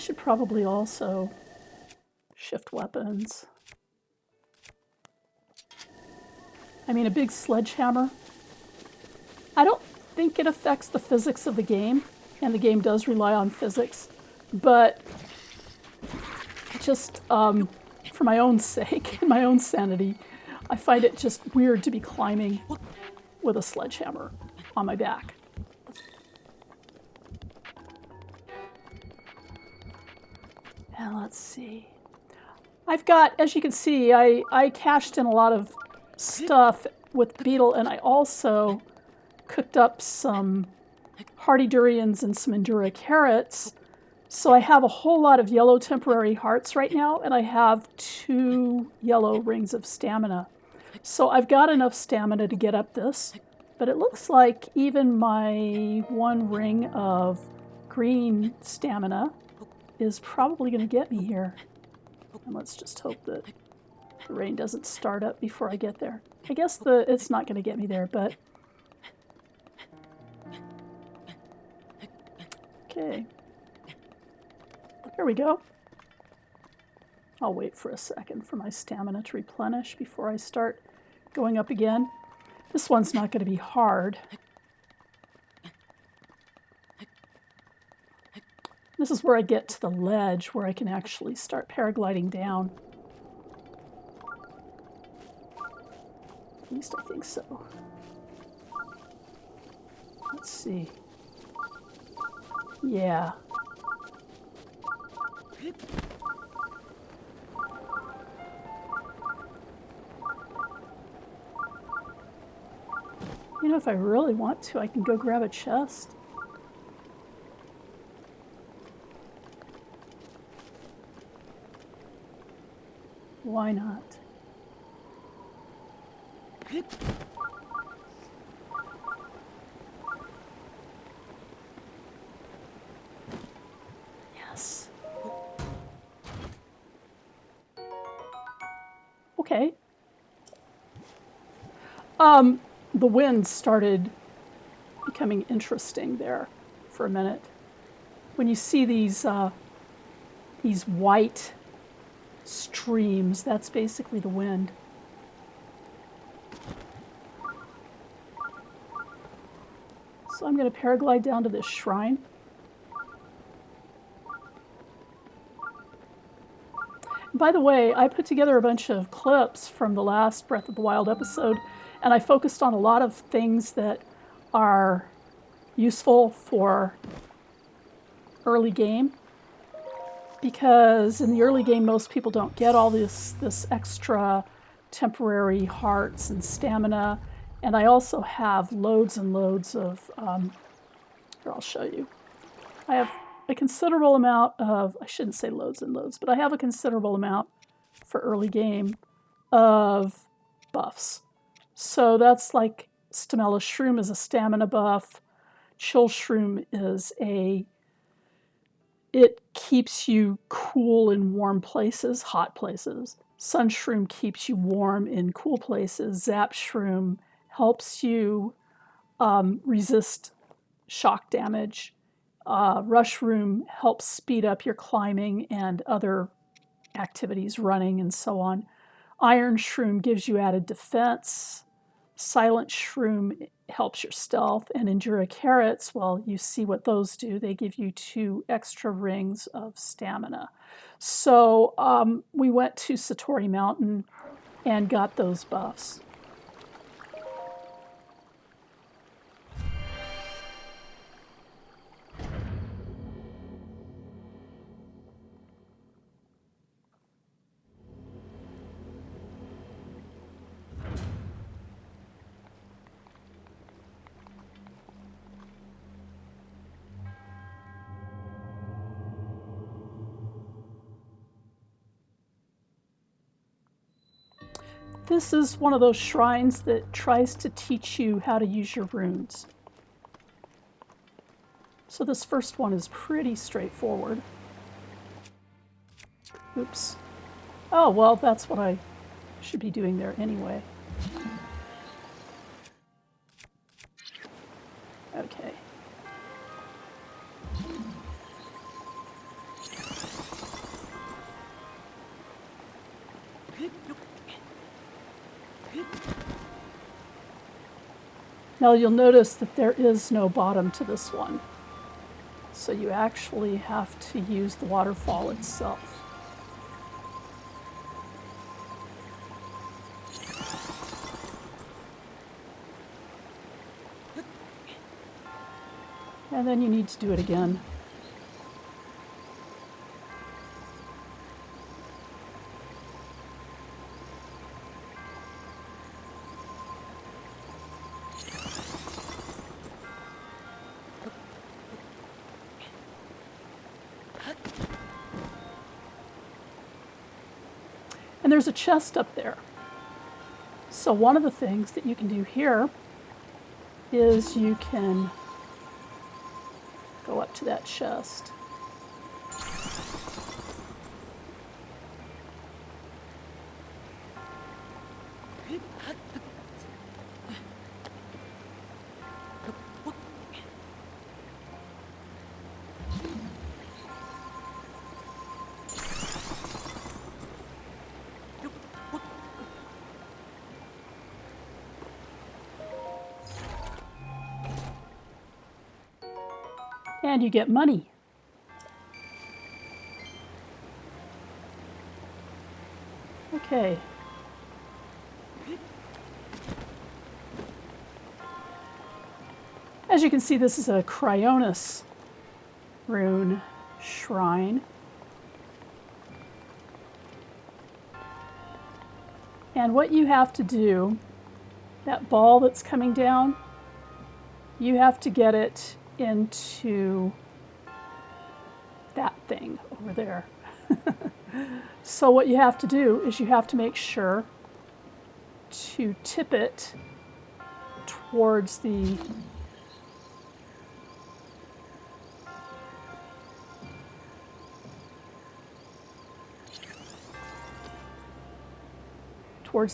should probably also shift weapons. I mean, a big sledgehammer. I don't think it affects the physics of the game, and the game does rely on physics, but just for my own sake and my own sanity, I find it just weird to be climbing with a sledgehammer on my back. And let's see. I've got, as you can see, I cashed in a lot of stuff with Beetle, and I also cooked up some hardy durians and some Endura carrots. So I have a whole lot of yellow temporary hearts right now, and I have 2 yellow rings of stamina. So I've got enough stamina to get up this, but it looks like even my 1 ring of green stamina is probably going to get me here. And let's just hope that the rain doesn't start up before I get there. I guess it's not going to get me there, but... Okay. There we go. I'll wait for a second for my stamina to replenish before I start going up again. This one's not going to be hard. This is where I get to the ledge where I can actually start paragliding down. At least I think so. Let's see. Yeah. You know, if I really want to, I can go grab a chest. Why not? Yes. Okay. The wind started becoming interesting there for a minute. When you see these white streams, that's basically the wind. So I'm going to paraglide down to this shrine. By the way, I put together a bunch of clips from the last Breath of the Wild episode, and I focused on a lot of things that are useful for early game. Because in the early game, most people don't get all this extra temporary hearts and stamina. And I also have loads and loads of, here, I'll show you. I have a considerable amount of, I shouldn't say loads and loads, but I have a considerable amount for early game of buffs. So that's like Stamella Shroom is a stamina buff. Chill Shroom is it keeps you cool in warm places, hot places. Sun Shroom keeps you warm in cool places. Zap Shroom helps you resist shock damage. Rush Shroom helps speed up your climbing and other activities, running and so on. Iron Shroom gives you added defense. Silent Shroom helps your stealth. And Endura Carrots, well, you see what those do. They give you 2 extra rings of stamina. So we went to Satori Mountain and got those buffs. This is one of those shrines that tries to teach you how to use your runes. So this first one is pretty straightforward. Oops. Oh, well, that's what I should be doing there anyway. Okay. Now you'll notice that there is no bottom to this one. So you actually have to use the waterfall itself. And then you need to do it again. And there's a chest up there. So one of the things that you can do here is you can go up to that chest. And you get money. Okay. As you can see, this is a Cryonis rune shrine. And what you have to do, that ball that's coming down, you have to get it into that thing over there. So what you have to do is you have to make sure to tip it towards the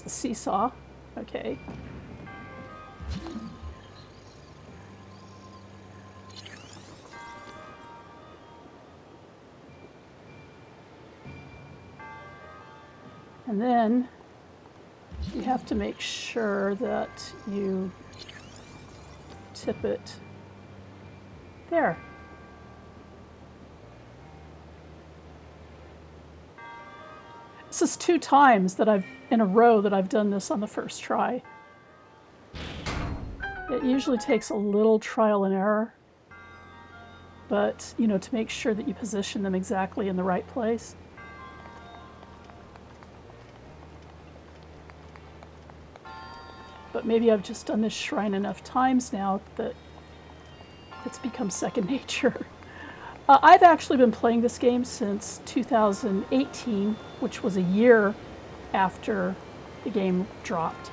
seesaw. Okay. And then you have to make sure that you tip it there. This is 2 times that in a row that I've done this on the first try. It usually takes a little trial and error, but to make sure that you position them exactly in the right place. But maybe I've just done this shrine enough times now that it's become second nature. I've actually been playing this game since 2018, which was a year after the game dropped.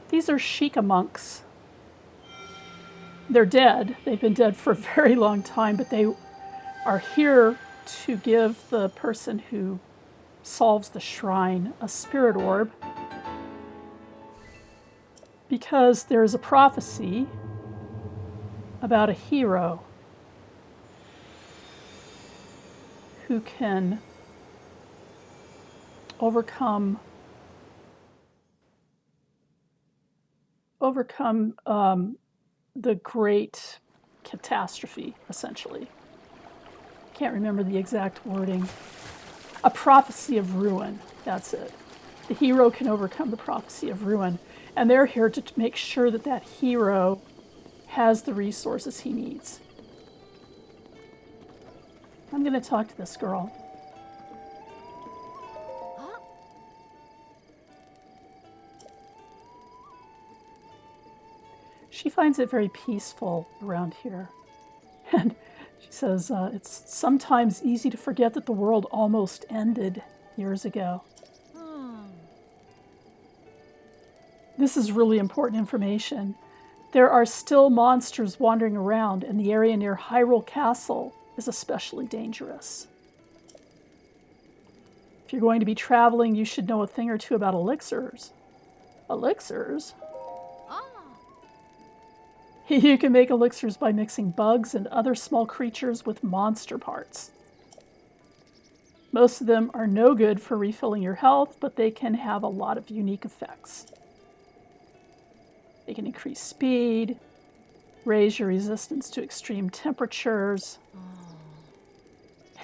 These are Shika monks. They're dead. They've been dead for a very long time, but they are here to give the person who solves the shrine a spirit orb, because there is a prophecy about a hero who can overcome the great catastrophe, essentially. Can't remember the exact wording. A prophecy of ruin, that's it. The hero can overcome the prophecy of ruin, and they're here to make sure that that hero has the resources he needs. I'm going to talk to this girl. She finds it very peaceful around here. And she says, it's sometimes easy to forget that the world almost ended years ago. This is really important information. There are still monsters wandering around, and the area near Hyrule Castle is especially dangerous. If you're going to be traveling, you should know a thing or two about elixirs. Elixirs? You can make elixirs by mixing bugs and other small creatures with monster parts. Most of them are no good for refilling your health, but they can have a lot of unique effects. They can increase speed, raise your resistance to extreme temperatures.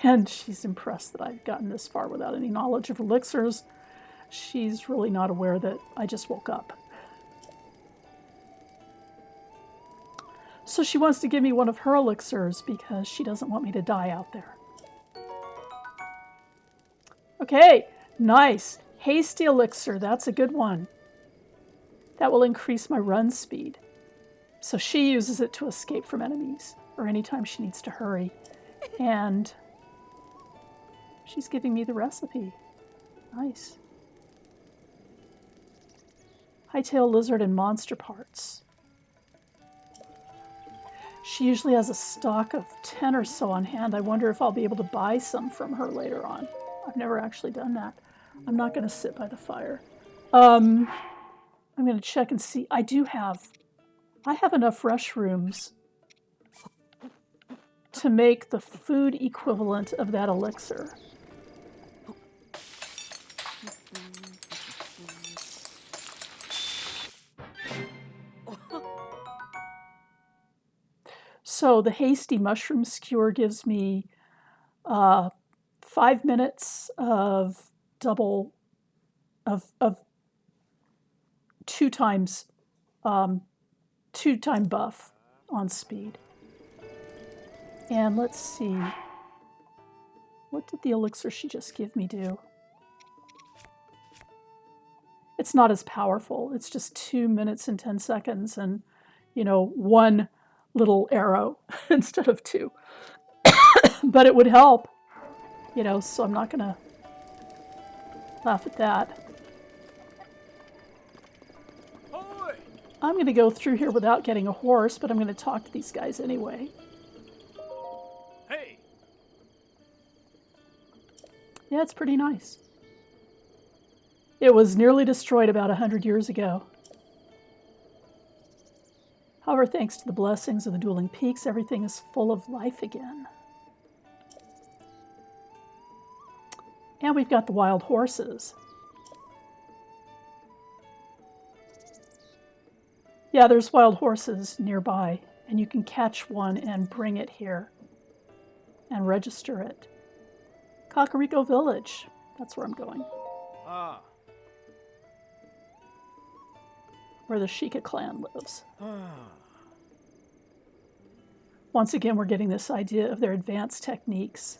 And she's impressed that I've gotten this far without any knowledge of elixirs. She's really not aware that I just woke up. So she wants to give me one of her elixirs because she doesn't want me to die out there. Okay, nice. Hasty elixir, that's a good one. That will increase my run speed. So she uses it to escape from enemies or anytime she needs to hurry. And she's giving me the recipe. Nice. Hightail lizard and monster parts. She usually has a stock of 10 or so on hand. I wonder if I'll be able to buy some from her later on. I've never actually done that. I'm not going to sit by the fire. I'm going to check and see. I have enough rushrooms to make the food equivalent of that elixir. So the hasty mushroom skewer gives me 5 minutes of double of 2 times 2-time buff on speed. And let's see, what did the elixir she just give me do? It's not as powerful. It's just 2 minutes and 10 seconds and, 1 little arrow instead of 2. But it would help, so I'm not going to laugh at that. I'm going to go through here without getting a horse, but I'm going to talk to these guys anyway. Hey. Yeah, it's pretty nice. It was nearly destroyed about 100 years ago. However, thanks to the blessings of the Dueling Peaks, everything is full of life again. And we've got the wild horses. Yeah, there's wild horses nearby, and you can catch one and bring it here and register it. Kakariko Village, that's where I'm going. Ah. Where the Sheikah clan lives. Once again, we're getting this idea of their advanced techniques.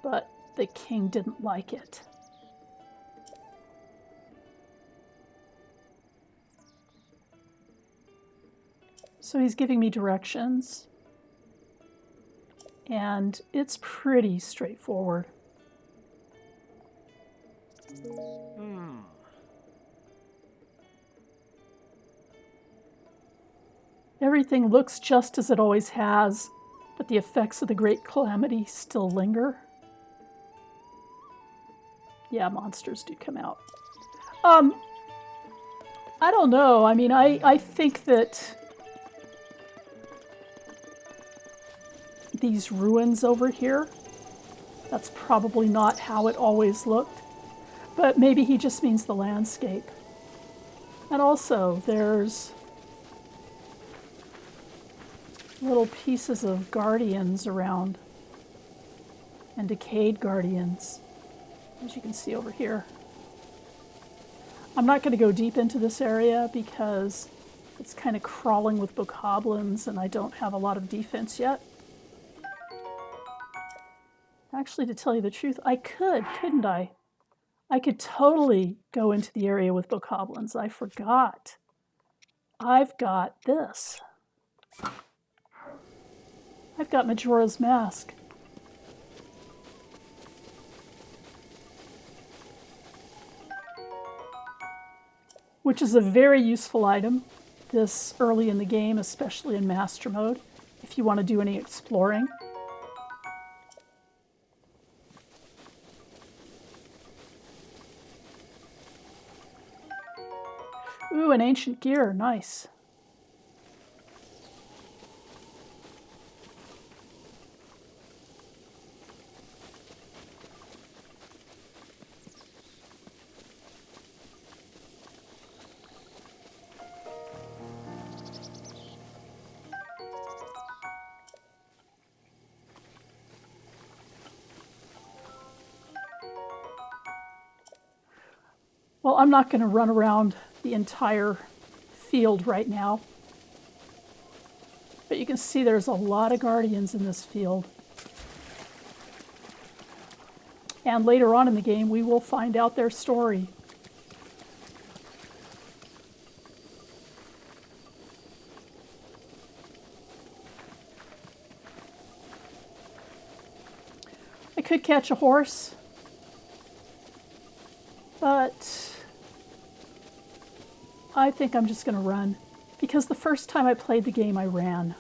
But the king didn't like it. So he's giving me directions. And it's pretty straightforward. Everything looks just as it always has, but the effects of the Great Calamity still linger. Yeah, monsters do come out. I don't know. I mean, I think that these ruins over here, that's probably not how it always looked. But maybe he just means the landscape. And also, there's little pieces of guardians around. And decayed guardians, as you can see over here. I'm not going to go deep into this area because it's kind of crawling with bokoblins and I don't have a lot of defense yet. Actually, to tell you the truth, I could, couldn't I? I could totally go into the area with bokoblins. I forgot. I've got this. I've got Majora's Mask. Which is a very useful item this early in the game, especially in Master Mode, if you want to do any exploring. Ooh, an ancient gear. Nice. Well, I'm not going to run around the entire field right now. But you can see there's a lot of guardians in this field. And later on in the game, we will find out their story. I could catch a horse, but I think I'm just going to run, because the first time I played the game, I ran.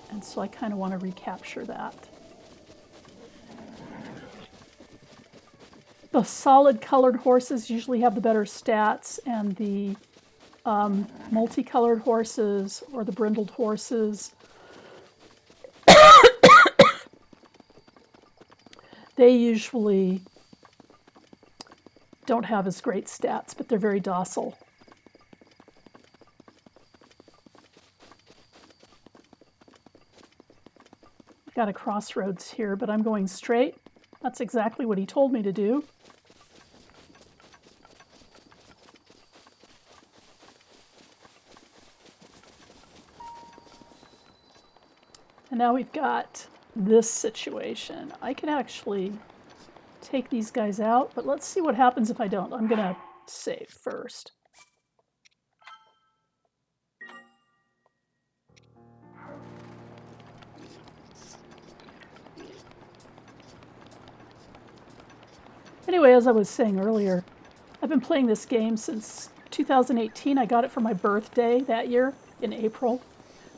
And so I kind of want to recapture that. The solid colored horses usually have the better stats, and the multicolored horses or the brindled horses, they usually don't have as great stats, but they're very docile. I've got a crossroads here, but I'm going straight. That's exactly what he told me to do. And now we've got this situation. I can actually take these guys out, but let's see what happens if I don't. I'm going to save first. Anyway, as I was saying earlier, I've been playing this game since 2018. I got it for my birthday that year in April.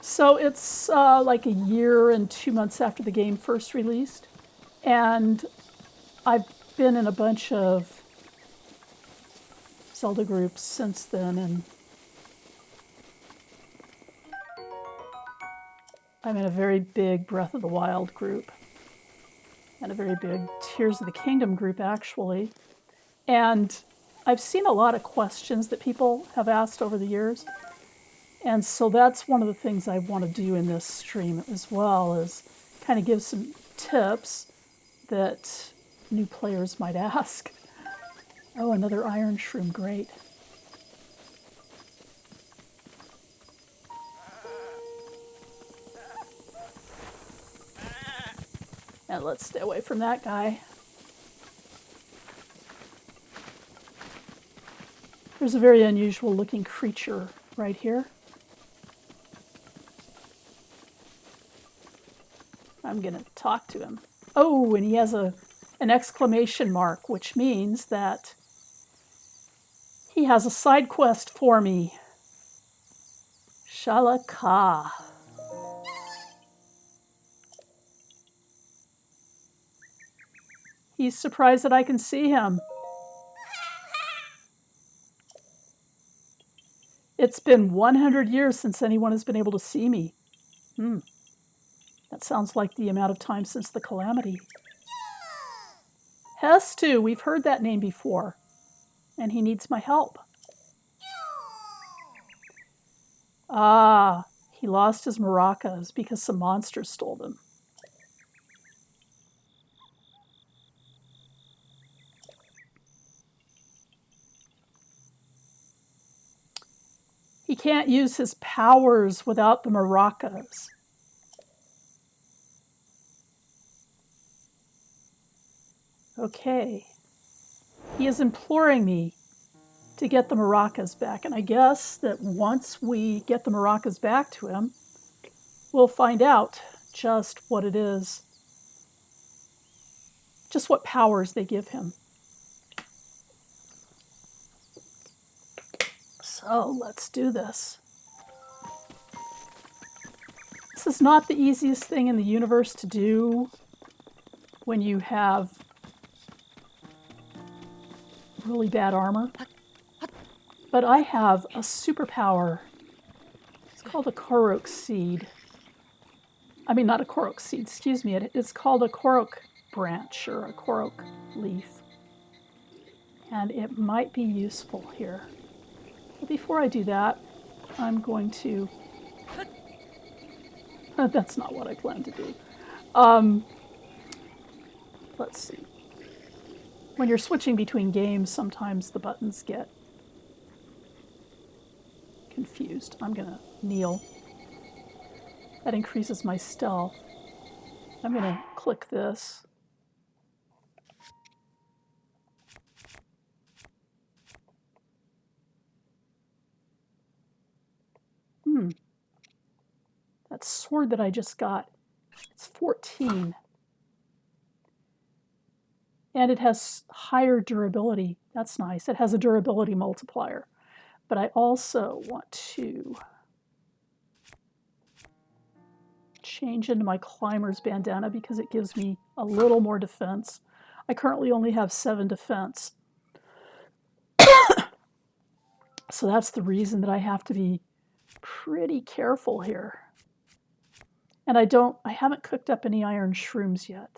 So it's like a year and 2 months after the game first released. And I've been in a bunch of Zelda groups since then, and I'm in a very big Breath of the Wild group and a very big Tears of the Kingdom group, actually. And I've seen a lot of questions that people have asked over the years. And so that's one of the things I want to do in this stream as well, is kind of give some tips that new players might ask. Oh, another iron shroom, great. And let's stay away from that guy. There's a very unusual looking creature right here. I'm going to talk to him. Oh, and he has an exclamation mark, which means that he has a side quest for me. Shalaka. He's surprised that I can see him. It's been 100 years since anyone has been able to see me. That sounds like the amount of time since the calamity. Hestu, we've heard that name before. And he needs my help. Ah, he lost his maracas because some monsters stole them. He can't use his powers without the maracas. Okay. He is imploring me to get the maracas back. And I guess that once we get the maracas back to him, we'll find out just what it is, just what powers they give him. So let's do this. This is not the easiest thing in the universe to do when you have really bad armor. But I have a superpower. It's called a Korok seed. I mean, not a Korok seed, excuse me. It's called a Korok branch or a Korok leaf. And it might be useful here. But before I do that, I'm going to... That's not what I plan to do. Let's see. When you're switching between games, sometimes the buttons get confused. I'm going to kneel. That increases my stealth. I'm going to click this. That sword that I just got, it's 14. And it has higher durability. That's nice. It has a durability multiplier. But I also want to change into my climber's bandana because it gives me a little more defense. I currently only have 7 defense. So that's the reason that I have to be pretty careful here. And I haven't cooked up any iron shrooms yet.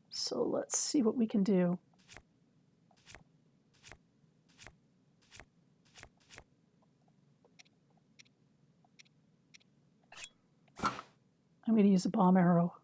So let's see what we can do. I'm going to use a bomb arrow.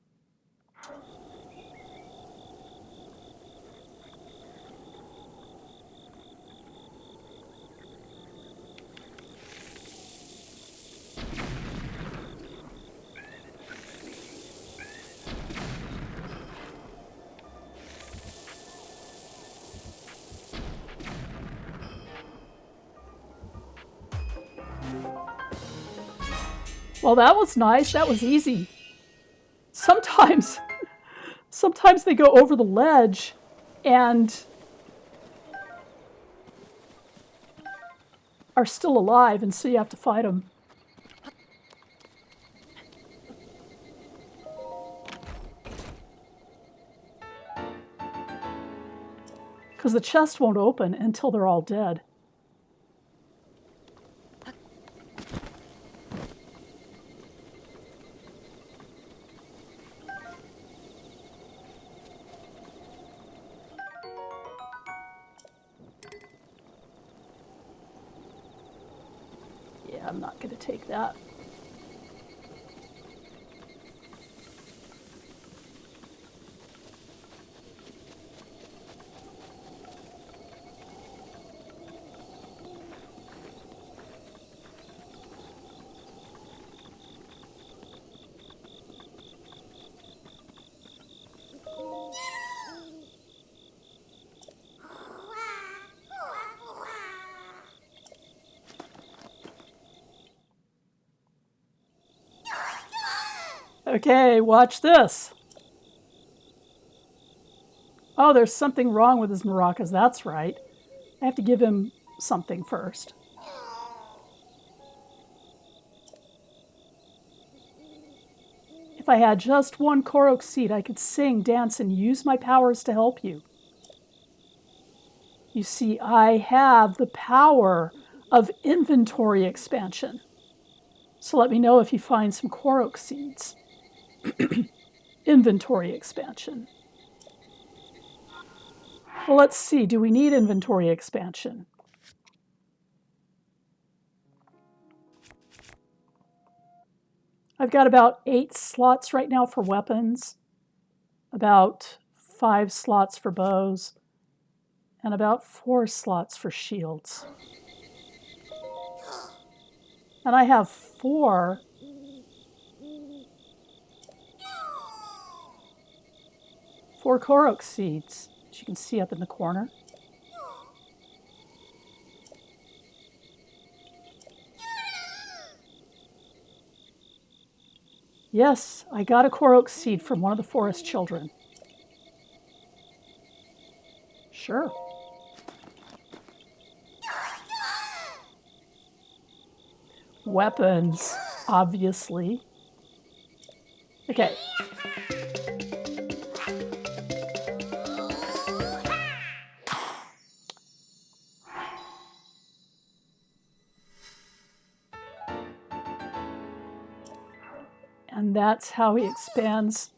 Well, that was nice. That was easy. Sometimes they go over the ledge and are still alive, and so you have to fight them. Because the chest won't open until they're all dead. Yeah, I'm not going to take that. Okay, watch this. Oh, there's something wrong with his maracas. That's right. I have to give him something first. If I had just one Korok seed, I could sing, dance, and use my powers to help you. You see, I have the power of inventory expansion. So let me know if you find some Korok seeds. Inventory expansion. Well, let's see. Do we need inventory expansion? I've got about 8 slots right now for weapons, about 5 slots for bows, and about 4 slots for shields. And I have 4 Korok seeds, as you can see up in the corner. Yes, I got a Korok seed from one of the forest children. Sure. Weapons, obviously. Okay. that's how he expands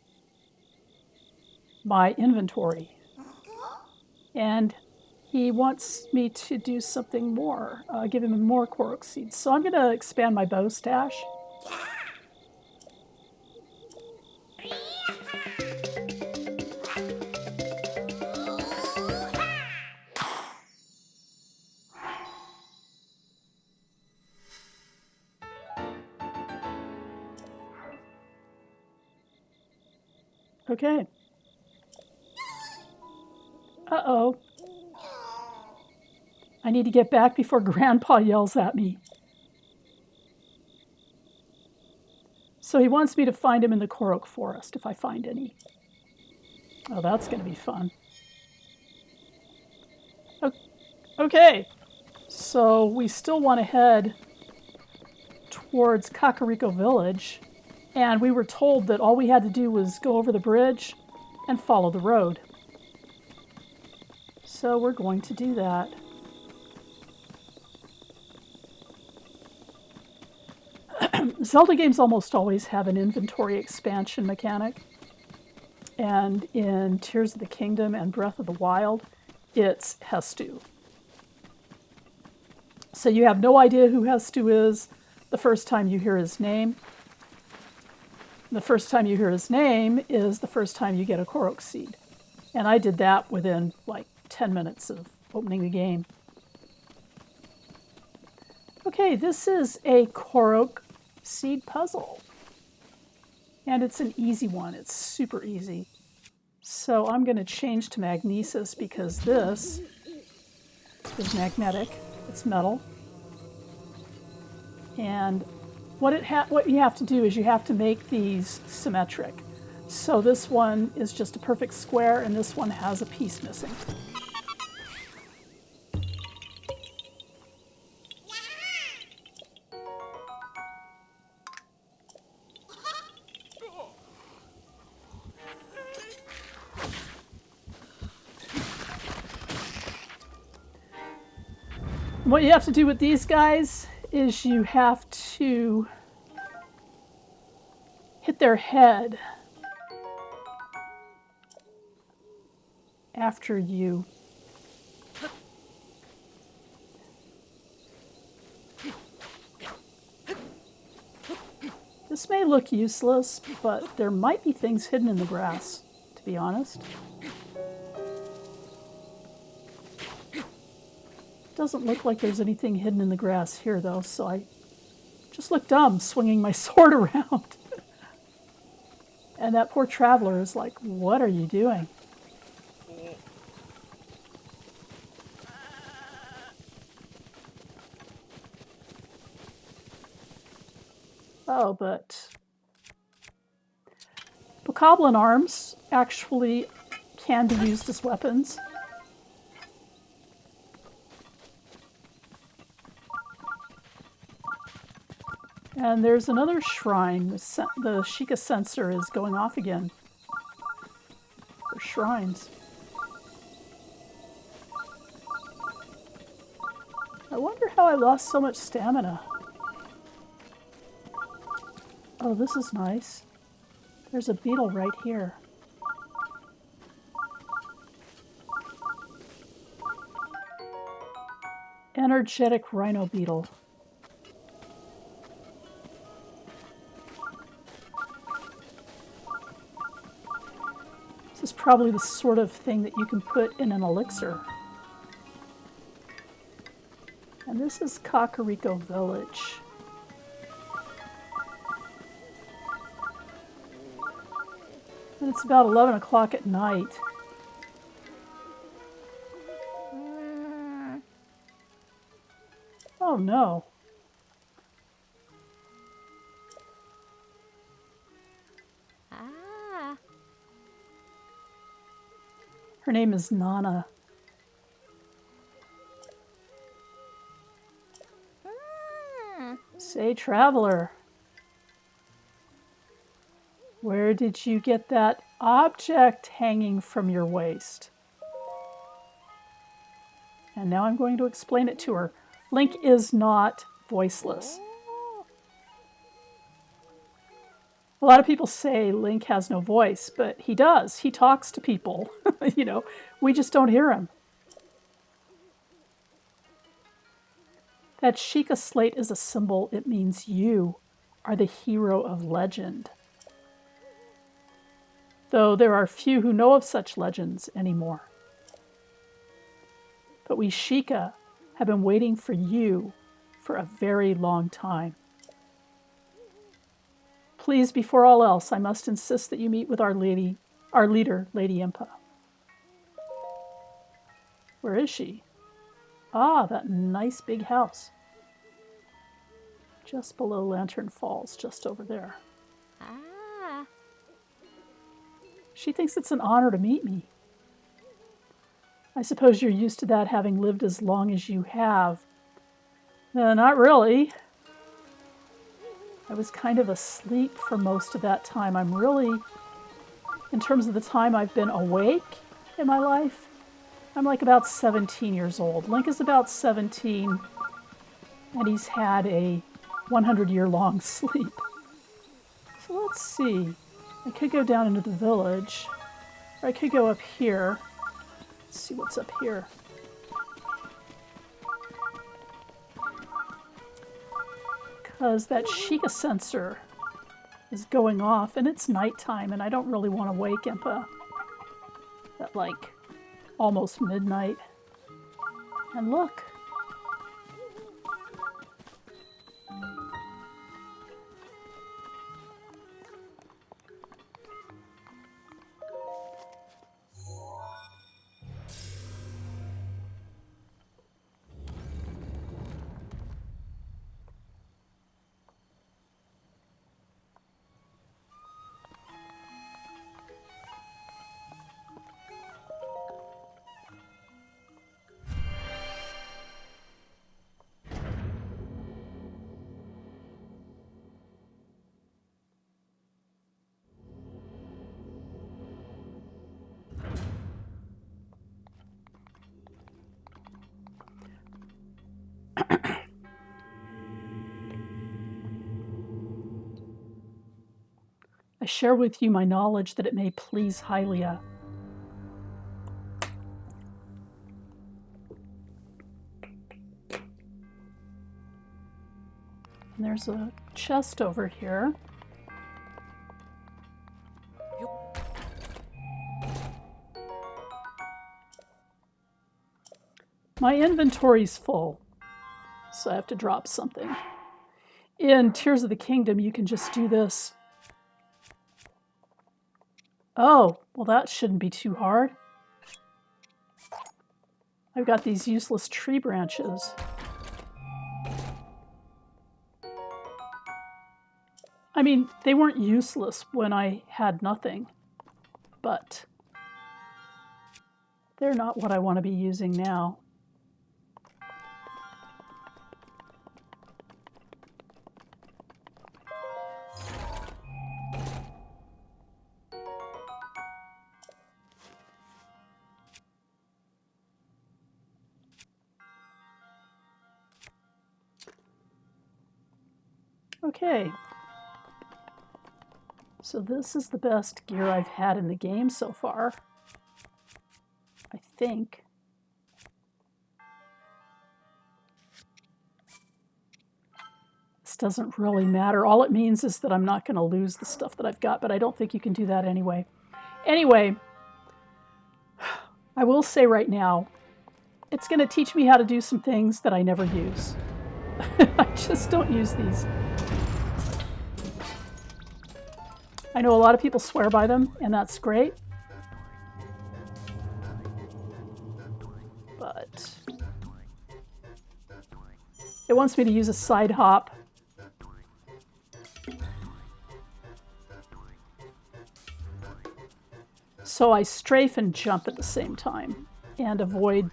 my inventory. And he wants me to do something more, give him more Korok seeds. So I'm going to expand my bow stash. Okay. Uh-oh. I need to get back before Grandpa yells at me. So he wants me to find him in the Korok Forest, if I find any. Oh, that's going to be fun. Okay. So we still want to head towards Kakariko Village. And we were told that all we had to do was go over the bridge and follow the road. So we're going to do that. Zelda games almost always have an inventory expansion mechanic. And in Tears of the Kingdom and Breath of the Wild, it's Hestu. So you have no idea who Hestu is the first time you hear his name. The first time you hear his name is the first time you get a Korok seed. And I did that within like 10 minutes of opening the game. Okay, this is a Korok seed puzzle. And it's an easy one. It's super easy. So I'm going to change to magnesis because this is magnetic. It's metal. And what you have to do is you have to make these symmetric. So this one is just a perfect square and this one has a piece missing. What you have to do with these guys is you have to hit their head after you This may look useless, but there might be things hidden in the grass, to be honest. Doesn't look like there's anything hidden in the grass here, though, so I just look dumb swinging my sword around. And that poor traveler is like, what are you doing? Oh, but bokoblin arms actually can be used as weapons. And there's another shrine. The Sheikah sensor is going off again for shrines. I wonder how I lost so much stamina. Oh, this is nice. There's a beetle right here. Energetic rhino beetle. This is probably the sort of thing that you can put in an elixir. And this is Kakariko Village. And it's about 11 o'clock at night. Oh no. Her name is Nana. Say, traveler, where did you get that object hanging from your waist? And now I'm going to explain it to her. Link is not voiceless. A lot of people say Link has no voice, but he does. He talks to people. You know, we just don't hear him. That Sheikah slate is a symbol. It means you are the hero of legend. Though there are few who know of such legends anymore. But we Sheikah have been waiting for you for a very long time. Please, before all else, I must insist that you meet with our leader, Lady Impa. Where is she? Ah, that nice big house. Just below Lantern Falls, just over there. Ah. She thinks it's an honor to meet me. I suppose you're used to that, having lived as long as you have. Not really. I was kind of asleep for most of that time. I'm really, in terms of the time I've been awake in my life, I'm like about 17 years old. Link is about 17, and he's had a 100-year-long sleep. So let's see. I could go down into the village, or I could go up here. Let's see what's up here. Because that Sheikah sensor is going off, and it's nighttime, and I don't really want to wake Impa at like almost midnight. And look. I share with you my knowledge that it may please Hylia. And there's a chest over here. My inventory's full, so I have to drop something. In Tears of the Kingdom, you can just do this. Oh, well that shouldn't be too hard. I've got these useless tree branches. I mean, they weren't useless when I had nothing, but they're not what I want to be using now. Okay. So this is the best gear I've had in the game so far. I think. This doesn't really matter. All it means is that I'm not going to lose the stuff that I've got, but I don't think you can do that anyway. Anyway, I will say right now, it's going to teach me how to do some things that I never use. I just don't use these. I know a lot of people swear by them, and that's great. But it wants me to use a side hop. So I strafe and jump at the same time and avoid.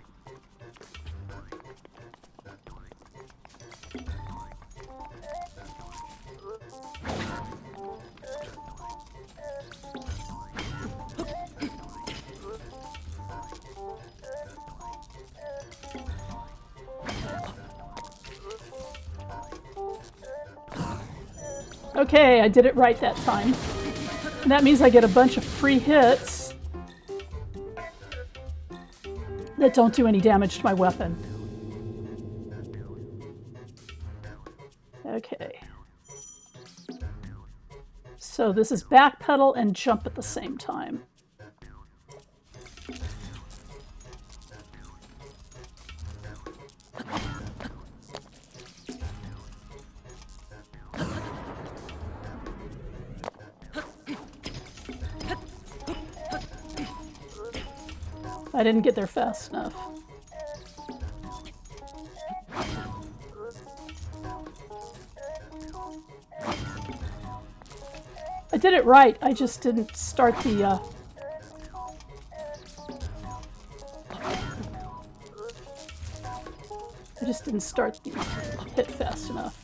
Okay, I did it right that time. And that means I get a bunch of free hits that don't do any damage to my weapon. Okay. So this is backpedal and jump at the same time. I didn't get there fast enough. I did it right, I just didn't start the... I just didn't start the hit fast enough.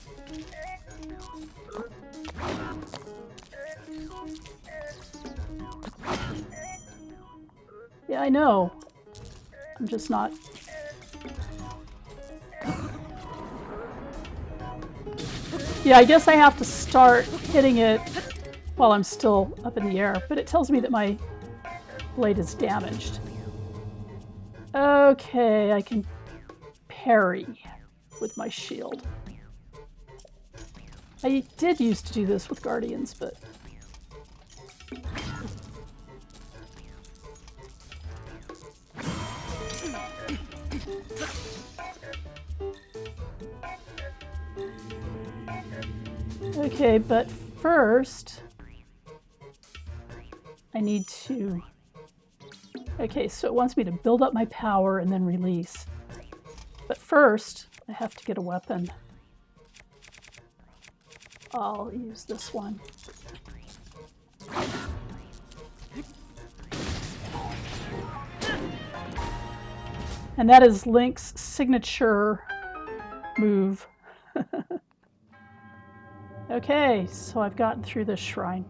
Yeah, I know. I'm just not... Yeah, I guess I have to start hitting it while I'm still up in the air, but it tells me that my blade is damaged. Okay, I can parry with my shield. I did used to do this with Guardians, but... Okay, but first... I need to... Okay, so it wants me to build up my power and then release. But first, I have to get a weapon. I'll use this one. And that is Link's signature move. Okay, so I've gotten through this shrine.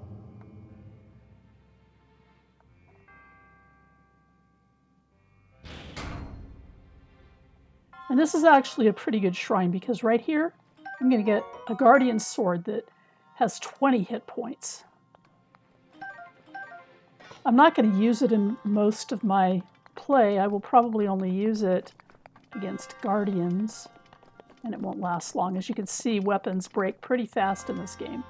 And this is actually a pretty good shrine because right here, I'm going to get a Guardian Sword that has 20 hit points. I'm not going to use it in most of my play. I will probably only use it against Guardians, and it won't last long. As you can see, weapons break pretty fast in this game.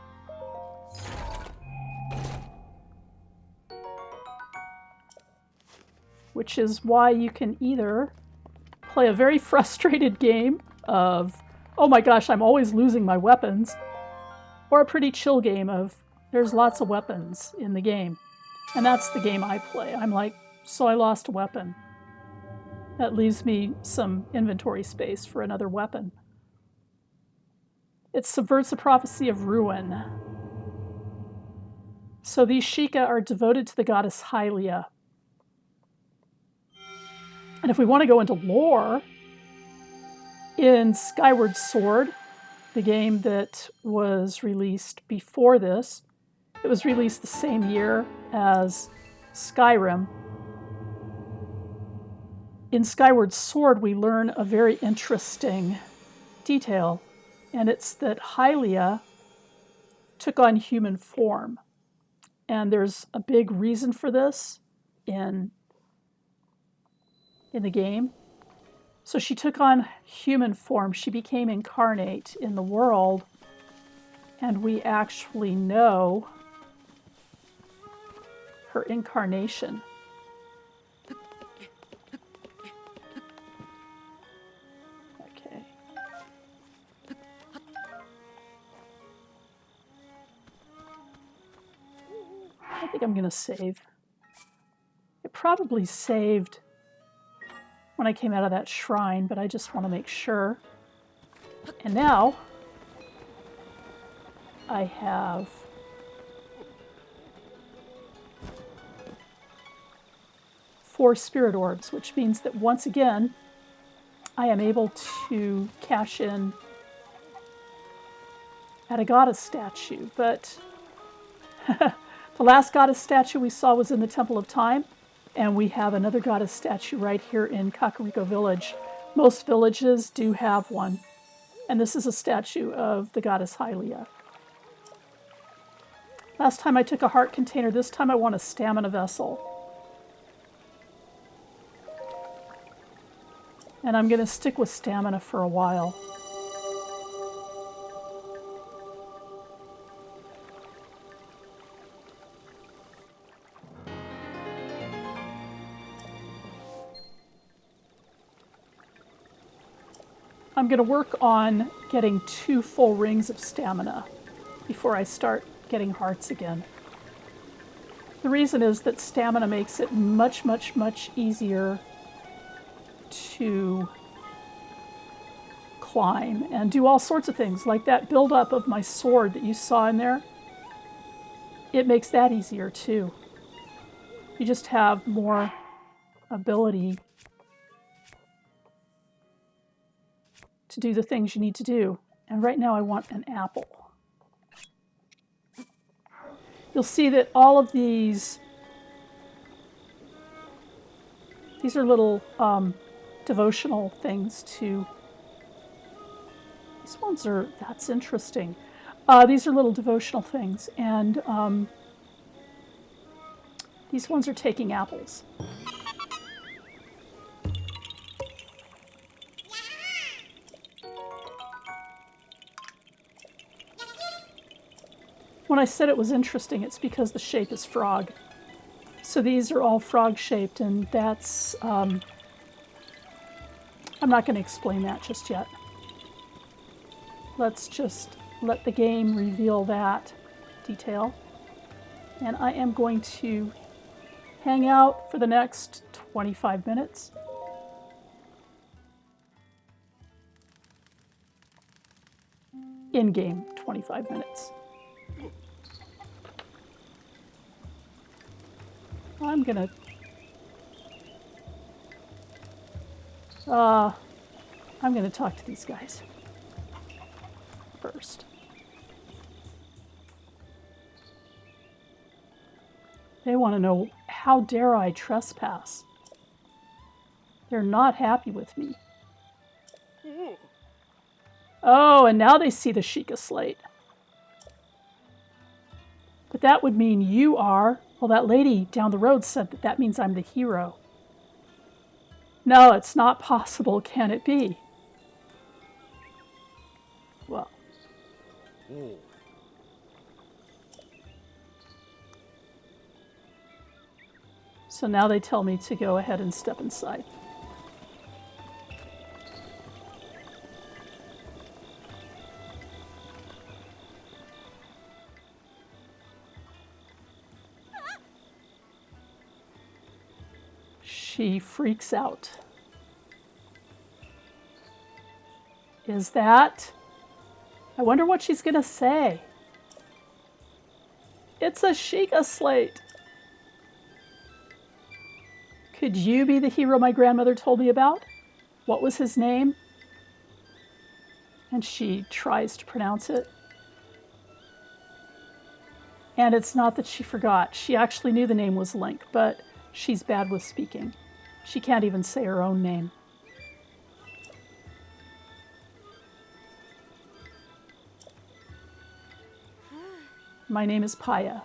Which is why you can either play a very frustrated game of, oh my gosh, I'm always losing my weapons, or a pretty chill game of, there's lots of weapons in the game. And that's the game I play. I'm like, so I lost a weapon. That leaves me some inventory space for another weapon. It subverts the prophecy of ruin. So these Sheikah are devoted to the goddess Hylia. And if we want to go into lore, in Skyward Sword, the game that was released before this, it was released the same year as Skyrim. In Skyward Sword, we learn a very interesting detail, and it's that Hylia took on human form. And there's a big reason for this in the game. So she took on human form. She became incarnate in the world, and we actually know her incarnation. Okay. I think I'm going to save. It probably saved when I came out of that shrine, but I just want to make sure. And now I have four spirit orbs, which means that once again I am able to cash in at a goddess statue. But the last goddess statue we saw was in the Temple of Time. And we have another goddess statue right here in Kakariko Village. Most villages do have one. And this is a statue of the goddess Hylia. Last time I took a heart container. This time I want a stamina vessel. And I'm going to stick with stamina for a while. I'm going to work on getting 2 full rings of stamina before I start getting hearts again. The reason is that stamina makes it much, much, much easier to climb and do all sorts of things, like that buildup of my sword that you saw in there. It makes that easier too. You just have more ability to do the things you need to do. And right now I want an apple. You'll see that all of these are little devotional things to... These ones are... That's interesting. These are little devotional things, and these ones are taking apples. When I said it was interesting, it's because the shape is frog. So these are all frog-shaped, and that's... I'm not going to explain that just yet. Let's just let the game reveal that detail. And I am going to hang out for the next 25 minutes. In-game 25 minutes. I'm gonna talk to these guys first. They want to know, how dare I trespass? They're not happy with me. Oh, and now they see the Sheikah slate. But that would mean you are... Well, that lady down the road said that that means I'm the hero. No, it's not possible, can it be? Well. So now they tell me to go ahead and step inside. She freaks out. Is that... I wonder what she's going to say. It's a Sheikah slate. Could you be the hero my grandmother told me about? What was his name? And she tries to pronounce it. And it's not that she forgot. She actually knew the name was Link, but she's bad with speaking. She can't even say her own name. My name is Paya.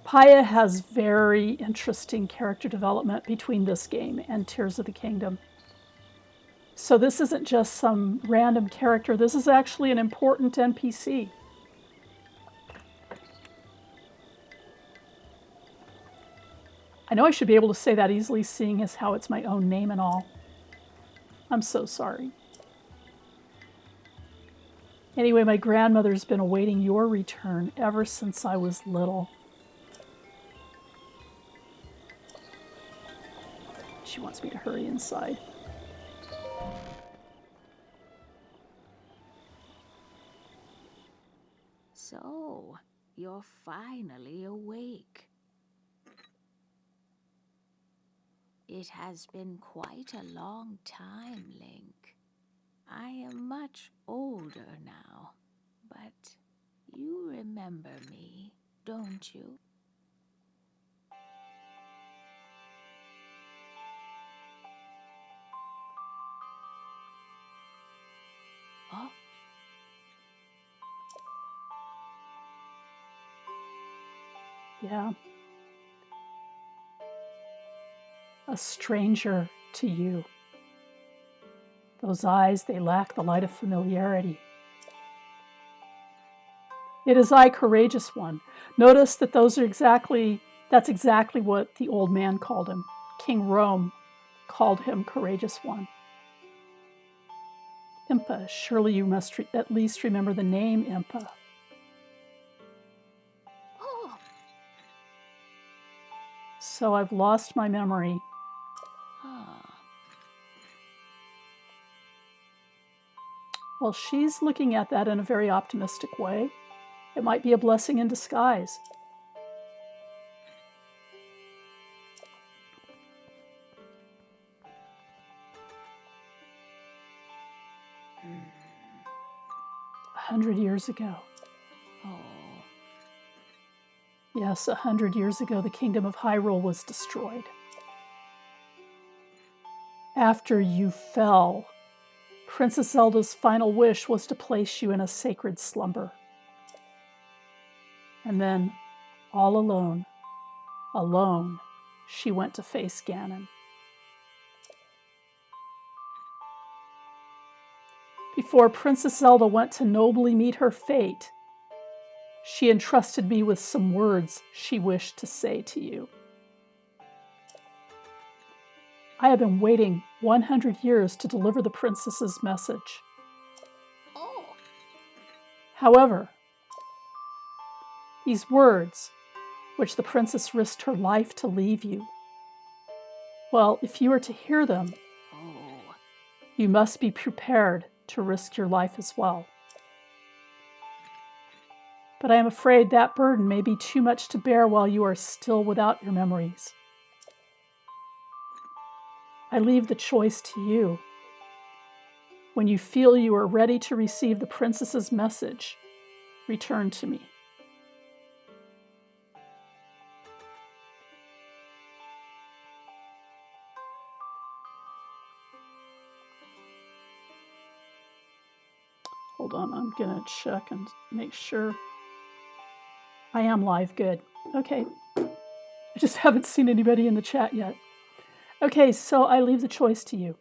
Paya has very interesting character development between this game and Tears of the Kingdom. So this isn't just some random character. This is actually an important NPC. I know I should be able to say that easily, seeing as how it's my own name and all. I'm so sorry. Anyway, my grandmother's been awaiting your return ever since I was little. She wants me to hurry inside. So, you're finally awake. It has been quite a long time, Link. I am much older now, but you remember me, don't you? Oh. Yeah. A stranger to you. Those eyes, they lack the light of familiarity. It is I, courageous one. Notice that that's exactly what the old man called him. King Rome called him courageous one. Impa, surely you must at least remember the name Impa. Oh. So I've lost my memory. Well, she's looking at that in a very optimistic way. It might be a blessing in disguise. Hmm. 100 years ago. Oh. Yes, 100 years ago, the kingdom of Hyrule was destroyed. After you fell, Princess Zelda's final wish was to place you in a sacred slumber. And then, all alone, she went to face Ganon. Before Princess Zelda went to nobly meet her fate, she entrusted me with some words she wished to say to you. I have been waiting 100 years to deliver the princess's message. Oh. However, these words, which the princess risked her life to leave you, well, if you are to hear them, you must be prepared to risk your life as well. But I am afraid that burden may be too much to bear while you are still without your memories. I leave the choice to you. When you feel you are ready to receive the princess's message, return to me. Hold on, I'm going to check and make sure. I am live, good. Okay. I just haven't seen anybody in the chat yet. Okay, so I leave the choice to you.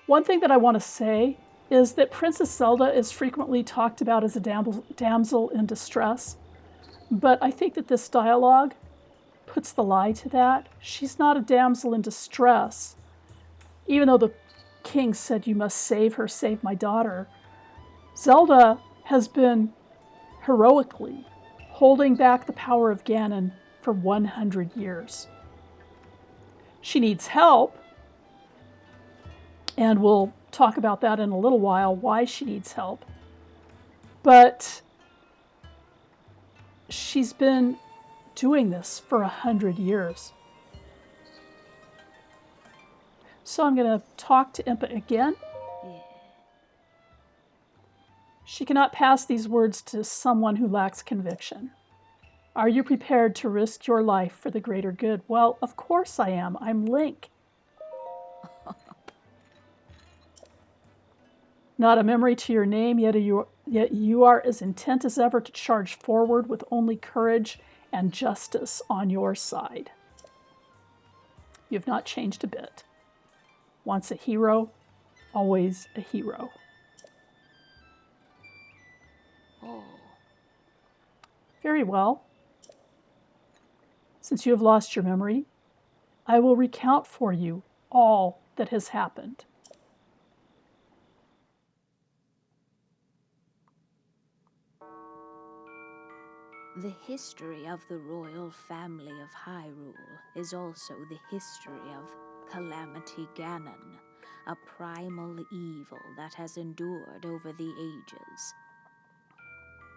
One thing that I want to say is that Princess Zelda is frequently talked about as a damsel in distress, but I think that this dialogue puts the lie to that. She's not a damsel in distress. Even though the king said, "You must save her, save my daughter," Zelda has been heroically holding back the power of Ganon for 100 years. She needs help, and we'll talk about that in a little while, why she needs help. But she's been doing this for 100 years. So I'm going to talk to Impa again. Yeah. She cannot pass these words to someone who lacks conviction. Are you prepared to risk your life for the greater good? Well, of course I am. I'm Link. Not a memory to your name, yet you are as intent as ever to charge forward with only courage and justice on your side. You have not changed a bit. Once a hero, always a hero. Oh. Very well. Since you have lost your memory, I will recount for you all that has happened. The history of the royal family of Hyrule is also the history of Calamity Ganon, a primal evil that has endured over the ages.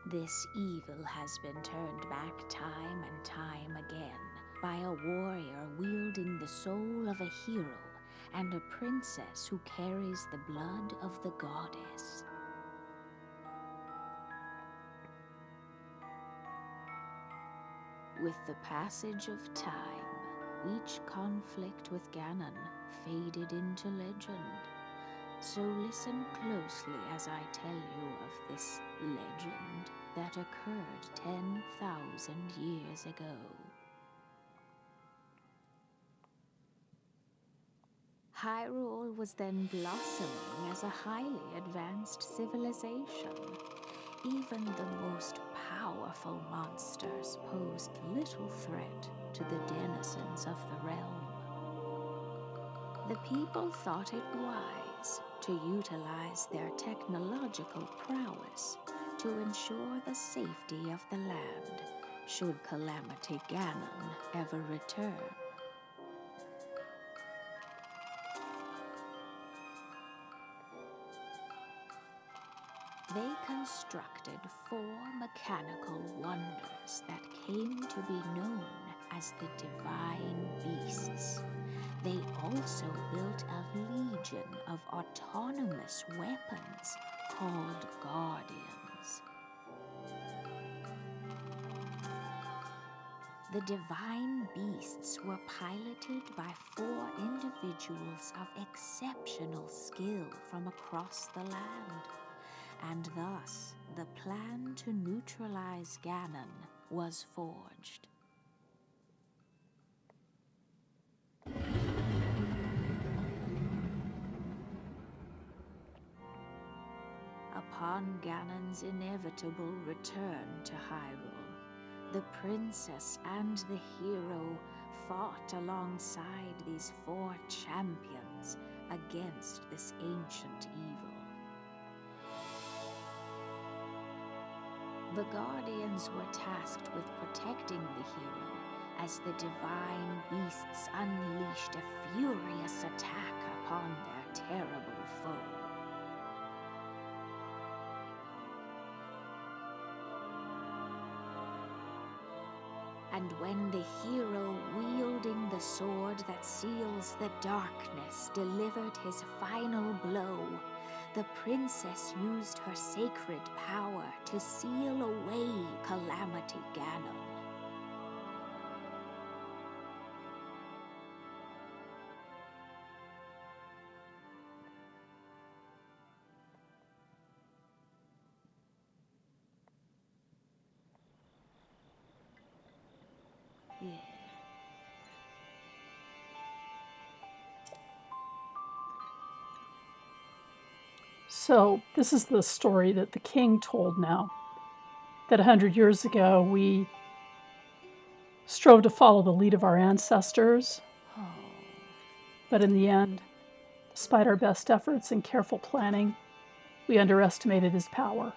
This evil has been turned back time and time again by a warrior wielding the soul of a hero and a princess who carries the blood of the goddess. With the passage of time, each conflict with Ganon faded into legend. So listen closely as I tell you of this legend. that occurred 10,000 years ago. Hyrule was then blossoming as a highly advanced civilization. Even the most powerful monsters posed little threat to the denizens of the realm. The people thought it wise to utilize their technological prowess to ensure the safety of the land should Calamity Ganon ever return. They constructed 4 mechanical wonders that came to be known as the Divine Beasts. They also built a legion of autonomous weapons called Guardians. The Divine Beasts were piloted by 4 individuals of exceptional skill from across the land. And thus, the plan to neutralize Ganon was forged. Upon Ganon's inevitable return to Hyrule, the princess and the hero fought alongside these 4 champions against this ancient evil. The Guardians were tasked with protecting the hero as the Divine Beasts unleashed a furious attack upon their terrible foe. And when the hero wielding the sword that seals the darkness delivered his final blow, the princess used her sacred power to seal away Calamity Ganon. Yeah. So this is the story that the king told now. That 100 years ago we strove to follow the lead of our ancestors. But in the end, despite our best efforts and careful planning, we underestimated his power.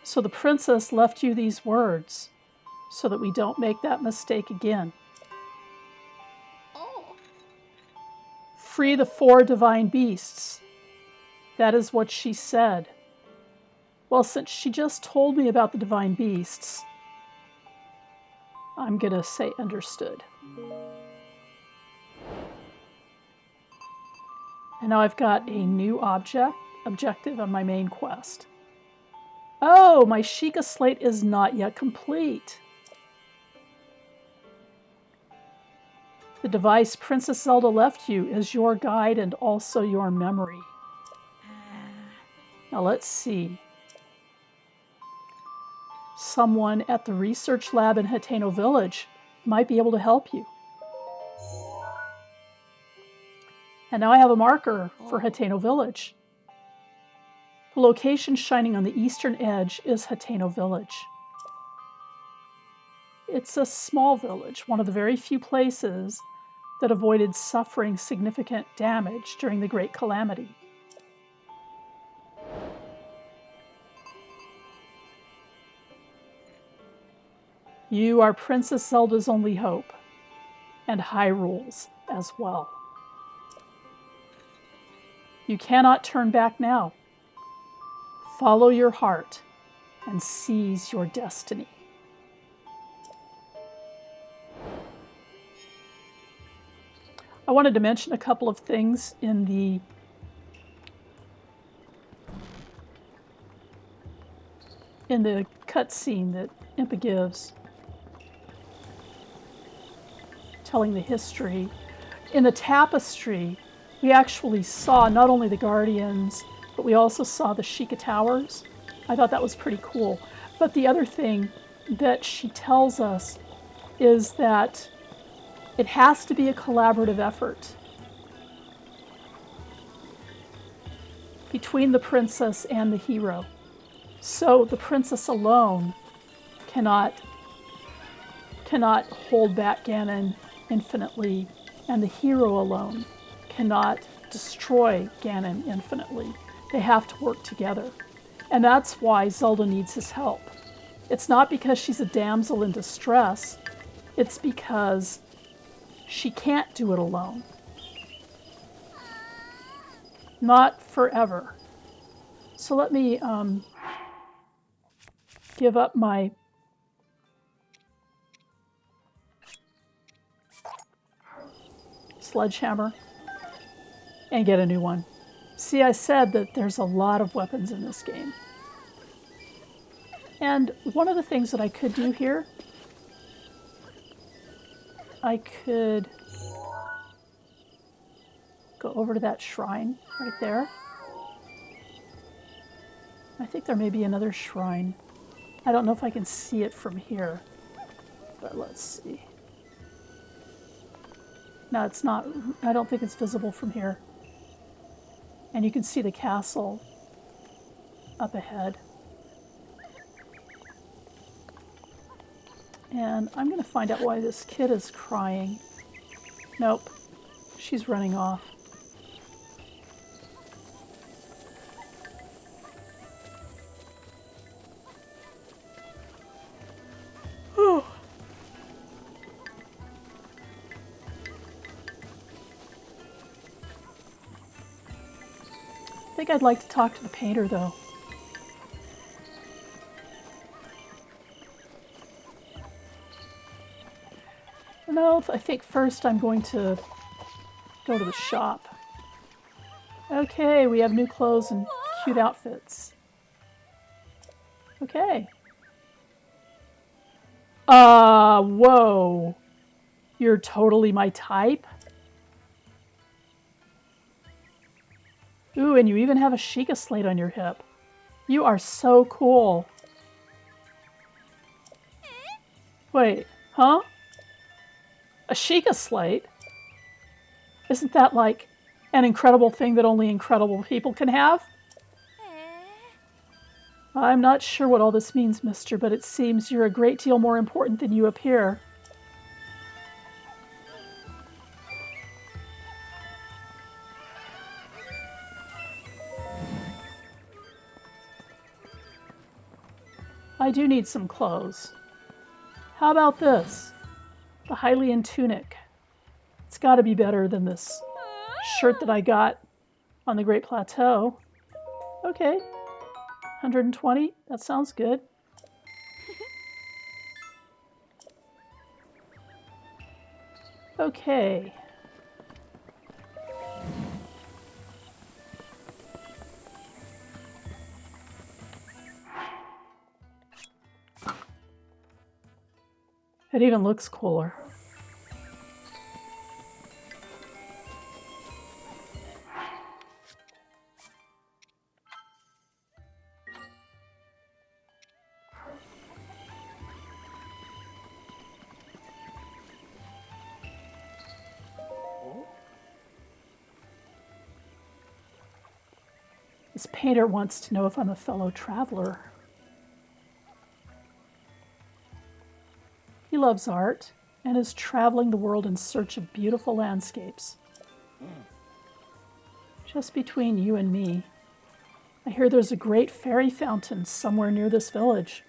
So the princess left you these words so that we don't make that mistake again. Free the 4 divine beasts. That is what she said. Well, since she just told me about the divine beasts, I'm going to say understood. And now I've got a new objective on my main quest. Oh, my Sheikah slate is not yet complete. The device Princess Zelda left you is your guide and also your memory. Now let's see. Someone at the research lab in Hateno Village might be able to help you. And now I have a marker for Hateno Village. The location shining on the eastern edge is Hateno Village. It's a small village, one of the very few places that avoided suffering significant damage during the Great Calamity. You are Princess Zelda's only hope, and Hyrule's as well. You cannot turn back now. Follow your heart and seize your destiny. I wanted to mention a couple of things in the cutscene that Impa gives, telling the history. In the tapestry, we actually saw not only the Guardians, but we also saw the Sheikah Towers. I thought that was pretty cool. But the other thing that she tells us is that it has to be a collaborative effort between the princess and the hero. So the princess alone cannot hold back Ganon infinitely, and the hero alone cannot destroy Ganon infinitely. They have to work together. And that's why Zelda needs his help. It's not because she's a damsel in distress, it's because she can't do it alone. Not forever. So let me give up my sledgehammer and get a new one. See, I said that there's a lot of weapons in this game. And one of the things that I could do here, I could go over to that shrine right there. I think there may be another shrine. I don't know if I can see it from here, but let's see. No, it's not. I don't think it's visible from here. And you can see the castle up ahead. And I'm going to find out why this kid is crying. Nope. She's running off. Whew. I think I'd like to talk to the painter, though. No, I think first I'm going to go to the shop. Okay, we have new clothes and cute outfits. Okay. Whoa. You're totally my type? Ooh, and you even have a Sheikah slate on your hip. You are so cool. Wait, huh? A Sheikah slate? Isn't that like an incredible thing that only incredible people can have? I'm not sure what all this means, mister, but it seems you're a great deal more important than you appear. I do need some clothes. How about this? The Hylian tunic. It's got to be better than this shirt that I got on the Great Plateau. Okay. 120? That sounds good. Okay. It even looks cooler. This painter wants to know if I'm a fellow traveler. He loves art and is traveling the world in search of beautiful landscapes. Just between you and me, I hear there's a great fairy fountain somewhere near this village.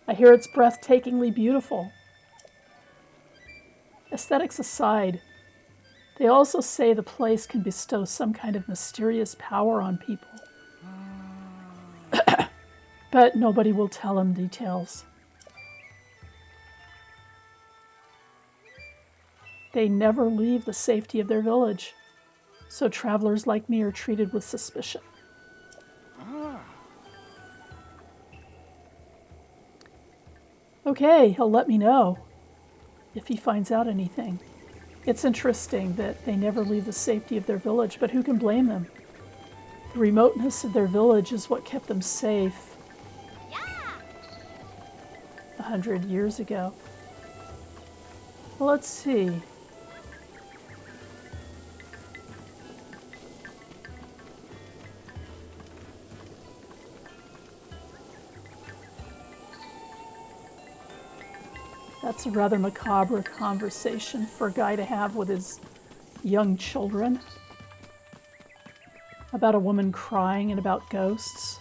I hear it's breathtakingly beautiful. Aesthetics aside, they also say the place can bestow some kind of mysterious power on people. But nobody will tell him details. They never leave the safety of their village, so travelers like me are treated with suspicion. Okay, he'll let me know if he finds out anything. It's interesting that they never leave the safety of their village, but who can blame them? The remoteness of their village is what kept them safe 100 years ago. Well, let's see. That's a rather macabre conversation for a guy to have with his young children. About a woman crying and about ghosts.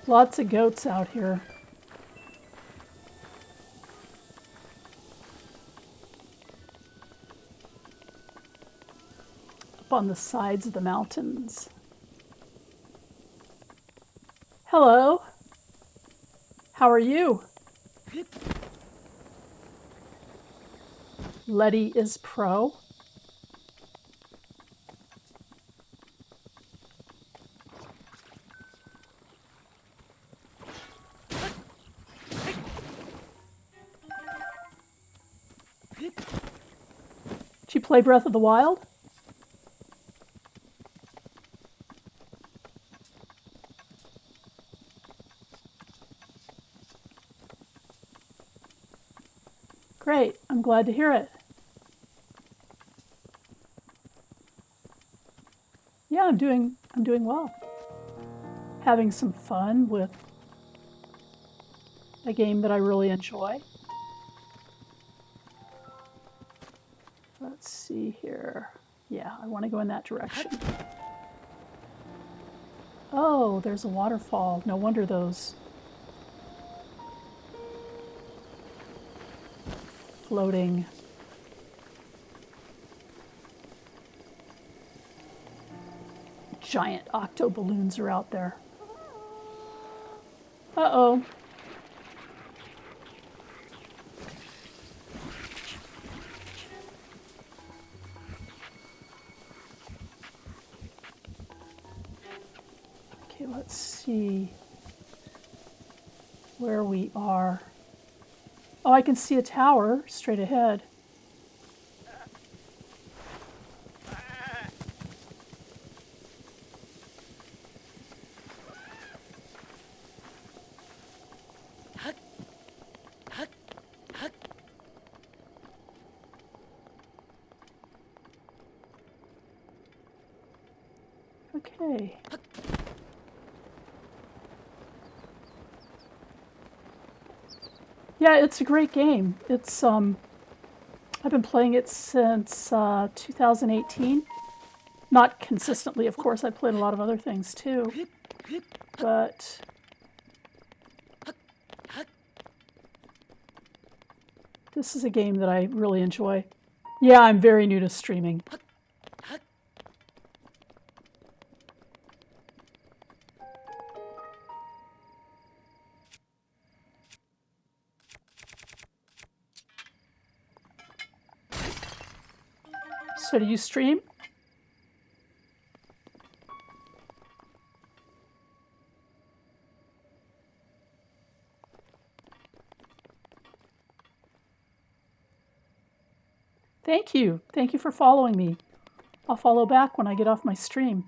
Lots of goats out here. Up on the sides of the mountains. Hello. How are you? Letty is pro. Did you play Breath of the Wild? Great, I'm glad to hear it. Yeah, I'm doing well. Having some fun with a game that I really enjoy. Let's see here. Yeah, I want to go in that direction. Oh, there's a waterfall. No wonder those floating giant octo balloons are out there. Uh-oh. Okay, let's see where we are. Oh, I can see a tower straight ahead. Okay. Yeah, it's a great game. It's I've been playing it since 2018. Not consistently, of course. I played a lot of other things too. But this is a game that I really enjoy. Yeah, I'm very new to streaming. So do you stream? Thank you. Thank you for following me. I'll follow back when I get off my stream.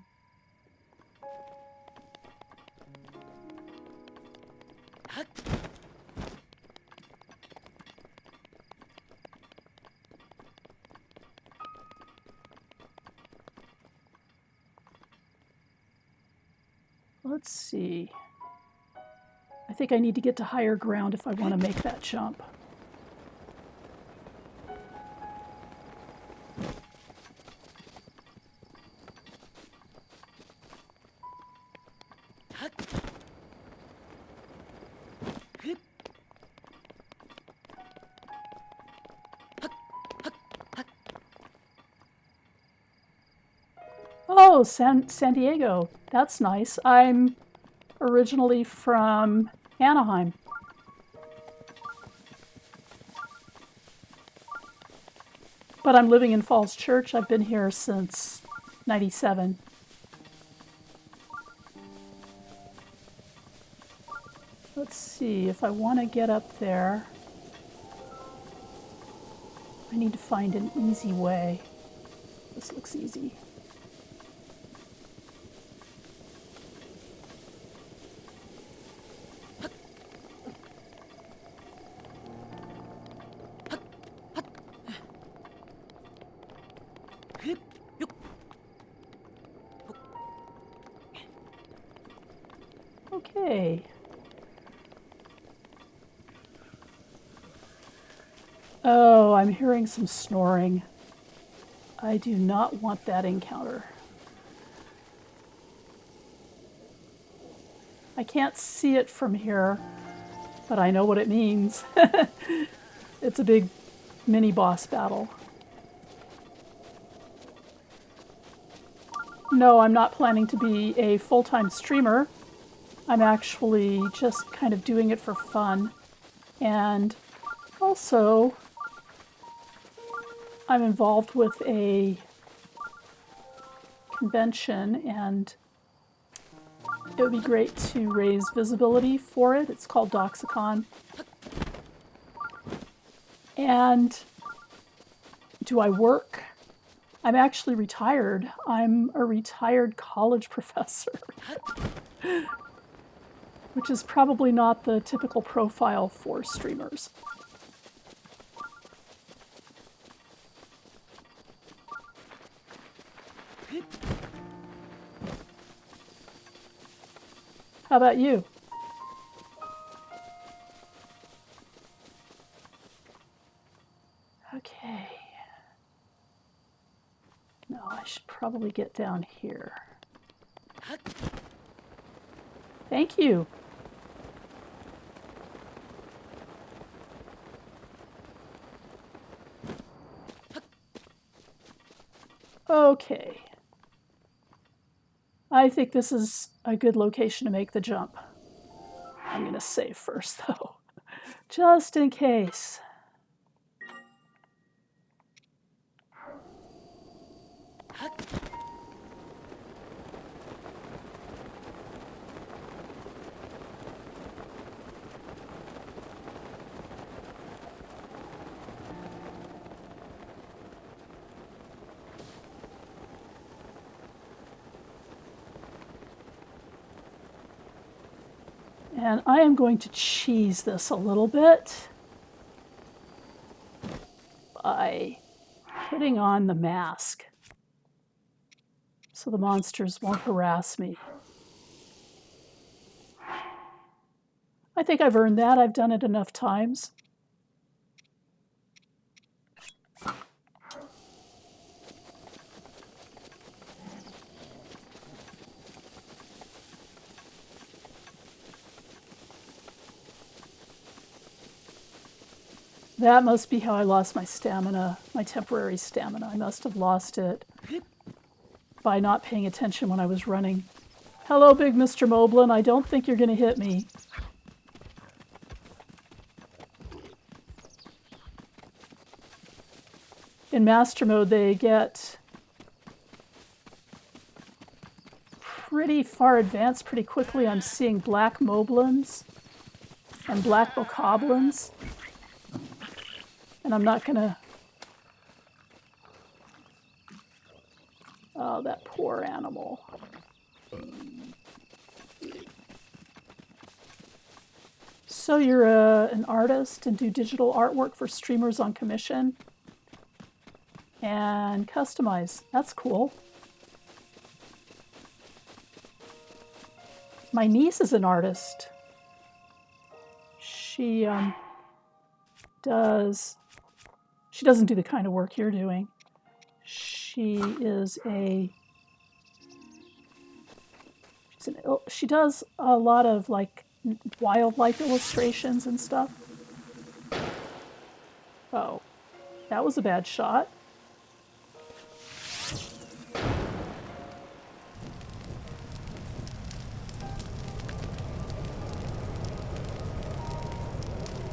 Let's see. I think I need to get to higher ground if I want to make that jump. Oh, San Diego. That's nice. I'm originally from Anaheim. But I'm living in Falls Church. I've been here since 97. Let's see, if I want to get up there, I need to find an easy way. This looks easy. Okay. Oh, I'm hearing some snoring. I do not want that encounter. I can't see it from here, but I know what it means. It's a big mini boss battle. No, I'm not planning to be a full-time streamer. I'm actually just kind of doing it for fun. And also, I'm involved with a convention, and it would be great to raise visibility for it. It's called Doxicon. And do I work? I'm actually retired. I'm a retired college professor, which is probably not the typical profile for streamers. How about you? Okay. No, I should probably get down here. Thank you. Okay. I think this is a good location to make the jump. I'm going to save first, though, just in case. And I am going to cheese this a little bit by putting on the mask so the monsters won't harass me. I think I've earned that. I've done it enough times. That must be how I lost my stamina, my temporary stamina. I must have lost it by not paying attention when I was running. Hello, big Mr. Moblin. I don't think you're going to hit me. In Master Mode, they get pretty far advanced pretty quickly. I'm seeing black Moblins and black Bokoblins. And I'm not gonna... Oh, that poor animal. So you're an artist and do digital artwork for streamers on commission and customize. That's cool. My niece is an artist. She doesn't do the kind of work you're doing. She does a lot of like wildlife illustrations and stuff. Oh, that was a bad shot.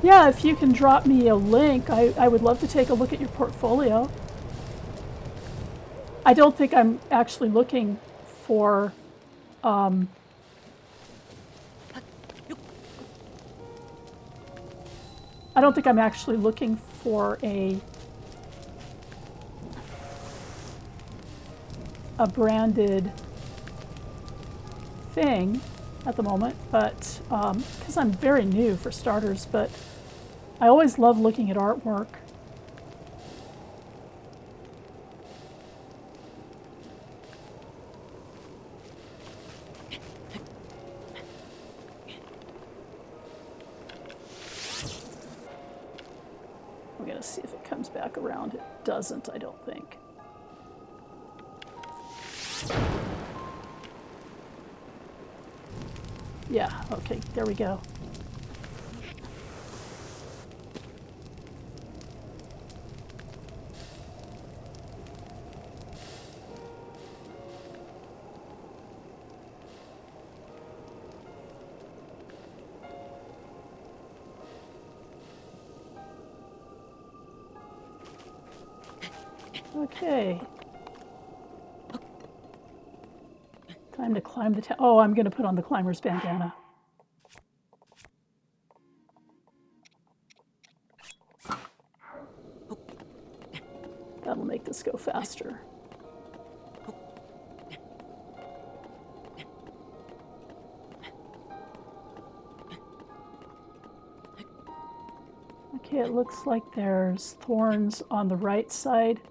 Yeah, if you can drop me a link, I would love to take a look at your portfolio. I don't think I'm actually looking for I don't think I'm actually looking for a branded thing at the moment, but because I'm very new for starters, but I always love looking at artwork. I'm gonna see if it comes back around. It doesn't, I don't think. Yeah, okay, there we go. Okay. Time to climb the tower. Oh, I'm going to put on the climber's bandana. That'll make this go faster. Okay, it looks like there's thorns on the right side,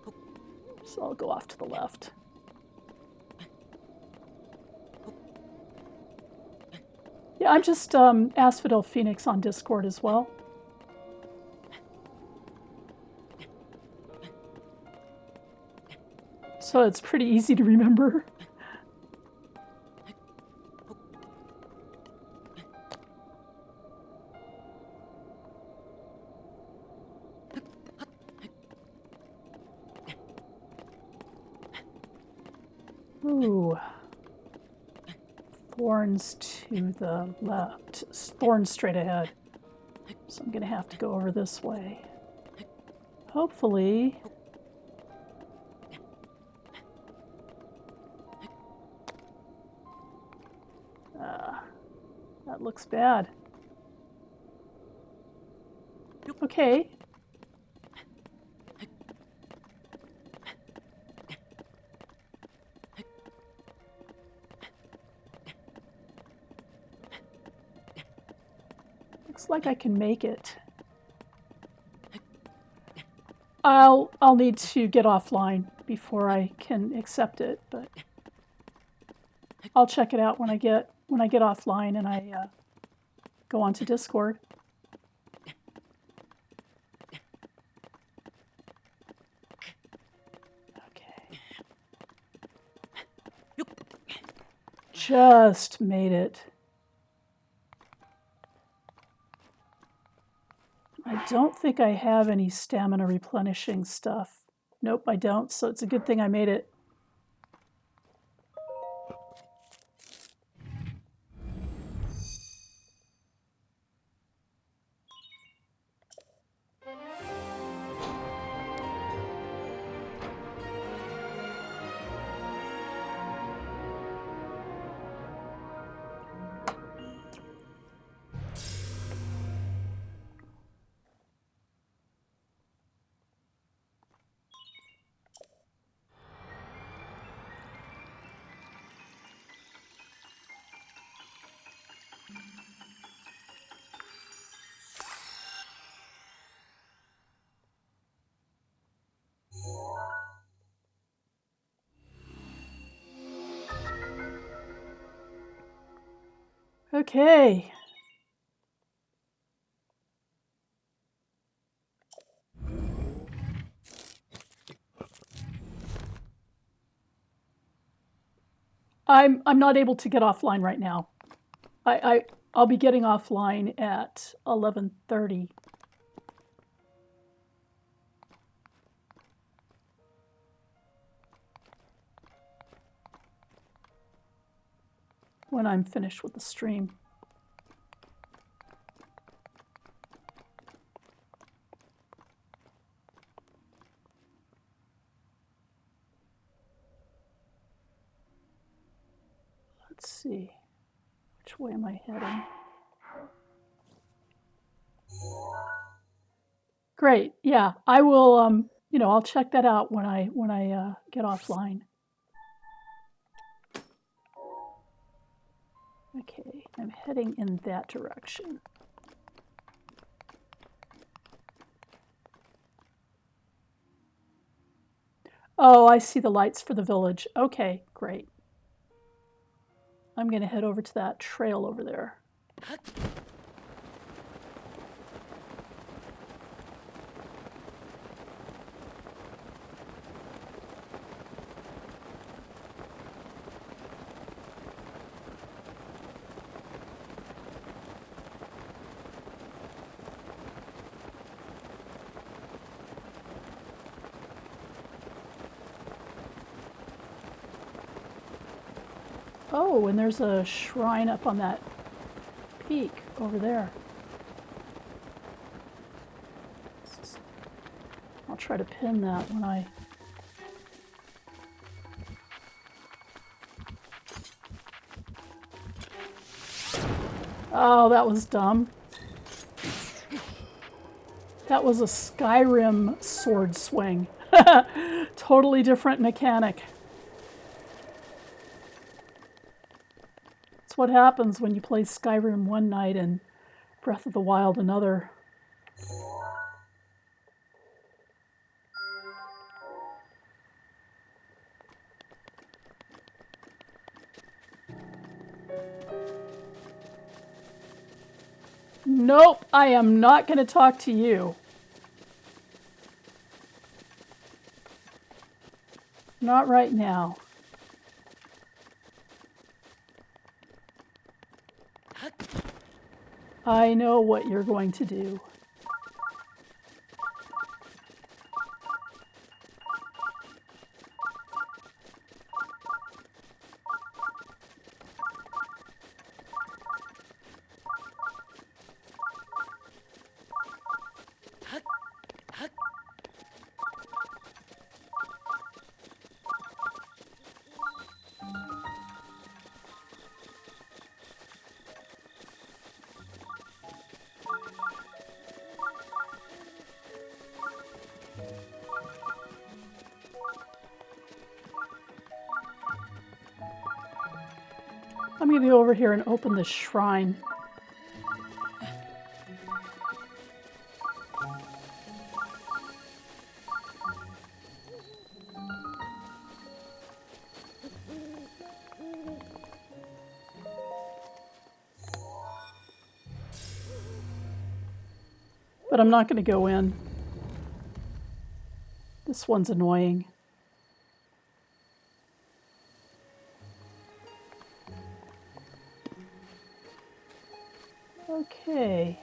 so I'll go off to the left. Yeah, I'm just Asphodel Phoenix on Discord as well. So it's pretty easy to remember. Ooh. Thorns to the left. Thorns straight ahead. So I'm going to have to go over this way. Hopefully... that looks bad. Okay. Looks like I can make it. I'll need to get offline before I can accept it, but I'll check it out when I get offline and I go onto Discord. Okay. Just made it. I don't think I have any stamina replenishing stuff. Nope, I don't, so it's a good thing I made it. Okay. I'm not able to get offline right now. I'll be getting offline at 11:30. When I'm finished with the stream. Let's see. Which way am I heading? Great. Yeah, I will. You know, I'll check that out when I get offline. Okay, I'm heading in that direction. Oh, I see the lights for the village. Okay, great. I'm going to head over to that trail over there. Oh, and there's a shrine up on that peak over there. I'll try to pin that when I... Oh, that was dumb. That was a Skyrim sword swing. Totally different mechanic. That's what happens when you play Skyrim one night and Breath of the Wild another. Nope, I am not going to talk to you. Not right now. I know what you're going to do. I'm going to go over here and open this shrine. But I'm not going to go in. This one's annoying. Okay.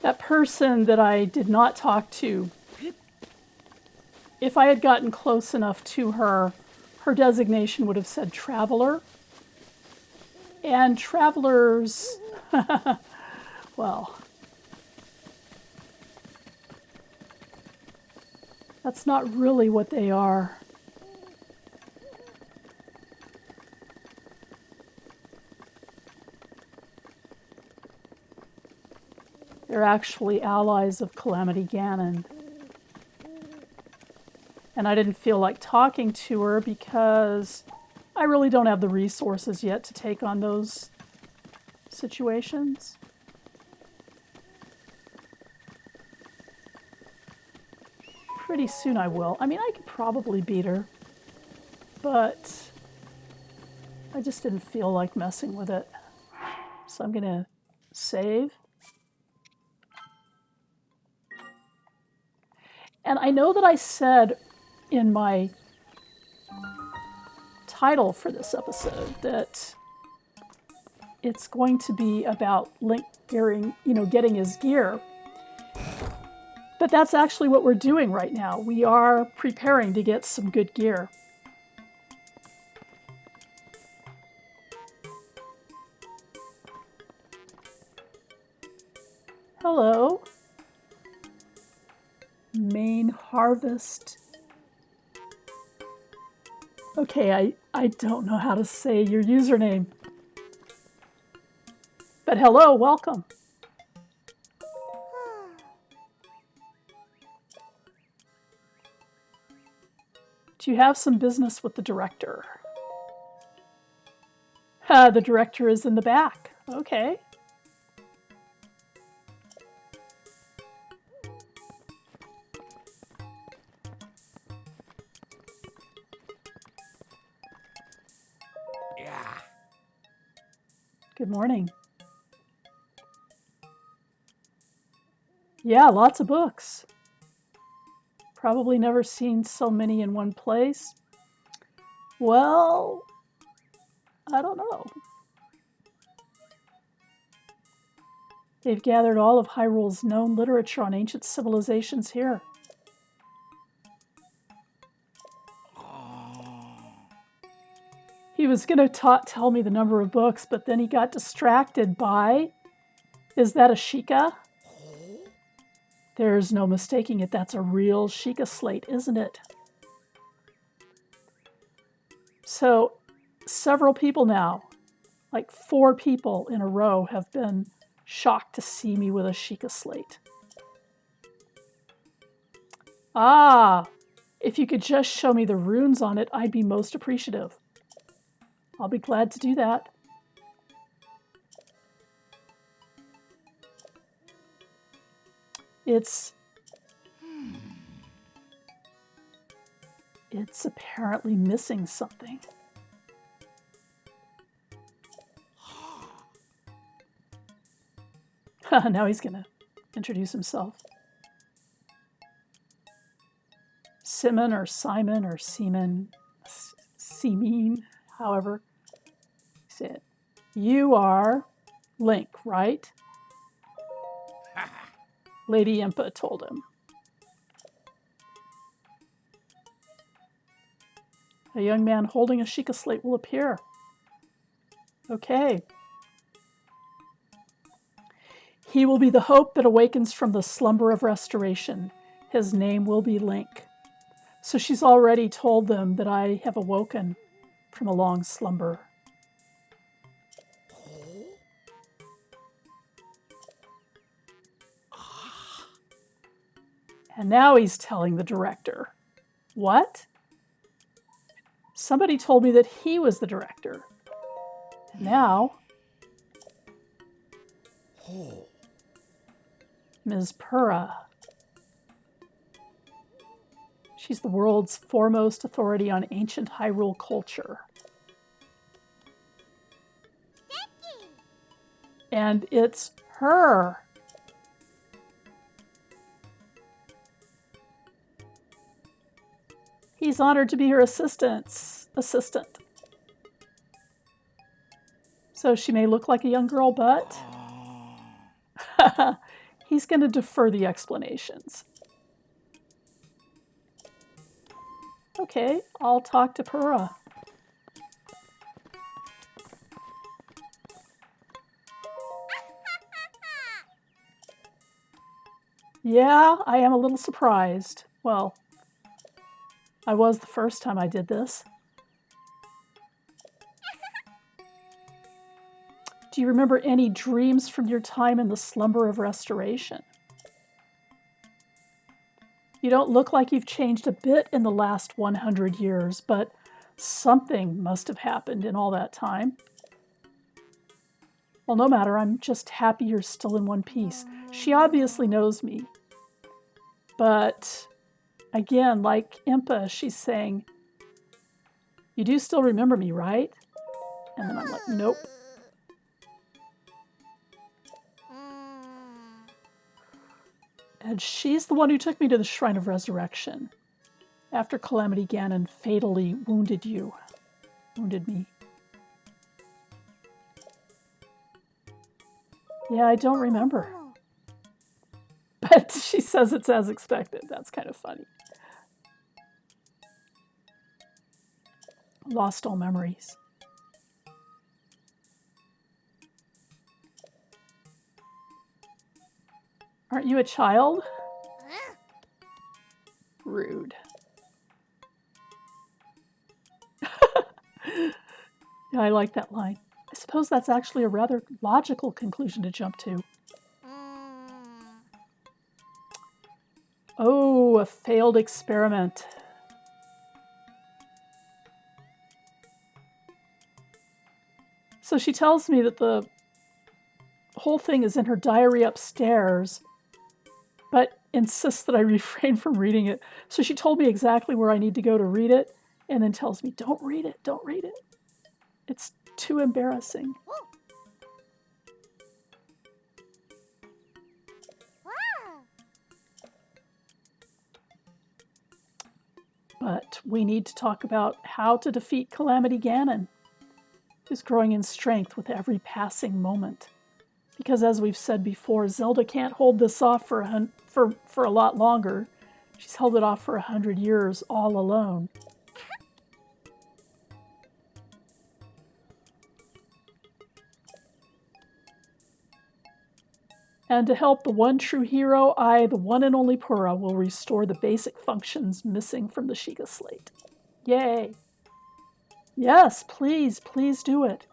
That person that I did not talk to, if I had gotten close enough to her, her designation would have said traveler. And travelers, well, that's not really what they are. They're actually allies of Calamity Ganon. And I didn't feel like talking to her because I really don't have the resources yet to take on those situations. pretty soon I will. I mean, I could probably beat her, but I just didn't feel like messing with it. So I'm going to save. And I know that I said in my title for this episode that it's going to be about Link getting his gear. But that's actually what we're doing right now. We are preparing to get some good gear. Hello. Main harvest. Okay, I don't know how to say your username. But hello, welcome. Do you have some business with the director? The director is in the back. Okay. Yeah. Good morning. Yeah, lots of books. Probably never seen so many in one place. Well, I don't know. They've gathered all of Hyrule's known literature on ancient civilizations here. He was going to tell me the number of books, but then he got distracted by, is that a Sheikah? There's no mistaking it. That's a real Sheikah slate, isn't it? So several people now, like 4 people in a row, have been shocked to see me with a Sheikah slate. Ah, if you could just show me the runes on it, I'd be most appreciative. I'll be glad to do that. It's apparently missing something. Now he's going to introduce himself. Simon or Simon or Seaman, Seamin, however you say it. You are Link, right? Lady Impa told him. A young man holding a Sheikah slate will appear. Okay. He will be the hope that awakens from the slumber of restoration. His name will be Link. So she's already told them that I have awoken from a long slumber. And now he's telling the director. What? Somebody told me that he was the director. And now, Ms. Purra. She's the world's foremost authority on ancient Hyrule culture. And it's her. He's honored to be her assistant. So she may look like a young girl, but he's going to defer the explanations. Okay, I'll talk to Purra. Yeah, I am a little surprised. Well, I was the first time I did this. Do you remember any dreams from your time in the slumber of restoration? You don't look like you've changed a bit in the last 100 years, but something must have happened in all that time. Well, no matter, I'm just happy you're still in one piece. She obviously knows me, but again, like Impa, she's saying, you do still remember me, right? And then I'm like, nope. And she's the one who took me to the Shrine of Resurrection after Calamity Ganon fatally wounded me. Yeah, I don't remember. But she says it's as expected. That's kind of funny. Lost all memories. Aren't you a child? Rude. Yeah, I like that line. I suppose that's actually a rather logical conclusion to jump to. Oh, a failed experiment. So she tells me that the whole thing is in her diary upstairs, but insists that I refrain from reading it. So she told me exactly where I need to go to read it, and then tells me, don't read it, don't read it. It's too embarrassing. But we need to talk about how to defeat Calamity Ganon, who's growing in strength with every passing moment. Because as we've said before, Zelda can't hold this off for a lot longer. She's held it off for 100 years all alone. And to help the one true hero, I, the one and only Purah, will restore the basic functions missing from the Sheikah slate. Yay! Yes, please, please do it.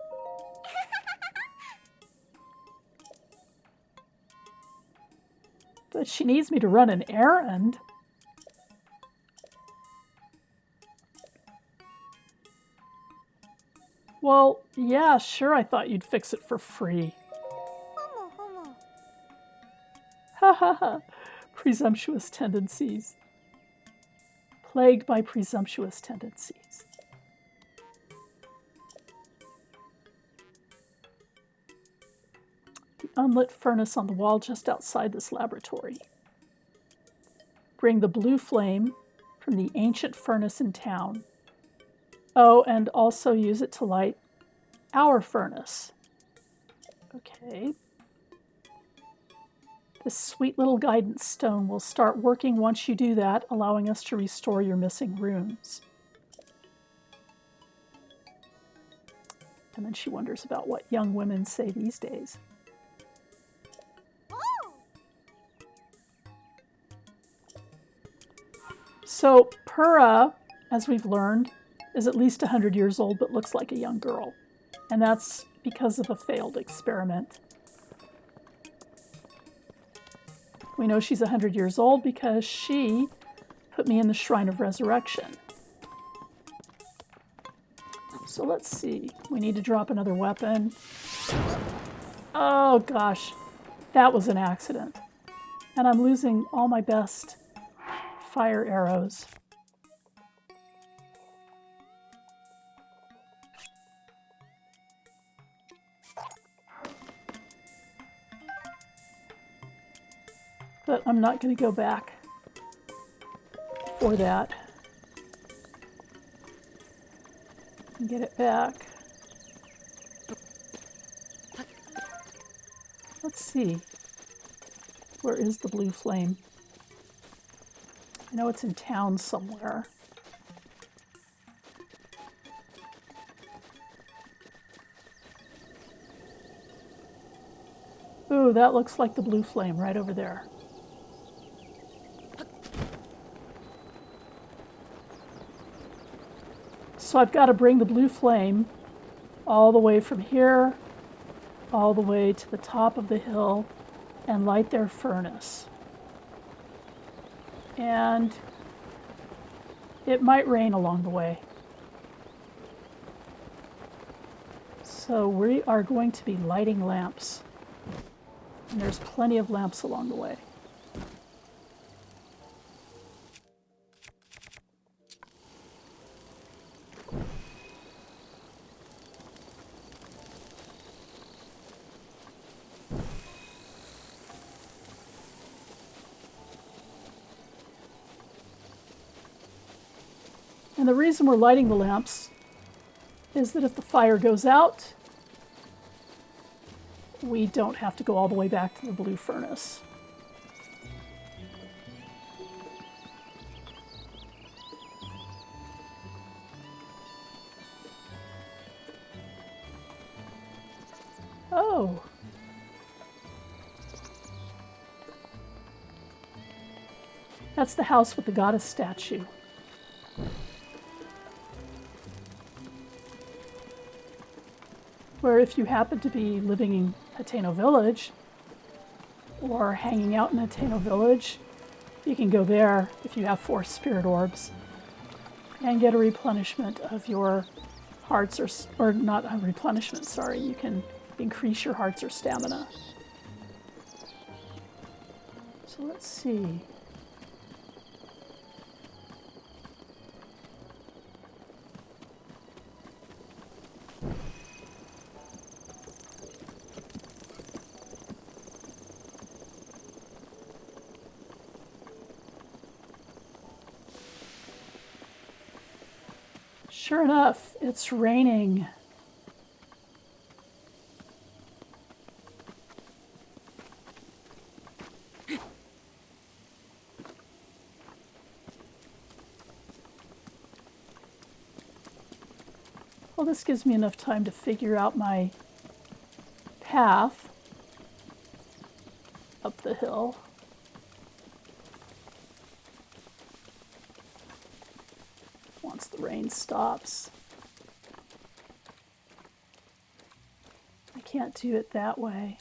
But she needs me to run an errand. Well, yeah, sure, I thought you'd fix it for free. Ha ha ha. Presumptuous tendencies. Plagued by presumptuous tendencies. The unlit furnace on the wall just outside this laboratory. Bring the blue flame from the ancient furnace in town. Oh, and also use it to light our furnace. Okay. This sweet little guidance stone will start working once you do that, allowing us to restore your missing runes. And then she wonders about what young women say these days. So Purah, as we've learned, is at least 100 years old but looks like a young girl. And that's because of a failed experiment. We know she's 100 years old because she put me in the Shrine of Resurrection. So let's see. We need to drop another weapon. Oh gosh, that was an accident. And I'm losing all my best fire arrows. But I'm not going to go back for that. And get it back. Let's see. Where is the blue flame? I know it's in town somewhere. Ooh, that looks like the blue flame right over there. So I've got to bring the blue flame all the way from here, all the way to the top of the hill, and light their furnace. And it might rain along the way. So we are going to be lighting lamps. And there's plenty of lamps along the way. And the reason we're lighting the lamps is that if the fire goes out, we don't have to go all the way back to the blue furnace. Oh. That's the house with the goddess statue. Where if you happen to be living in Hateno Village or hanging out in Hateno Village, you can go there if you have 4 spirit orbs and get a replenishment of your hearts or not a replenishment, sorry, you can increase your hearts or stamina. So let's see. Sure enough, it's raining. Well, this gives me enough time to figure out my path up the hill. Once the rain stops. I can't do it that way.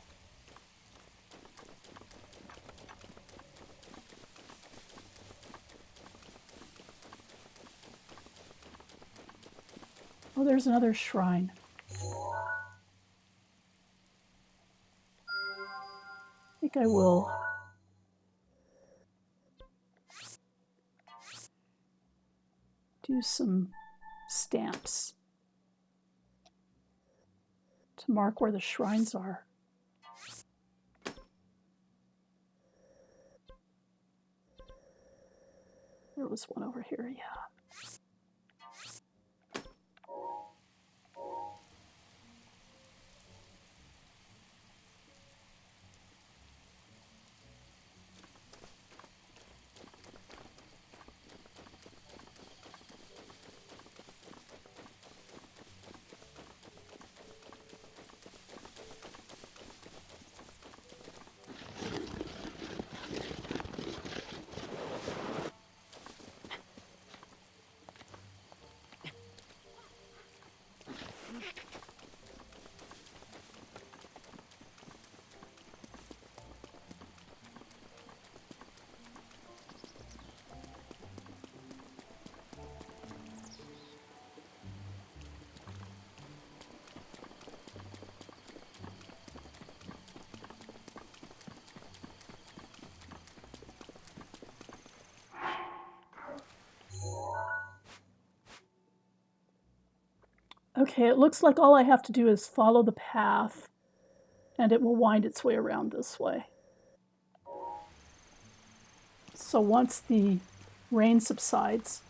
Oh, there's another shrine. I think I will do some stamps to mark where the shrines are. There was one over here, yeah. Okay, it looks like all I have to do is follow the path, and it will wind its way around this way. So once the rain subsides,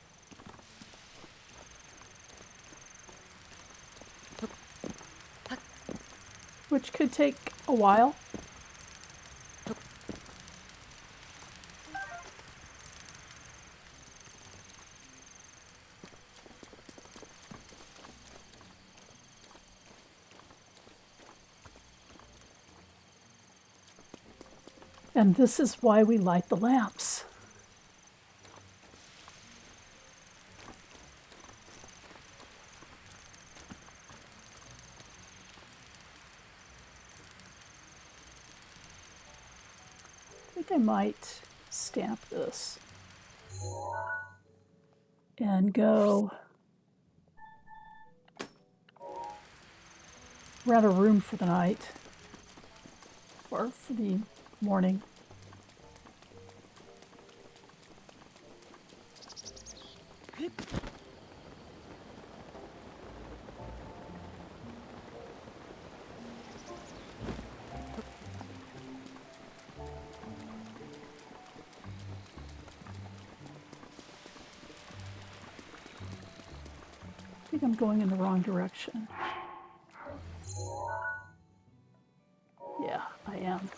which could take a while, and this is why we light the lamps. I think I might stamp this and go we're out of room for the night or for the morning. think I'm going in the wrong direction. Yeah, I am.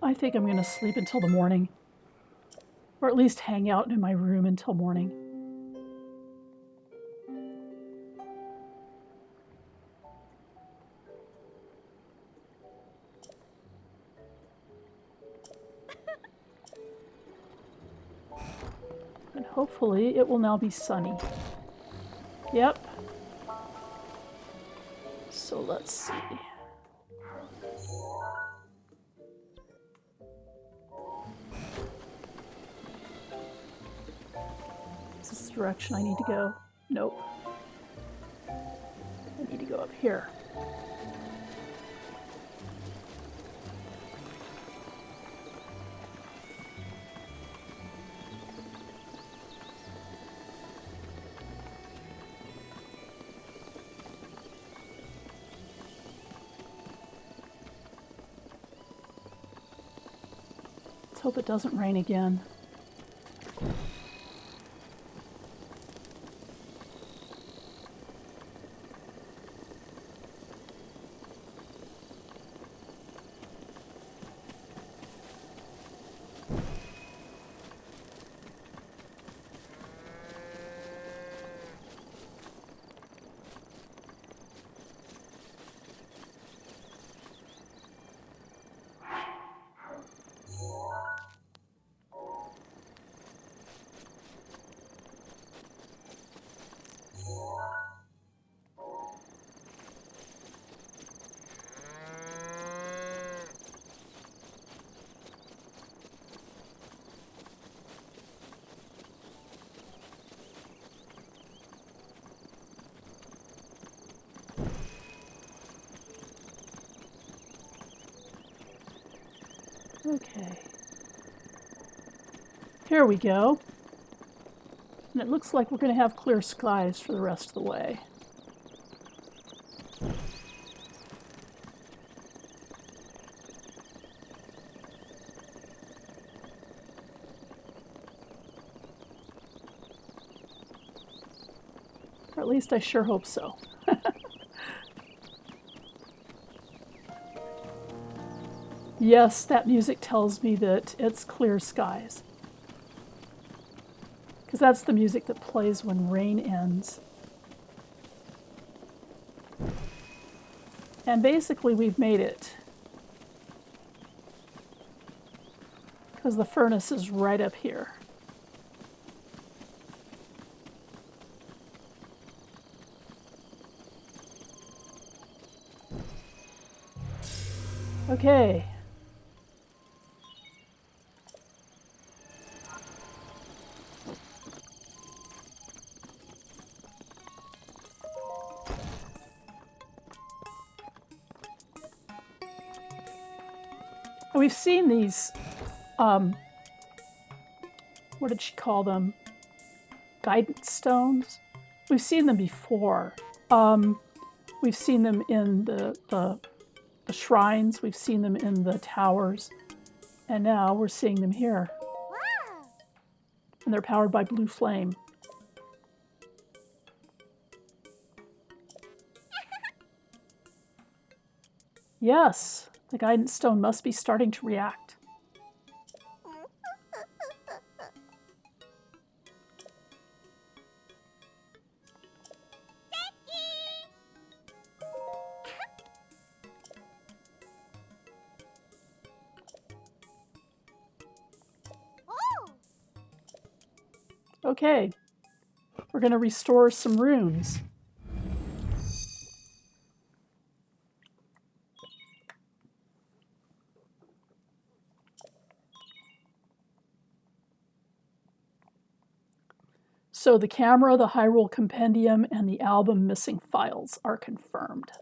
I think I'm going to sleep until the morning. Or at least hang out in my room until morning. And hopefully it will now be sunny. Yep. So let's see. Is this the direction I need to go? Nope. I need to go up here. Let's hope it doesn't rain again. Okay. Here we go. And it looks like we're going to have clear skies for the rest of the way. Or at least I sure hope so. Yes, that music tells me that it's clear skies. Because that's the music that plays when rain ends. And basically we've made it. Because the furnace is right up here. Okay. We've seen these, what did she call them? Guidance stones? We've seen them before. We've seen them in the shrines. We've seen them in the towers. And now we're seeing them here. And they're powered by blue flame. Yes, the guidance stone must be starting to react. Okay, we're going to restore some runes. So the camera, the Hyrule Compendium, and the album missing files are confirmed.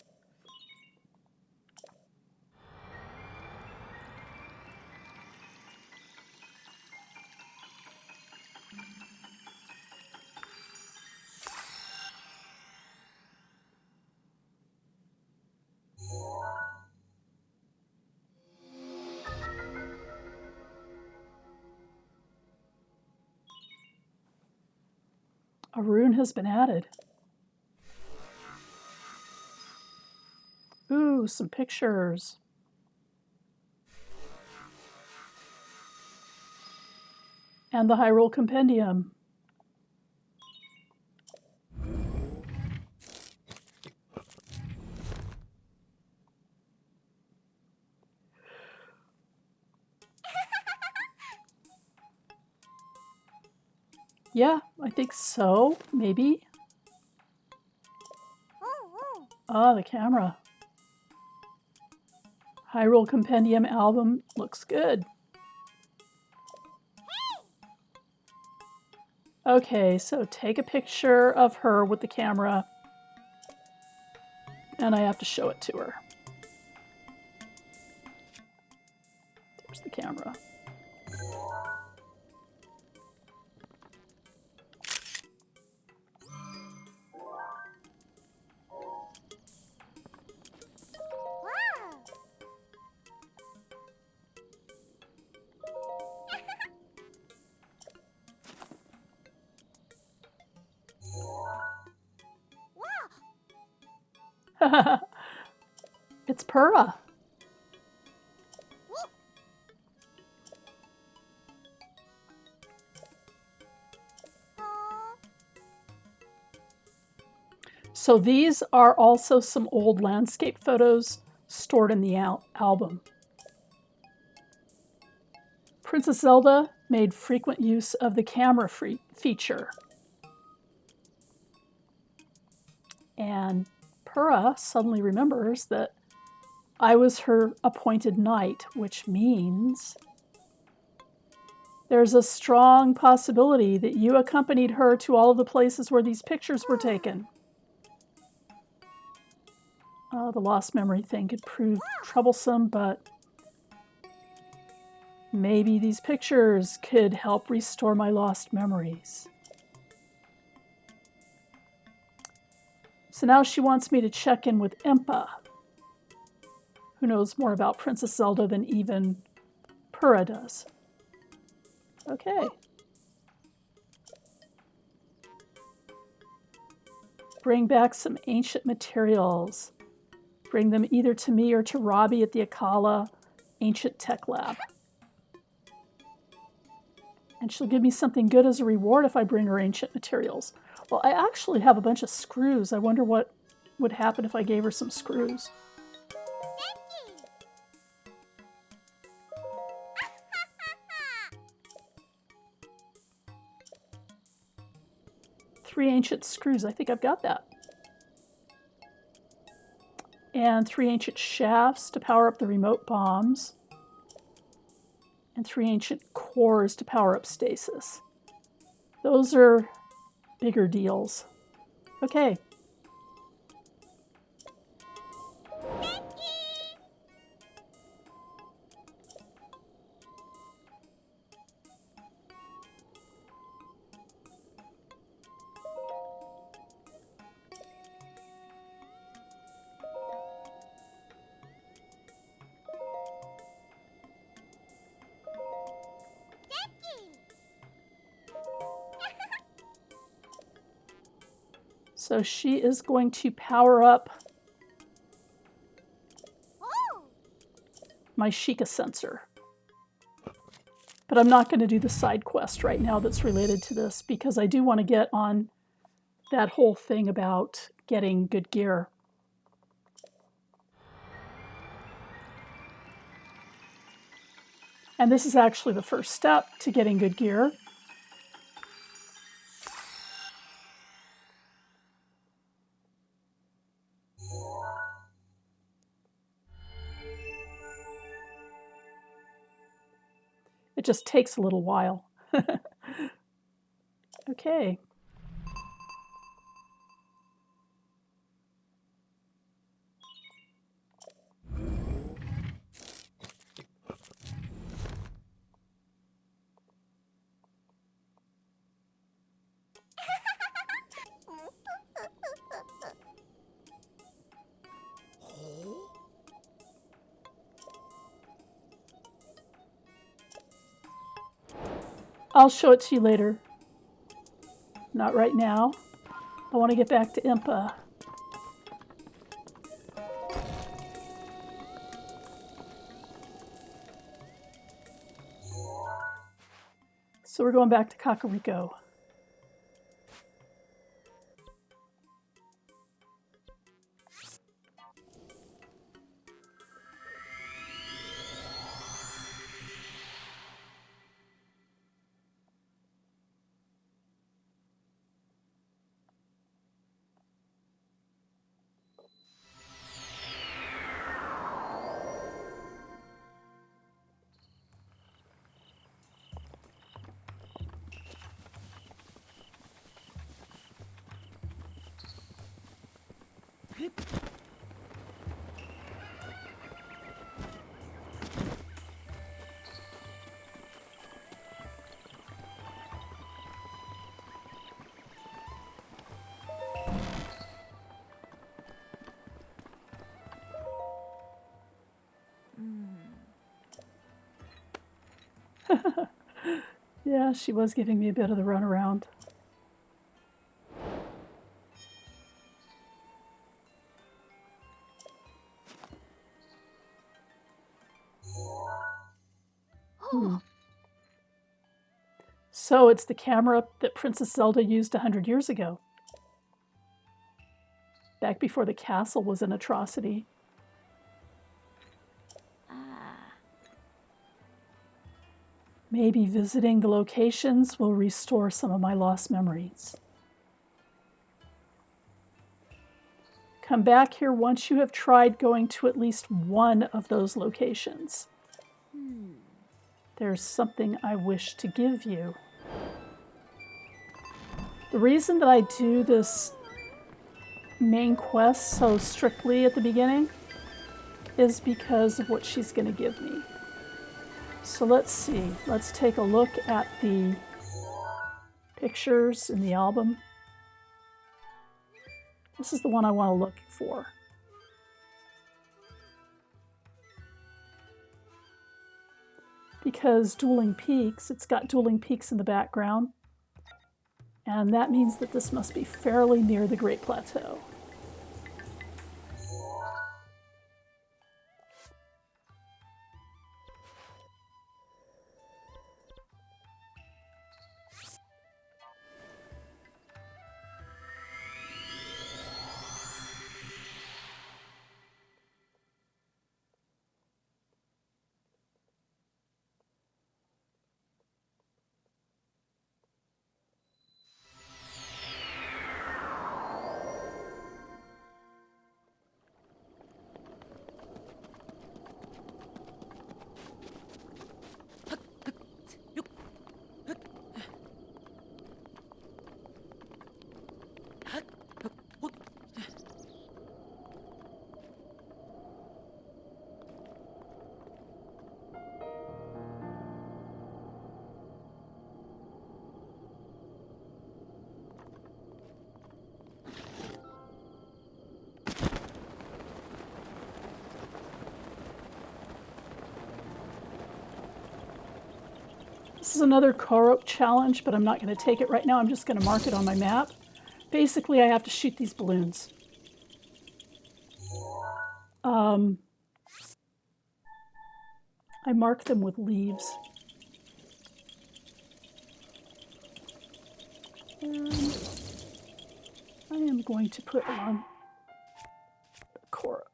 A rune has been added. Ooh, some pictures. And the Hyrule Compendium. Yeah, I think so. Maybe. Ah, the camera. Hyrule Compendium album looks good. Okay, so take a picture of her with the camera, and I have to show it to her. There's the camera. It's Purah. So these are also some old landscape photos stored in the album. Princess Zelda made frequent use of the camera feature. And Purah suddenly remembers that I was her appointed knight, which means there's a strong possibility that you accompanied her to all of the places where these pictures were taken. The lost memory thing could prove troublesome, but maybe these pictures could help restore my lost memories. So now she wants me to check in with Impa, who knows more about Princess Zelda than even Purah does. Okay. Bring back some ancient materials. Bring them either to me or to Robbie at the Akala Ancient Tech Lab. And she'll give me something good as a reward if I bring her ancient materials. Well, I actually have a bunch of screws. I wonder what would happen if I gave her some screws. 3 ancient screws. I think I've got that. And 3 ancient shafts to power up the remote bombs. And 3 ancient cores to power up stasis. Those are bigger deals. Okay. So she is going to power up my Sheikah sensor. But I'm not going to do the side quest right now that's related to this because I do want to get on that whole thing about getting good gear. And this is actually the first step to getting good gear. It just takes a little while. Okay. I'll show it to you later. Not right now. I want to get back to Impa. So we're going back to Kakariko. Yeah, she was giving me a bit of the runaround. So it's the camera that Princess Zelda used 100 years ago. Back before the castle was an atrocity. Maybe visiting the locations will restore some of my lost memories. Come back here once you have tried going to at least one of those locations. There's something I wish to give you. The reason that I do this main quest so strictly at the beginning is because of what she's going to give me. So let's see. Let's take a look at the pictures in the album. This is the one I want to look for. Because Dueling Peaks, it's got Dueling Peaks in the background. And that means that this must be fairly near the Great Plateau. This is another Korok challenge, but I'm not going to take it right now. I'm just going to mark it on my map. Basically, I have to shoot these balloons. I mark them with leaves. And I am going to put on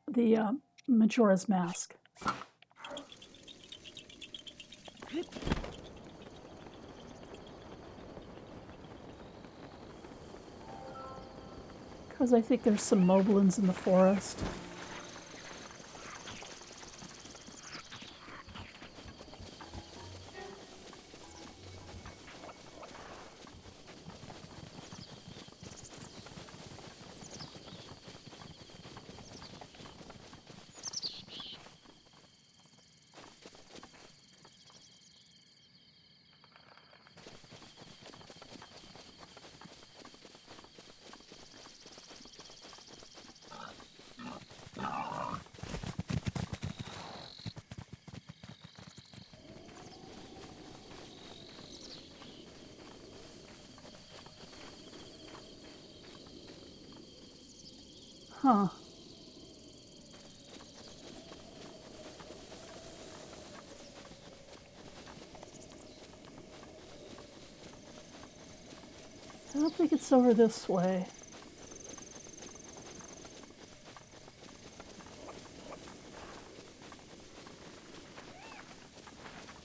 the Majora's Mask. Because I think there's some moblins in the forest. Huh. I don't think it's over this way.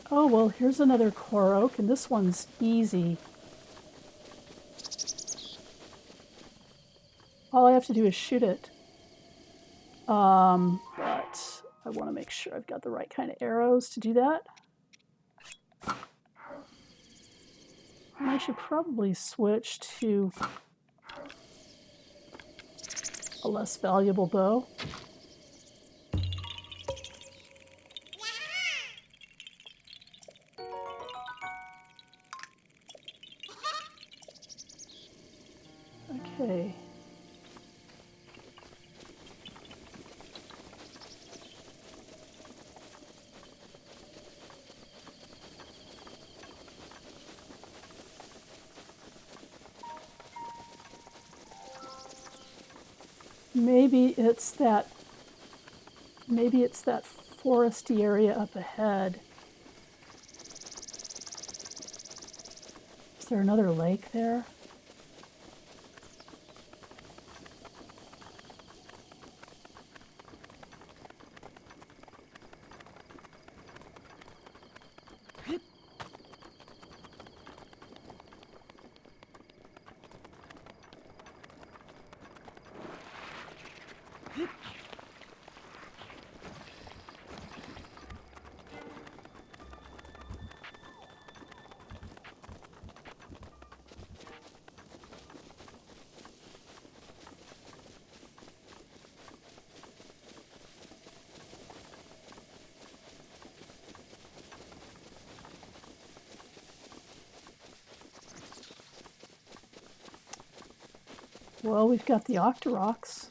Oh, well, here's another core oak, and this one's easy. All I have to do is shoot it. But I want to make sure I've got the right kind of arrows to do that. And I should probably switch to a less valuable bow. Okay. Maybe it's that foresty area up ahead. Is there another lake there? Well, we've got the Octoroks.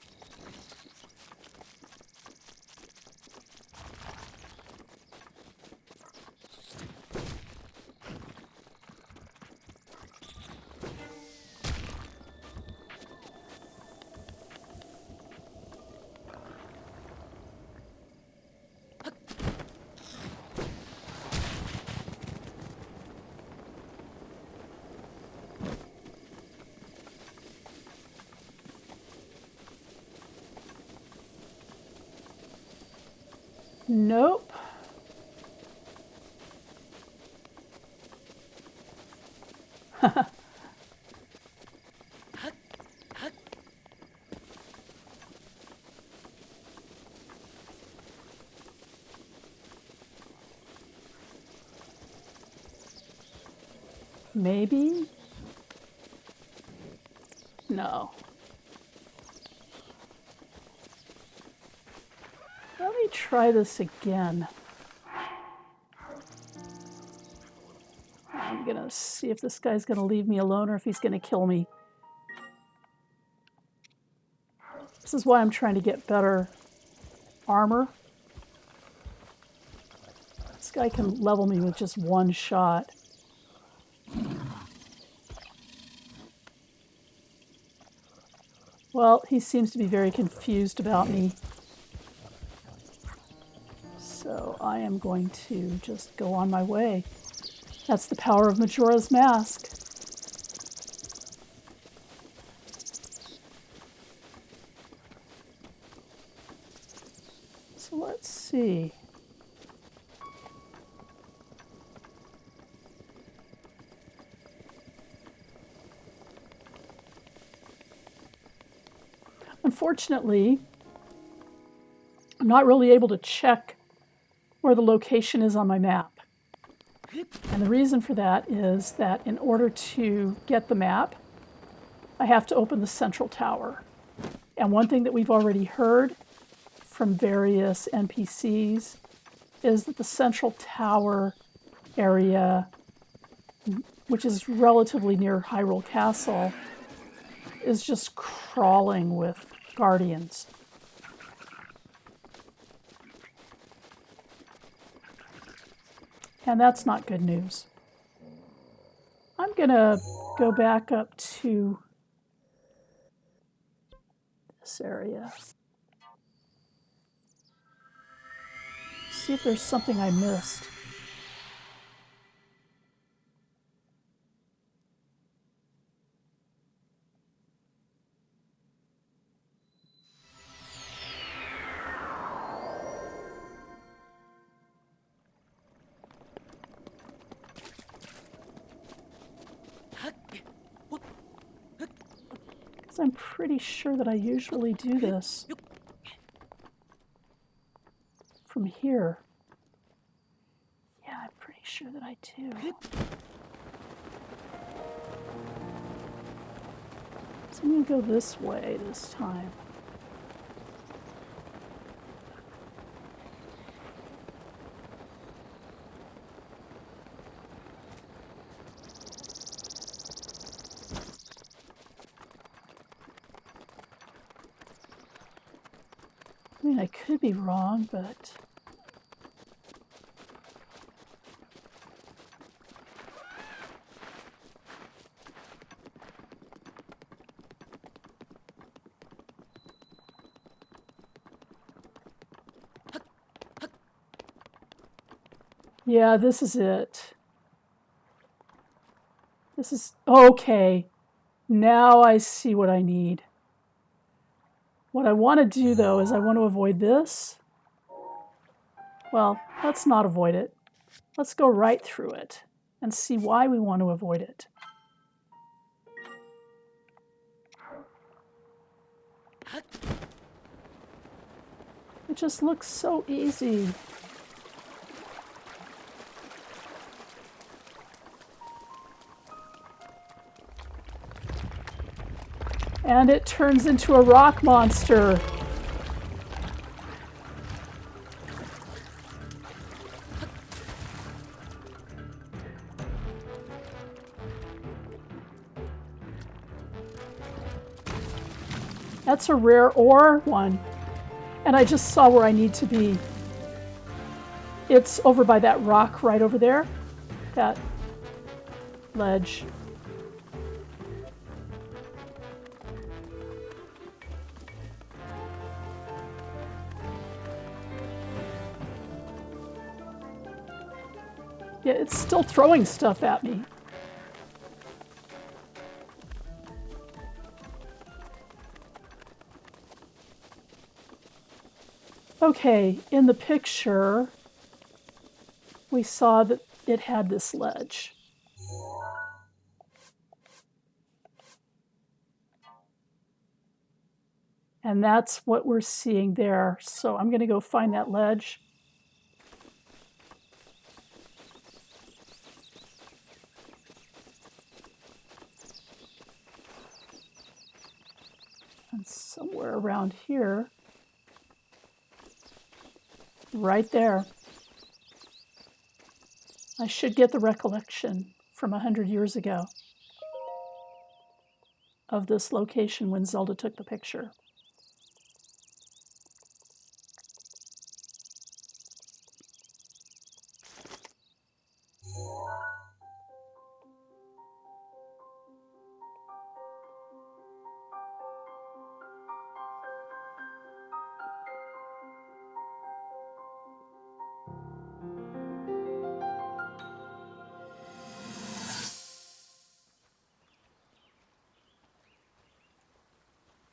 Nope. Maybe? No. Let me try this again. I'm gonna see if this guy's gonna leave me alone or if he's gonna kill me. This is why I'm trying to get better armor. This guy can level me with just one shot. Well, he seems to be very confused about me. So I am going to just go on my way. That's the power of Majora's Mask. So let's see. Unfortunately, I'm not really able to check where the location is on my map. And the reason for that is that in order to get the map, I have to open the central tower. And one thing that we've already heard from various NPCs is that the central tower area, which is relatively near Hyrule Castle, is just crawling with guardians. And that's not good news. I'm gonna go back up to this area. See if there's something I missed. I'm pretty sure that I usually do this from here. Yeah, I'm pretty sure that I do. So I'm going to go this way this time. I mean, I could be wrong, but... yeah, this is it. This is... okay. Now I see what I need. What I want to do, though, is I want to avoid this. Well, let's not avoid it. Let's go right through it and see why we want to avoid it. It just looks so easy. And it turns into a rock monster. That's a rare ore one. And I just saw where I need to be. It's over by that rock right over there. That ledge. Yeah, it's still throwing stuff at me. Okay, in the picture, we saw that it had this ledge. And that's what we're seeing there. So I'm going to go find that ledge. And somewhere around here, right there, I should get the recollection from 100 years ago of this location when Zelda took the picture.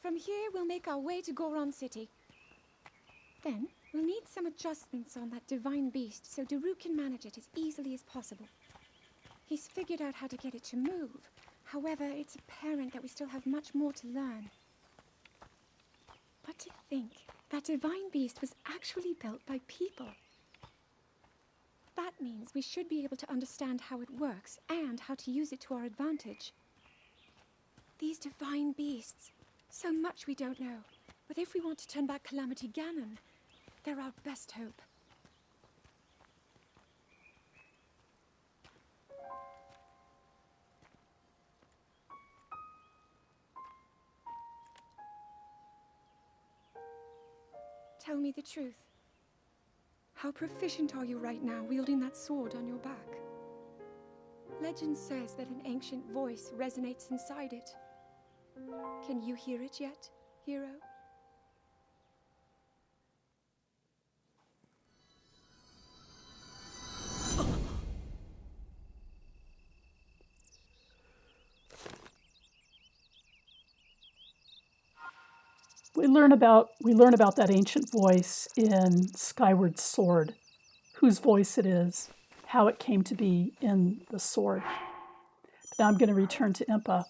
From here, we'll make our way to Goron City. Then, we'll need some adjustments on that divine beast so Daru can manage it as easily as possible. He's figured out how to get it to move. However, it's apparent that we still have much more to learn. But to think, that divine beast was actually built by people. That means we should be able to understand how it works and how to use it to our advantage. These divine beasts, so much we don't know. But if we want to turn back Calamity Ganon, they're our best hope. Tell me the truth. How proficient are you right now wielding that sword on your back? Legend says that an ancient voice resonates inside it. Can you hear it yet, hero? We learn about that ancient voice in Skyward Sword, whose voice it is, how it came to be in the sword. But now I'm going to return to Impa.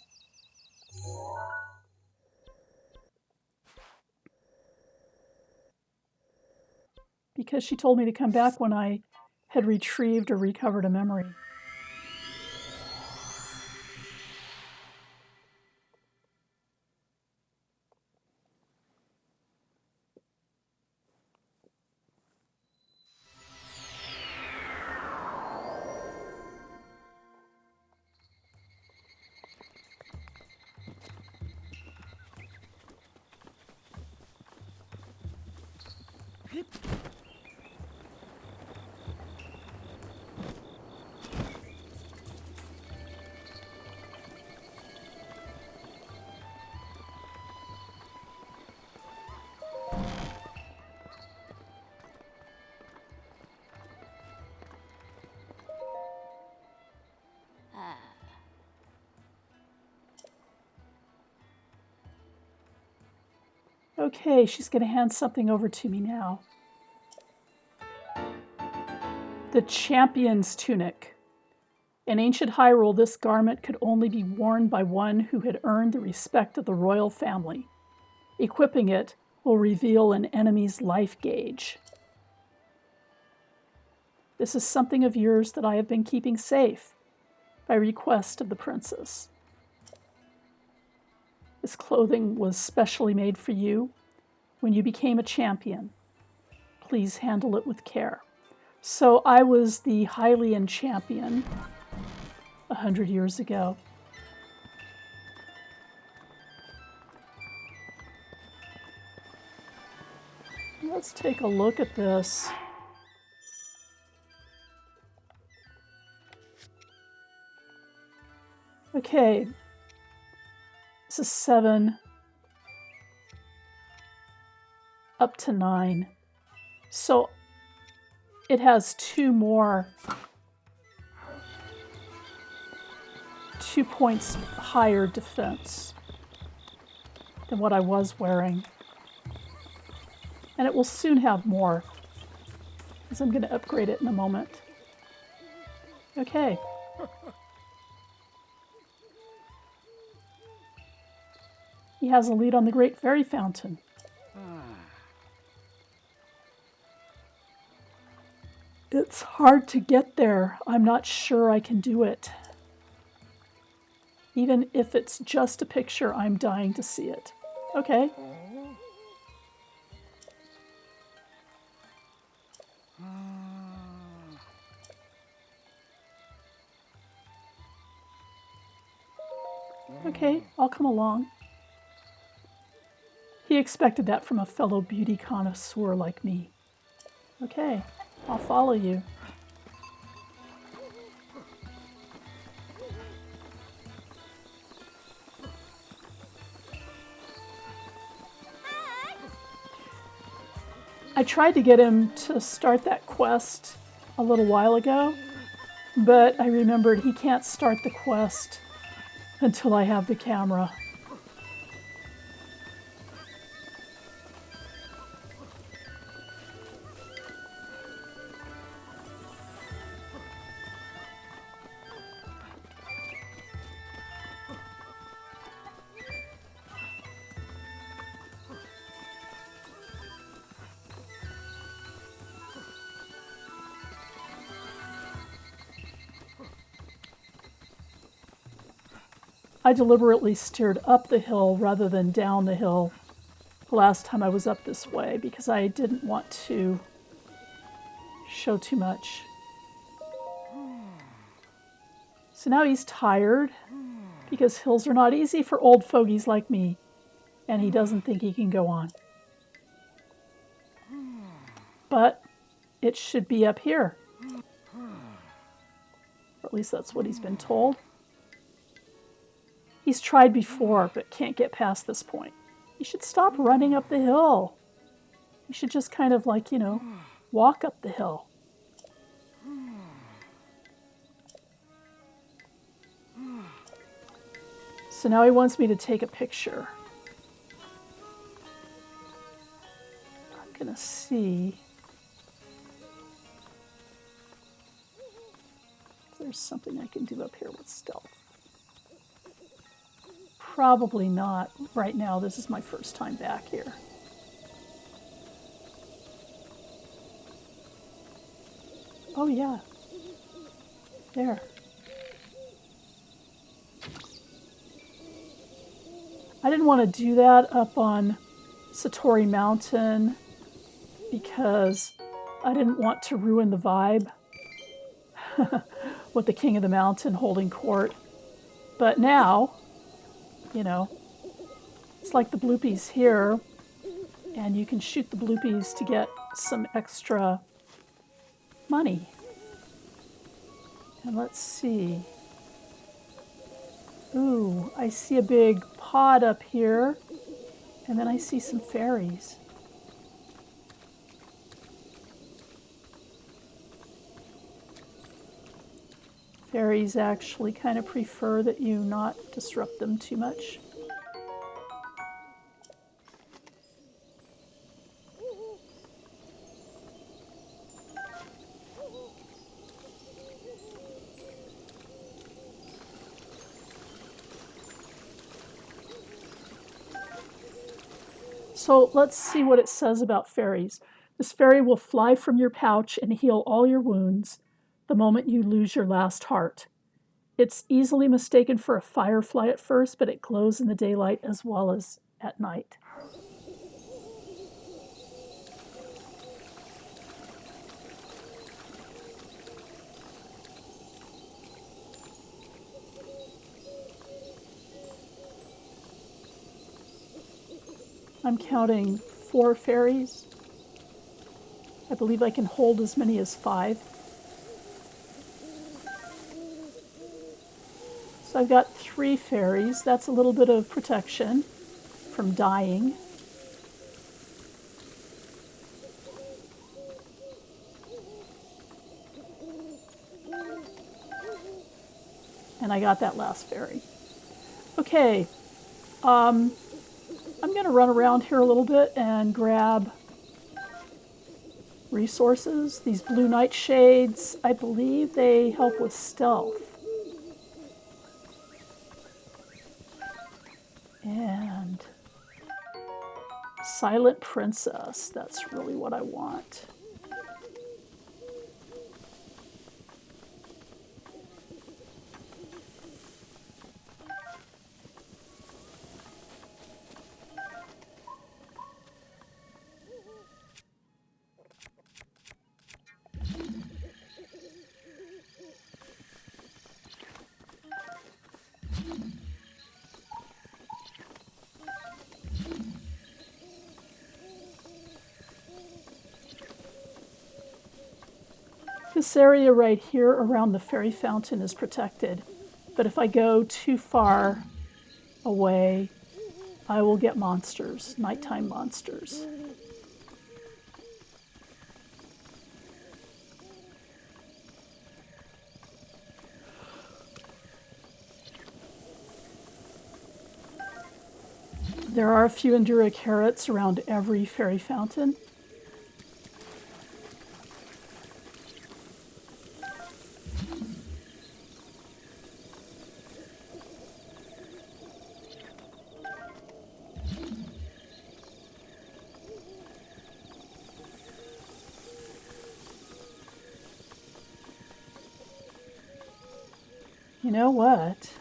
Because she told me to come back when I had retrieved or recovered a memory. Okay, she's going to hand something over to me now. The Champion's Tunic. In ancient Hyrule, this garment could only be worn by one who had earned the respect of the royal family. Equipping it will reveal an enemy's life gauge. This is something of yours that I have been keeping safe, by request of the princess. This clothing was specially made for you when you became a champion. Please handle it with care. So I was the Hylian champion 100 years ago. Let's take a look at this. Okay, this is 7 up to 9. So it has 2 points higher defense than what I was wearing. And it will soon have more, because I'm going to upgrade it in a moment. Okay. He has a lead on the Great Fairy Fountain. It's hard to get there. I'm not sure I can do it. Even if it's just a picture, I'm dying to see it. Okay. Okay, I'll come along. He expected that from a fellow beauty connoisseur like me. Okay, I'll follow you. I tried to get him to start that quest a little while ago, but I remembered he can't start the quest until I have the camera. I deliberately steered up the hill rather than down the hill the last time I was up this way because I didn't want to show too much. So now he's tired because hills are not easy for old fogies like me, and he doesn't think he can go on. But it should be up here. Or at least that's what he's been told. He's tried before, but can't get past this point. You should stop running up the hill. You should just kind of like, walk up the hill. So now he wants me to take a picture. gonna see if there's something I can do up here with stealth. Probably not right now. This is my first time back here. Oh yeah. There. I didn't want to do that up on Satori Mountain because I didn't want to ruin the vibe with the King of the Mountain holding court. But now, you know, it's like the bloopies here, and you can shoot the bloopies to get some extra money. And let's see. Ooh, I see a big pod up here, and then I see some fairies. Fairies actually kind of prefer that you not disrupt them too much. So let's see what it says about fairies. This fairy will fly from your pouch and heal all your wounds the moment you lose your last heart. It's easily mistaken for a firefly at first, but it glows in the daylight as well as at night. I'm counting 4 fairies. I believe I can hold as many as 5. So I've got 3 fairies. That's a little bit of protection from dying. And I got that last fairy. Okay. I'm going to run around here a little bit and grab resources. These blue nightshades, I believe they help with stealth. And Silent Princess, that's really what I want. This area right here around the fairy fountain is protected, but if I go too far away, I will get monsters, nighttime monsters. There are a few Endura carrots around every fairy fountain. You know what?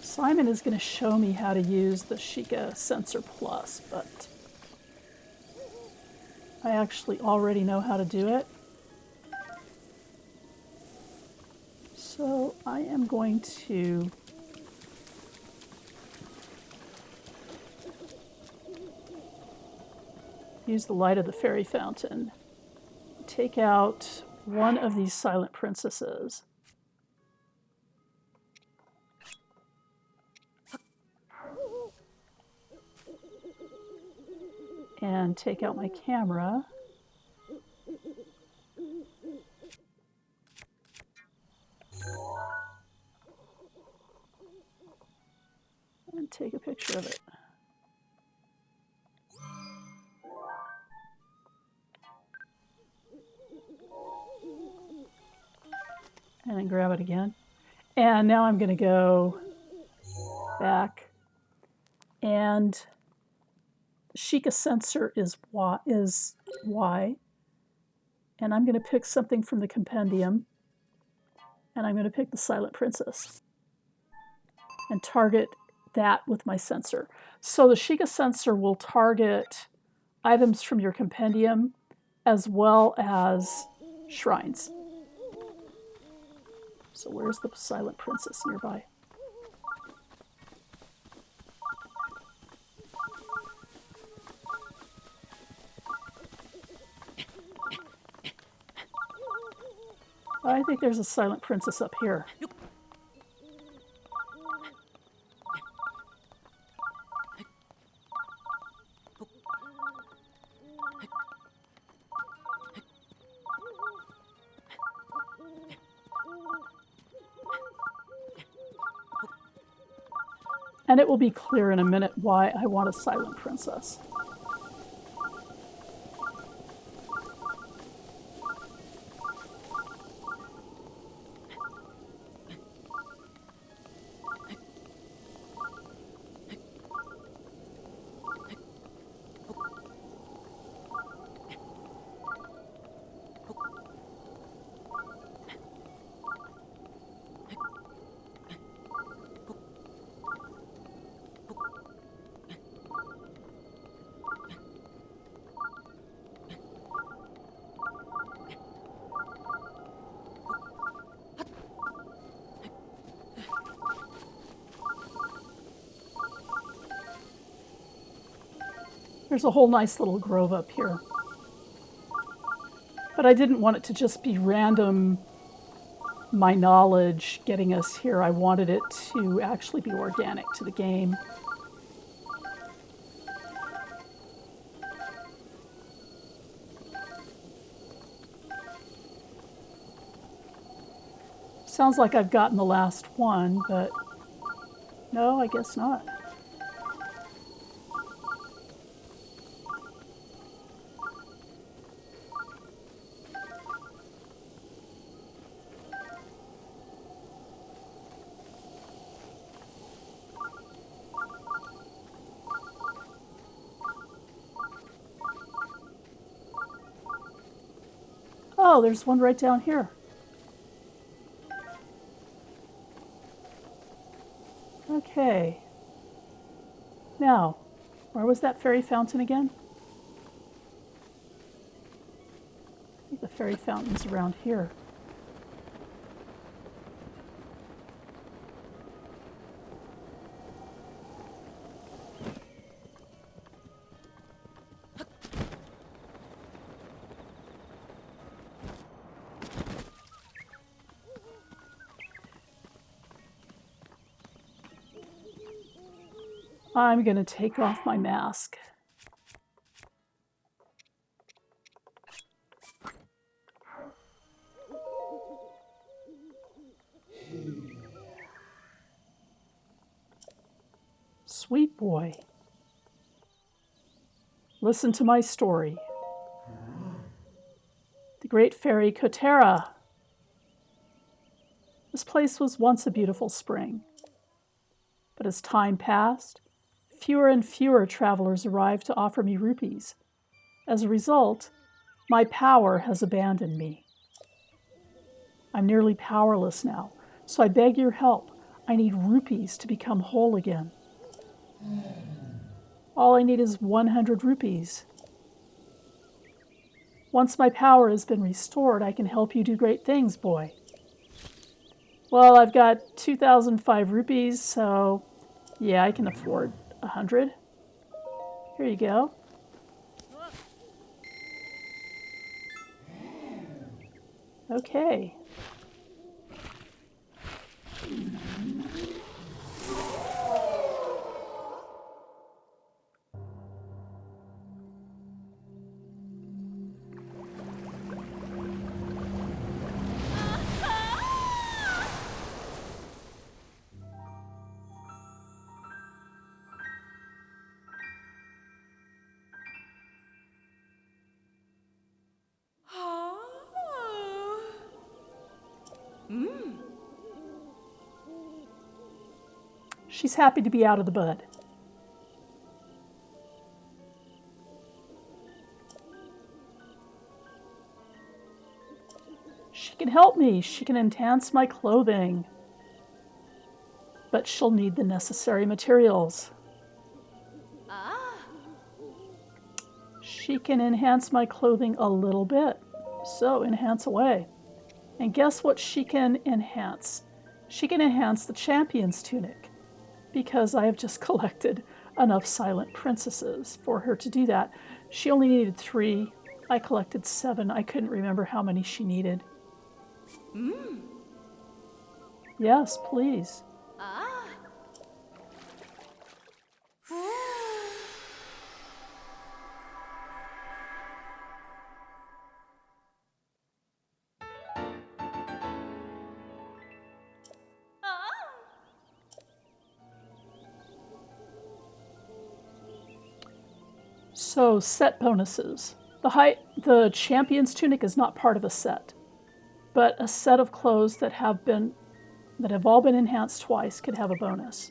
Simon is going to show me how to use the Sheikah Sensor Plus, but I actually already know how to do it. So I am going to use the light of the fairy fountain. Take out one of these silent princesses. And take out my camera. and take a picture of it. And then grab it again. And now I'm going to go back. And Sheikah sensor is Y. And I'm going to pick something from the compendium. And I'm going to pick the Silent Princess. And target that with my sensor. So the Sheikah sensor will target items from your compendium as well as shrines. So where's the Silent Princess nearby? I think there's a Silent Princess up here. And it will be clear in a minute why I want a Silent Princess. There's a whole nice little grove up here. But I didn't want it to just be random, my knowledge getting us here. I wanted it to actually be organic to the game. Sounds like I've gotten the last one, but no, I guess not. Oh, there's one right down here. Okay. Now, where was that fairy fountain again? I think the fairy fountain's around here. I'm going to take off my mask. Sweet boy. Listen to my story. The great fairy Kotera. This place was once a beautiful spring. But as time passed, fewer and fewer travelers arrived to offer me rupees. As a result, my power has abandoned me. I'm nearly powerless now, so I beg your help. I need rupees to become whole again. All I need is 100 rupees. Once my power has been restored, I can help you do great things, boy. Well, I've got 2,005 rupees, so yeah, I can afford 100. Here you go. Okay. She's happy to be out of the bud. She can help me. She can enhance my clothing. But she'll need the necessary materials. She can enhance my clothing a little bit. So enhance away. And guess what she can enhance? She can enhance the champion's tunic, because I have just collected enough silent princesses for her to do that. She only needed 3. I collected 7. I couldn't remember how many she needed. Yes, please. So, set bonuses. The champion's tunic is not part of a set, but a set of clothes that have all been enhanced twice could have a bonus,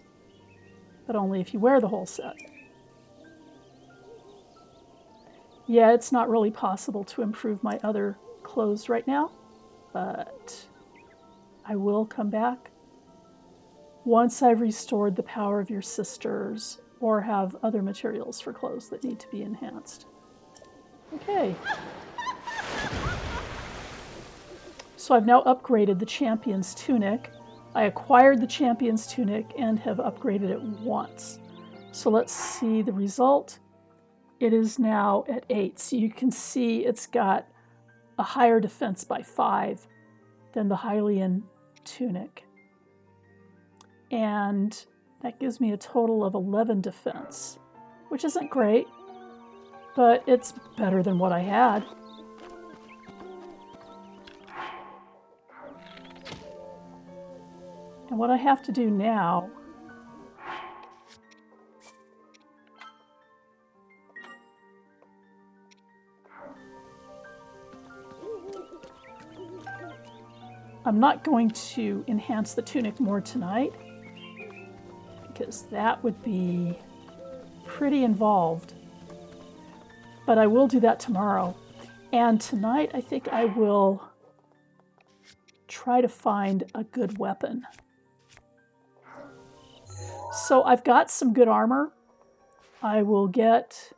but only if you wear the whole set. Yeah, it's not really possible to improve my other clothes right now, but I will come back once I've restored the power of your sisters or have other materials for clothes that need to be enhanced. Okay. So I've now upgraded the champion's tunic. I acquired the champion's tunic and have upgraded it once. So let's see the result. It is now at 8. So you can see it's got a higher defense by 5 than the Hylian tunic. And that gives me a total of 11 defense, which isn't great, but it's better than what I had. And what I have to do now I'm not going to enhance the tunic more tonight, because that would be pretty involved. But I will do that tomorrow. And tonight, I think I will try to find a good weapon. So I've got some good armor. I will get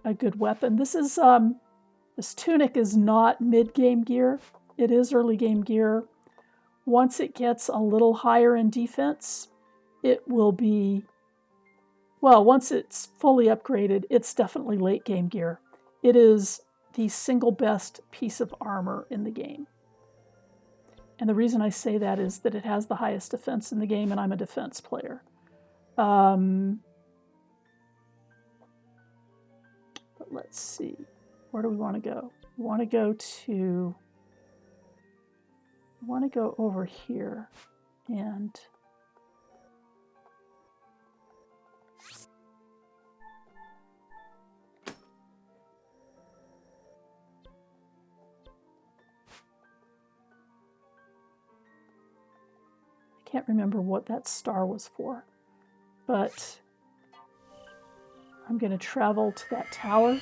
a good weapon. This tunic is not mid-game gear. It is early game gear. Once it gets a little higher in defense, it will be, well, once it's fully upgraded, it's definitely late game gear. It is the single best piece of armor in the game. And the reason I say that is that it has the highest defense in the game, and I'm a defense player. But let's see. Where do we want to go? We want to go over here, and I can't remember what that star was for, but I'm going to travel to that tower.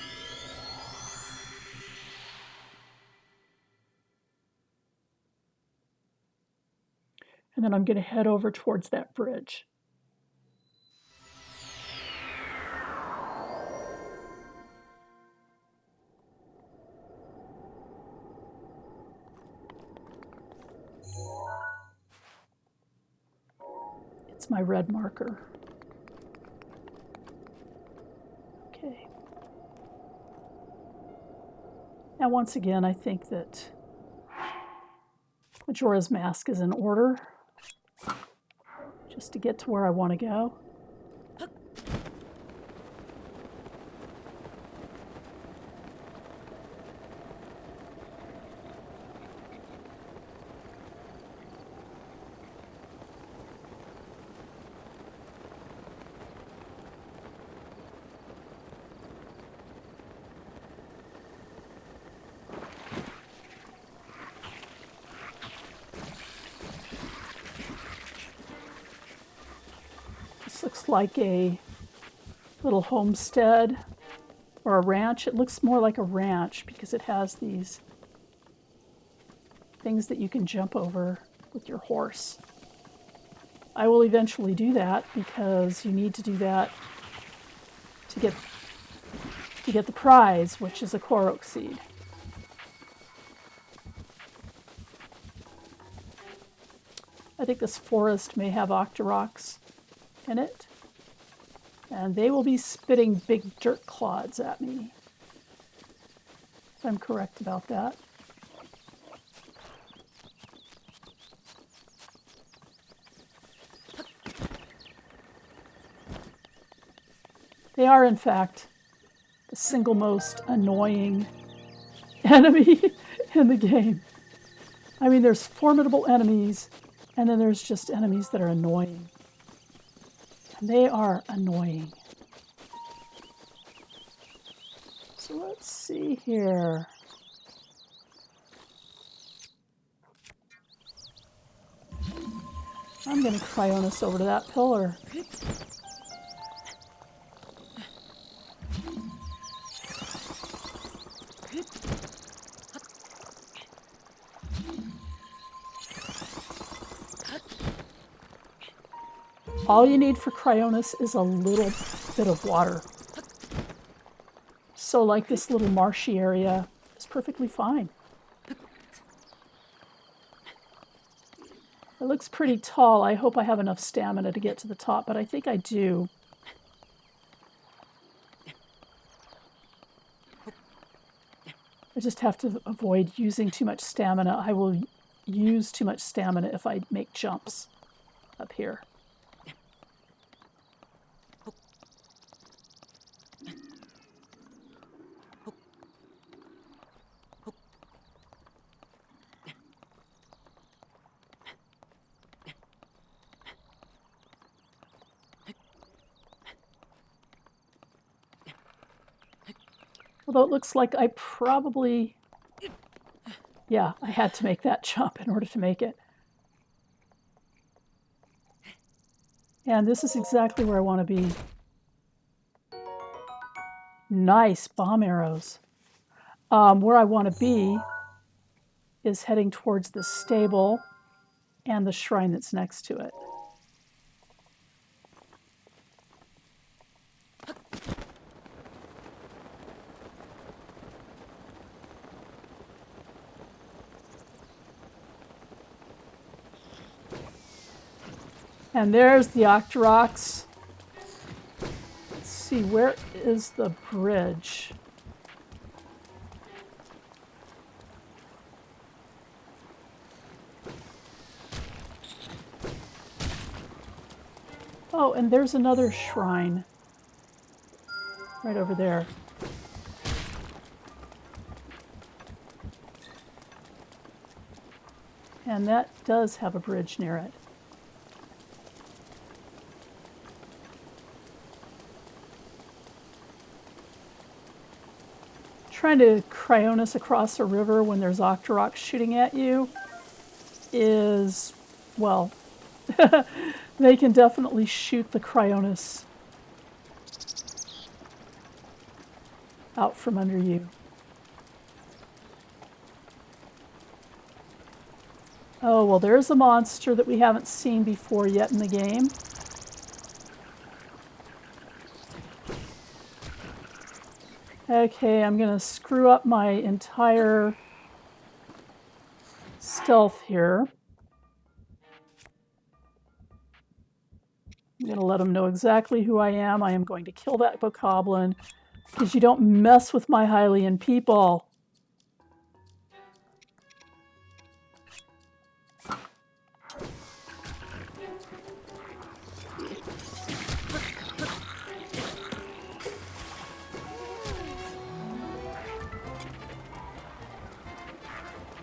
And then I'm going to head over towards that bridge. It's my red marker. Okay. Now, once again, I think that Majora's Mask is in order, just to get to where I want to go. This looks like a little homestead or a ranch. It looks more like a ranch because it has these things that you can jump over with your horse. I will eventually do that because you need to do that to get the prize, which is a Korok seed. I think this forest may have Octoroks in it, and they will be spitting big dirt clods at me, if I'm correct about that. They are, in fact, the single most annoying enemy in the game. I mean, there's formidable enemies, and then there's just enemies that are annoying. And they are annoying. So let's see here. I'm going to Cryonis over to that pillar. All you need for Cryonis is a little bit of water. So like this little marshy area is perfectly fine. It looks pretty tall. I hope I have enough stamina to get to the top, but I think I do. I just have to avoid using too much stamina. I will use too much stamina if I make jumps up here. Although it looks like I probably, yeah, I had to make that jump in order to make it. And this is exactly where I want to be. Nice bomb arrows. Where I want to be is heading towards the stable and the shrine that's next to it. And there's the Octoroks. Let's see, where is the bridge? Oh, and there's another shrine right over there. And that does have a bridge near it. Trying to Cryonis across a river when there's Octoroks shooting at you is, well, they can definitely shoot the Cryonis out from under you. Oh, well, there's a monster that we haven't seen before yet in the game. Okay, I'm going to screw up my entire stealth here. I'm going to let them know exactly who I am. I am going to kill that bokoblin because you don't mess with my Hylian people.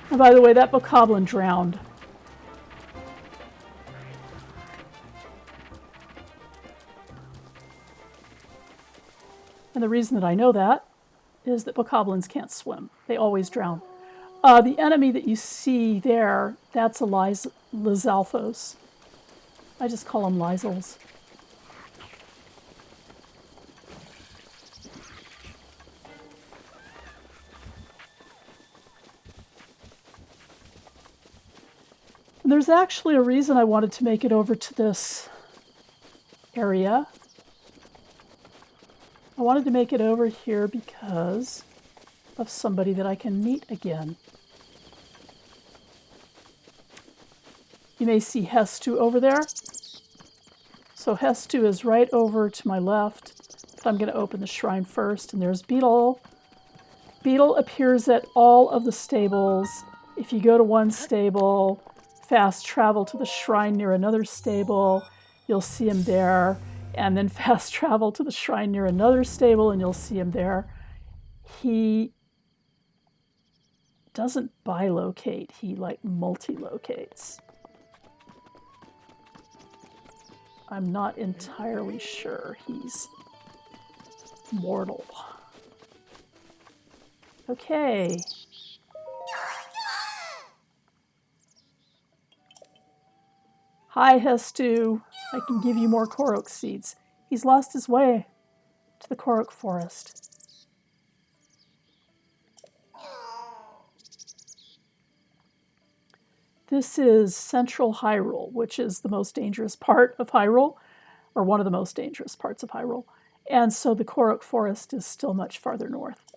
And by the way, that bokoblin drowned. And the reason that I know that is that bokoblins can't swim. They always drown. The enemy that you see there, that's a Lizalfos. I just call them Lizals. there's actually a reason I wanted to make it over to this area. I wanted to make it over here because of somebody that I can meet again. You may see Hestu over there. So Hestu is right over to my left, but I'm going to open the shrine first. And there's Beetle. Beetle appears at all of the stables. If you go to one stable, fast travel to the shrine near another stable, you'll see him there. And then fast travel to the shrine near another stable and you'll see him there. He doesn't bilocate, he like multi-locates. I'm not entirely sure he's mortal. Okay. Hi, Hestu. I can give you more Korok seeds. He's lost his way to the Korok forest. This is Central Hyrule, which is the most dangerous part of Hyrule, or one of the most dangerous parts of Hyrule. And so the Korok forest is still much farther north.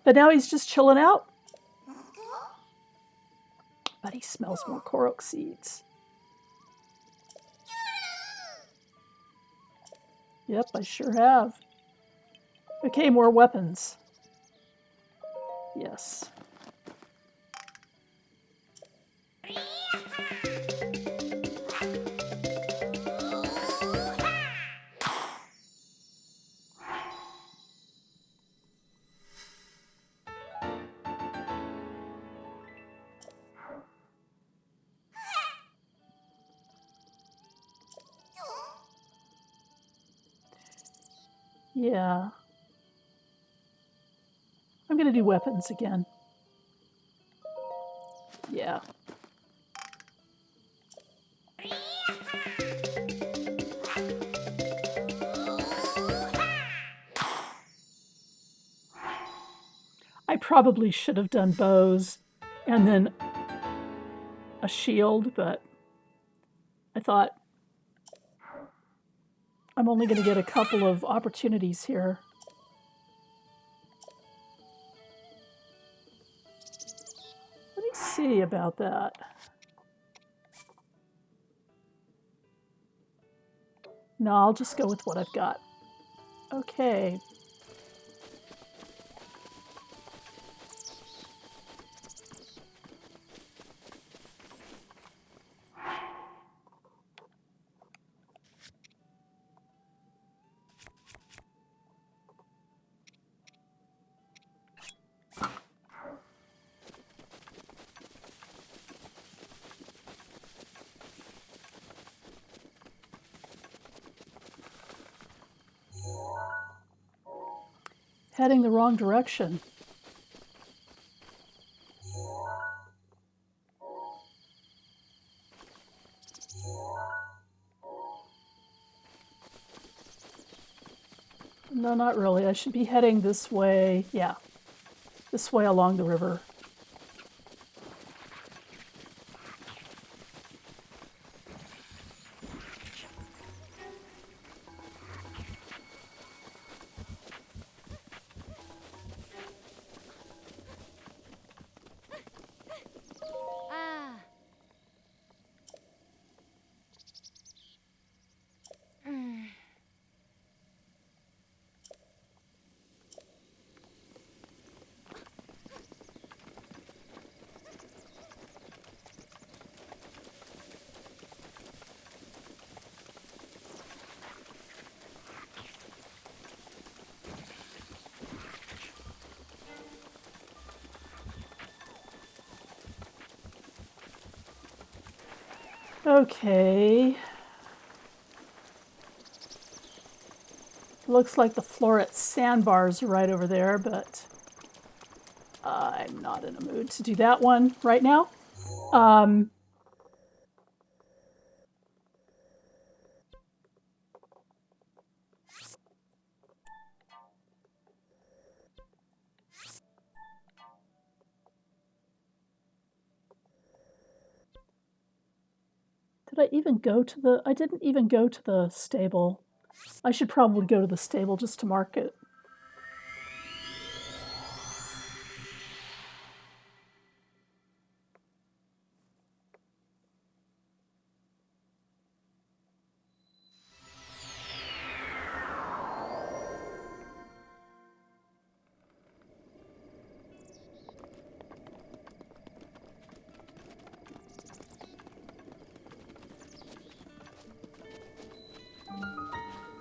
But now he's just chilling out. But he smells more Korok seeds. Yep, I sure have. Okay, more weapons. Yes. Yeah. I'm going to do weapons again. Yeah. I probably should have done bows and then a shield, but I thought I'm only going to get a couple of opportunities here. Let me see about that. No, I'll just go with what I've got. Okay. Heading the wrong direction. No, not really. I should be heading this way. Yeah, this way along the river. Okay. Looks like the Floret sandbars are right over there, but I'm not in a mood to do that one right now. Did I even go to the... I didn't even go to the stable. I should probably go to the stable just to mark it.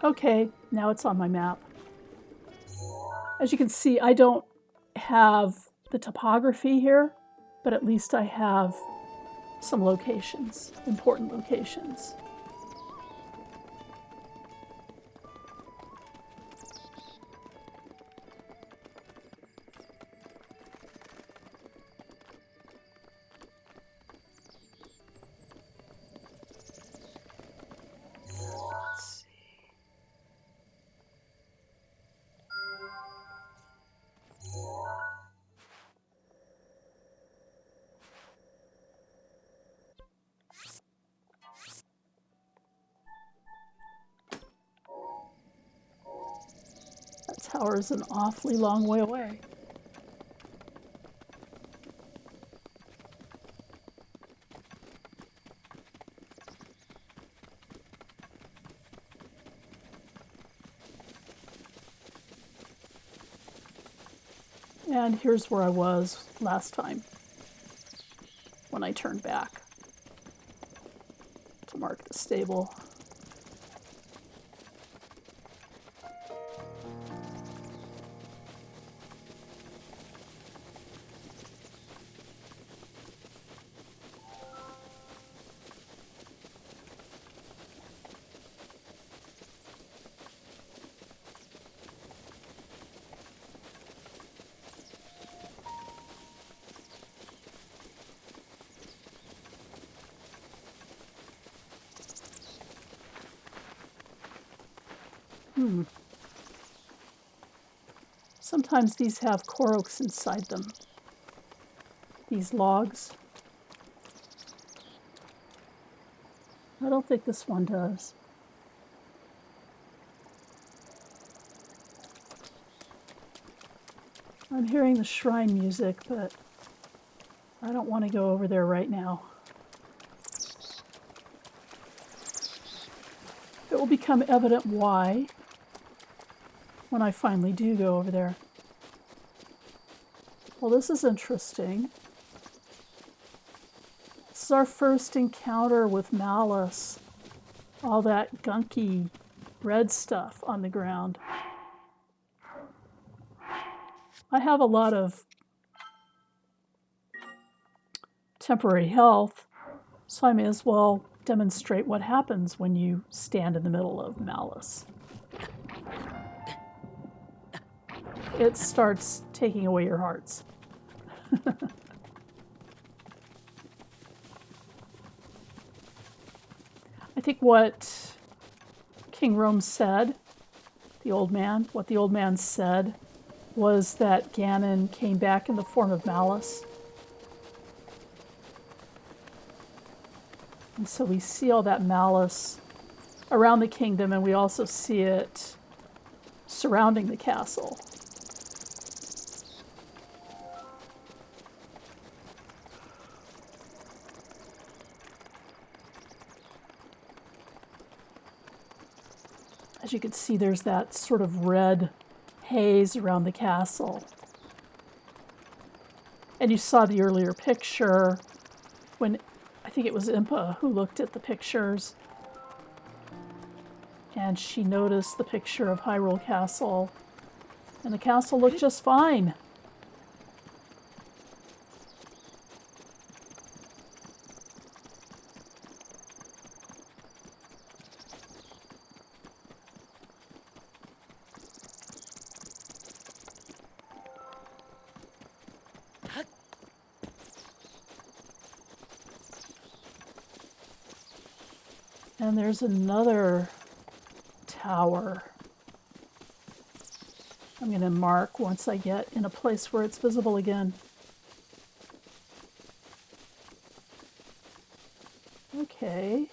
Okay, now it's on my map. As you can see, I don't have the topography here, but at least I have some locations, important locations. That tower is an awfully long way away. And here's where I was last time when I turned back to mark the stable. Sometimes these have koroks inside them. These logs. I don't think this one does. I'm hearing the shrine music, but I don't want to go over there right now. It will become evident why when I finally do go over there. Well, this is interesting. This is our first encounter with Malice. All that gunky red stuff on the ground. I have a lot of temporary health, so I may as well demonstrate what happens when you stand in the middle of Malice. It starts taking away your hearts. I think what King Rome said, what the old man said, was that Ganon came back in the form of Malice. And so we see all that malice around the kingdom, and we also see it surrounding the castle. As you can see, there's that sort of red haze around the castle. And you saw the earlier picture when I think it was Impa who looked at the pictures, and she noticed the picture of Hyrule Castle, and the castle looked just fine. And there's another tower I'm going to mark once I get in a place where it's visible again. Okay.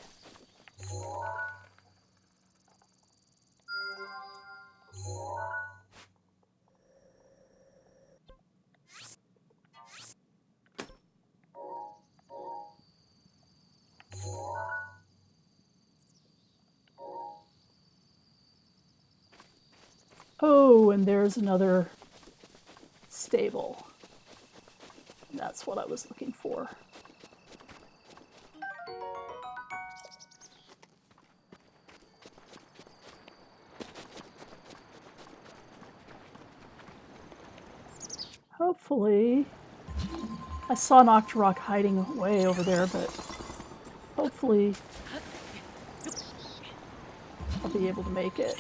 Oh, and there's another stable. That's what I was looking for. Hopefully, I saw an Octorok hiding away over there, but hopefully I'll be able to make it.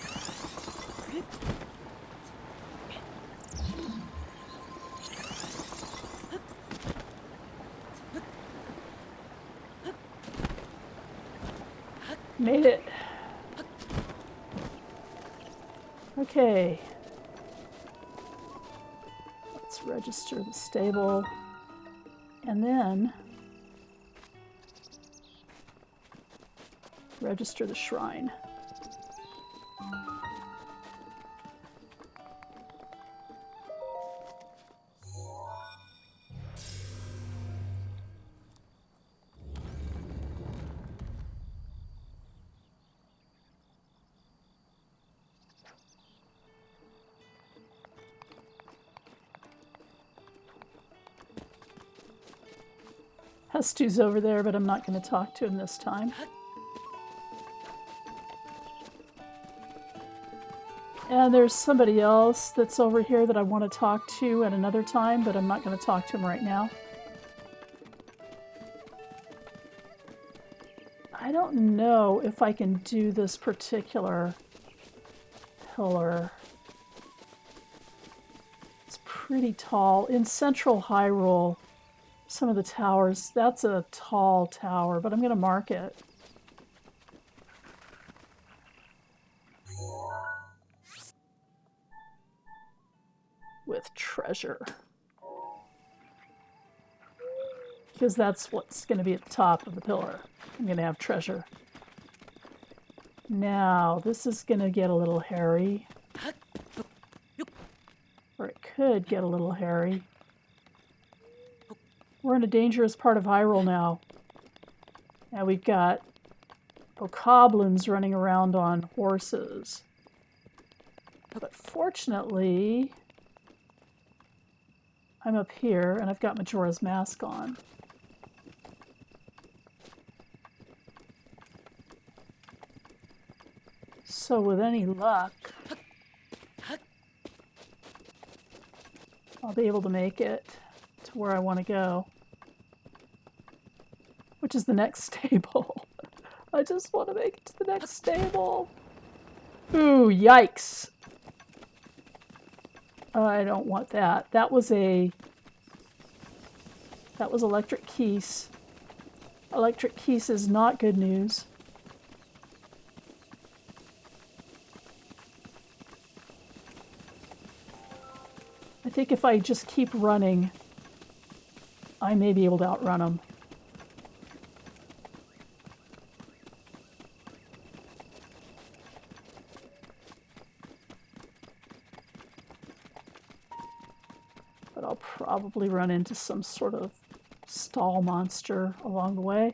Made it. Okay. Let's register the stable. And then register the shrine. Hestu's over there, but I'm not going to talk to him this time. And there's somebody else that's over here that I want to talk to at another time, but I'm not going to talk to him right now. I don't know if I can do this particular pillar. It's pretty tall. In Central Hyrule, some of the towers, that's a tall tower, but I'm going to mark it. With treasure. Because that's what's going to be at the top of the pillar. I'm going to have treasure. Now, this is going to get a little hairy. Or it could get a little hairy. We're in a dangerous part of Hyrule now. Now we've got bokoblins running around on horses. But fortunately, I'm up here and I've got Majora's Mask on. So with any luck, I'll be able to make it to where I want to go. Which is the next stable. I just want to make it to the next stable. Ooh, yikes. I don't want that. That was Electric Keys. Electric Keys is not good news. I think if I just keep running, I may be able to outrun them. But I'll probably run into some sort of stall monster along the way.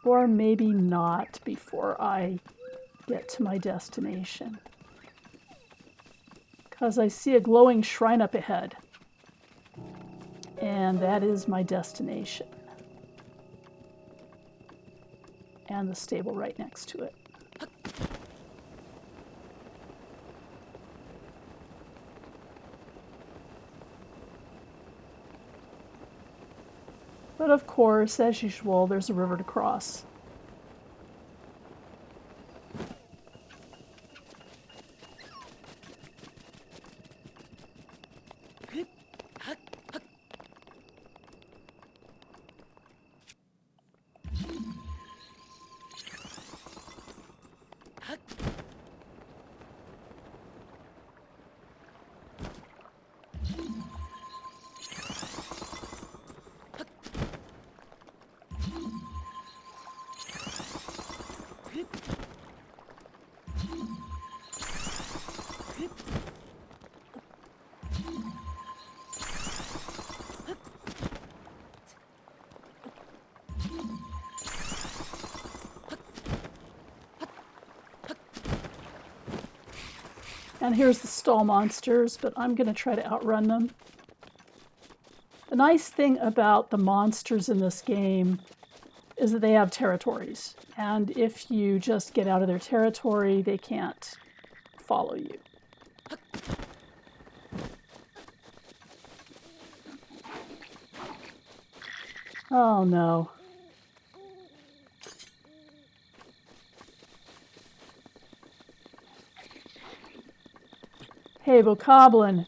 Or maybe not before I get to my destination. Because I see a glowing shrine up ahead. And that is my destination. And the stable right next to it. But of course, as usual, there's a river to cross. And here's the stall monsters, but I'm going to try to outrun them. The nice thing about the monsters in this game is that they have territories. And if you just get out of their territory, they can't follow you. Oh no. Hey, Bokoblin.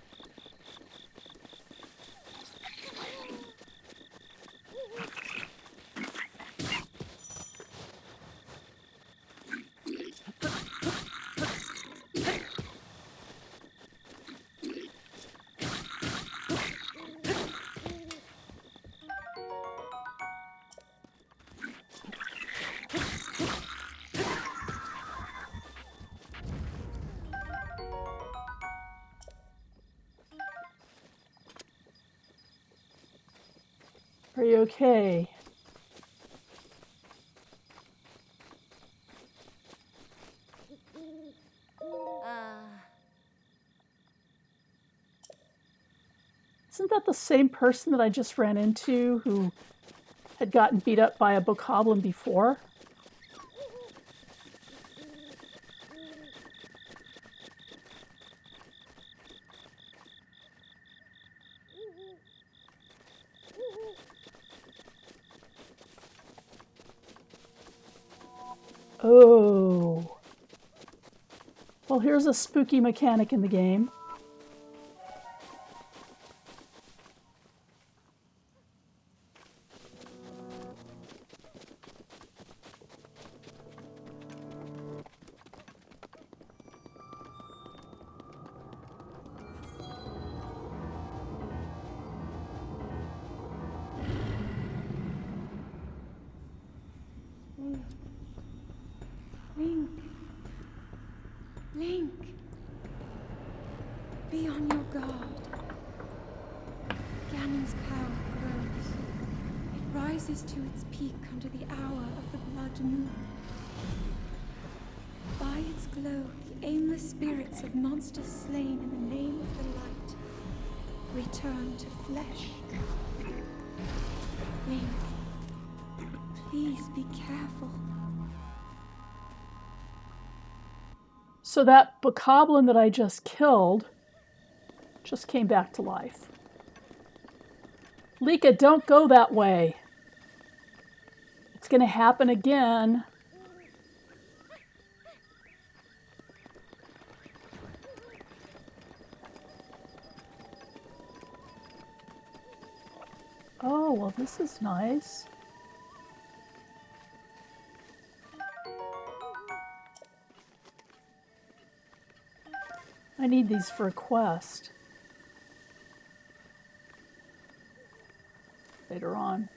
Are you okay? Isn't that the same person that I just ran into who had gotten beat up by a Bokoblin before? Oh. Well, here's a spooky mechanic in the game. Link. Link. Be on your guard. Ganon's power grows. It rises to its peak under the hour of the blood moon. By its glow, the aimless spirits of monsters slain in the name of the light return to flesh. Link, please be careful. So that Bokoblin that I just killed just came back to life. Lika, don't go that way. It's going to happen again. Oh, well, this is nice. I need these for a quest. Later on.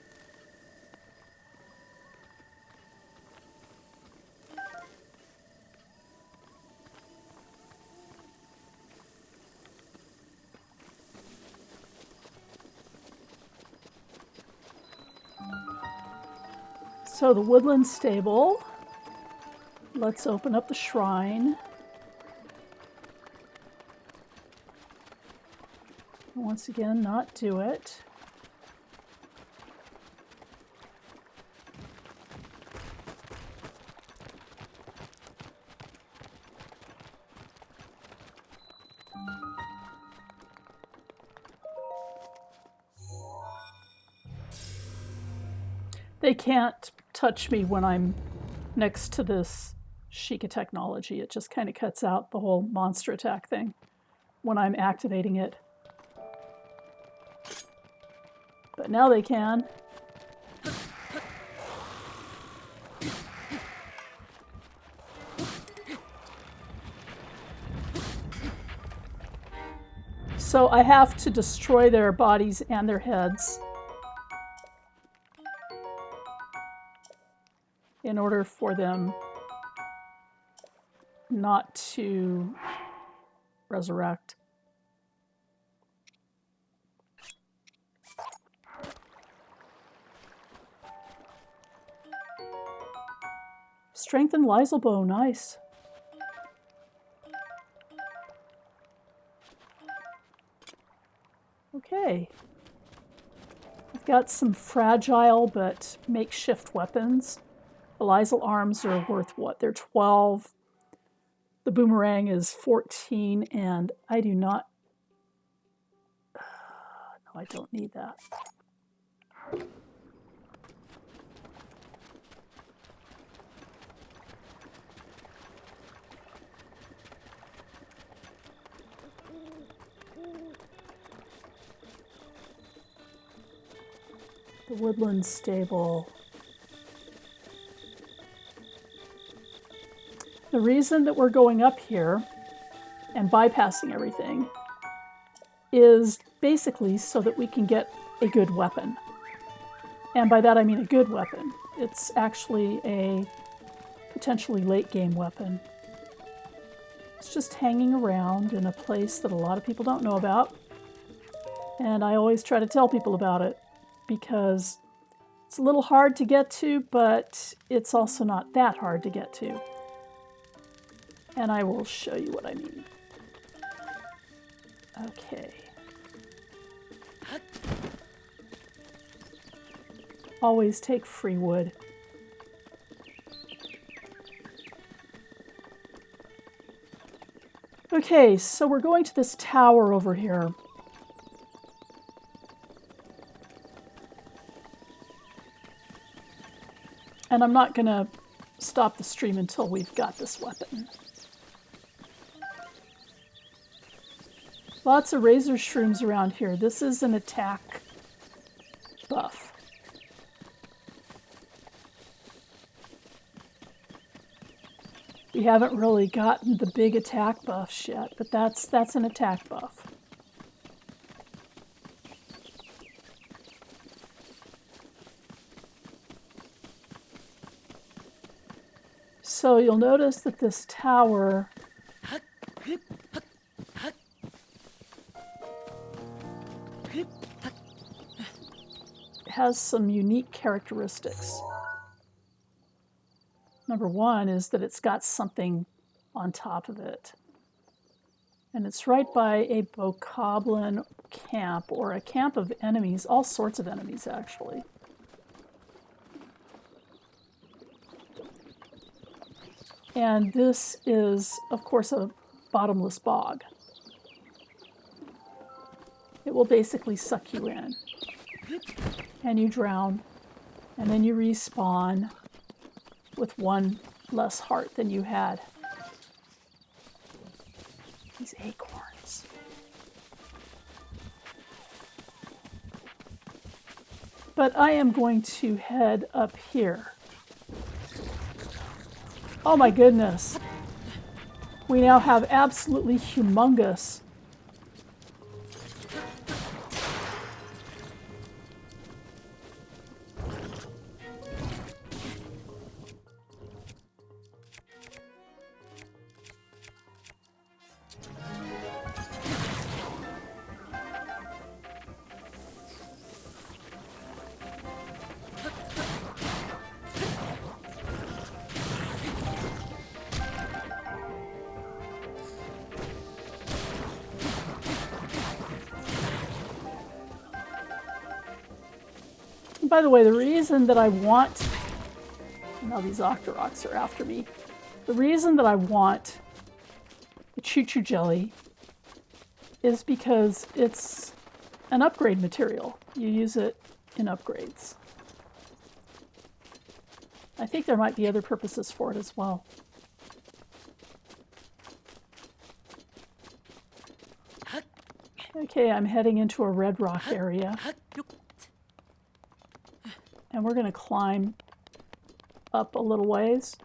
So the Woodland Stable. Let's open up the shrine. Once again, not do it. They can't touch me when I'm next to this Sheikah technology. It just kind of cuts out the whole monster attack thing when I'm activating it. But now they can. So I have to destroy their bodies and their heads in order for them not to resurrect. Strengthened Lysalbow, nice. Okay. I've got some fragile but makeshift weapons. The Lysal arms are worth what? They're 12. The boomerang is 14, and I do not... No, I don't need that. The Woodland Stable. The reason that we're going up here and bypassing everything is basically so that we can get a good weapon. And by that I mean a good weapon. It's actually a potentially late game weapon. It's just hanging around in a place that a lot of people don't know about. And I always try to tell people about it because it's a little hard to get to, but it's also not that hard to get to. And I will show you what I mean. Okay. Always take free wood. Okay, so we're going to this tower over here. And I'm not going to stop the stream until we've got this weapon. Lots of razor shrooms around here. This is an attack buff. We haven't really gotten the big attack buffs yet, but that's an attack buff. So you'll notice that this tower has some unique characteristics. Number one is that it's got something on top of it. And it's right by a bokoblin camp, or a camp of enemies, all sorts of enemies actually. And this is, of course, a bottomless bog. It will basically suck you in. And you drown. And then you respawn with one less heart than you had. These acorns. But I am going to head up here. Oh my goodness. We now have absolutely humongous By the way, the reason that I want... Now these Octoroks are after me. The reason that I want the choo-choo jelly is because it's an upgrade material. You use it in upgrades. I think there might be other purposes for it as well. Okay, I'm heading into a red rock area. And we're going to climb up a little ways.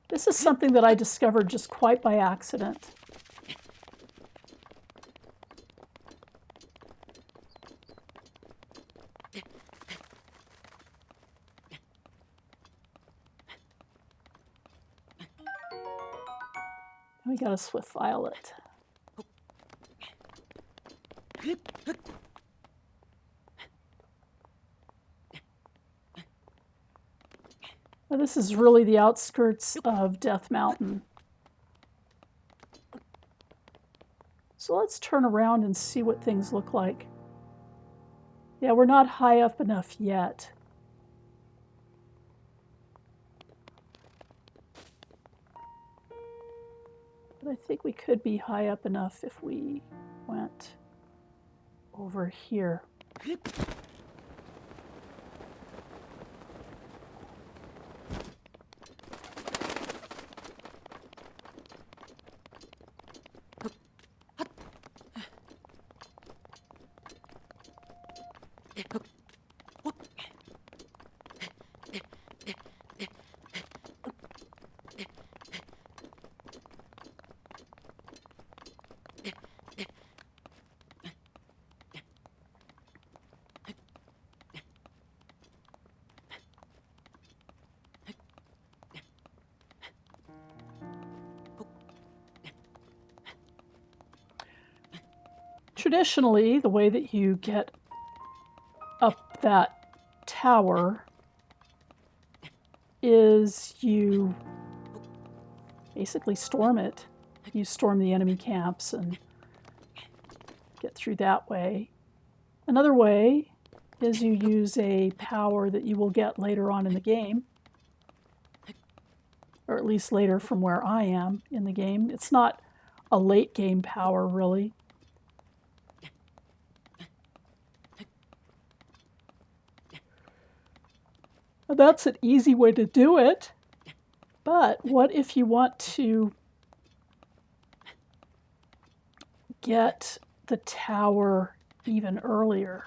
This is something that I discovered just quite by accident. We got a swift violet. Now, this is really the outskirts of Death Mountain. So let's turn around and see what things look like. Yeah, we're not high up enough yet. But I think we could be high up enough if we went over here. Traditionally, the way that you get up that tower is you basically storm it. You storm the enemy camps and get through that way. Another way is you use a power that you will get later on in the game, or at least later from where I am in the game. It's not a late game power, really. That's an easy way to do it. But what if you want to get the tower even earlier?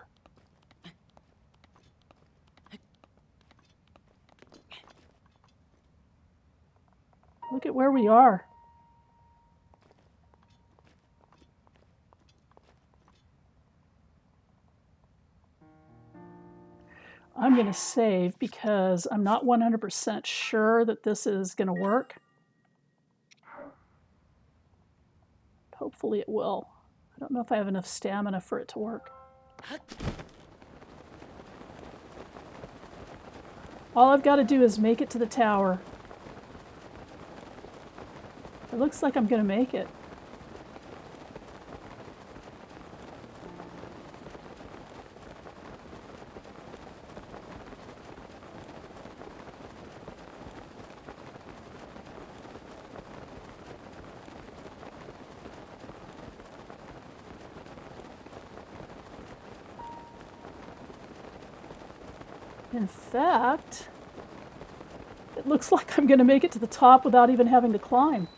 Look at where we are. I'm going to save because I'm not 100% sure that this is going to work. Hopefully it will. I don't know if I have enough stamina for it to work. All I've got to do is make it to the tower. It looks like I'm going to make it. In fact, it looks like I'm going to make it to the top without even having to climb.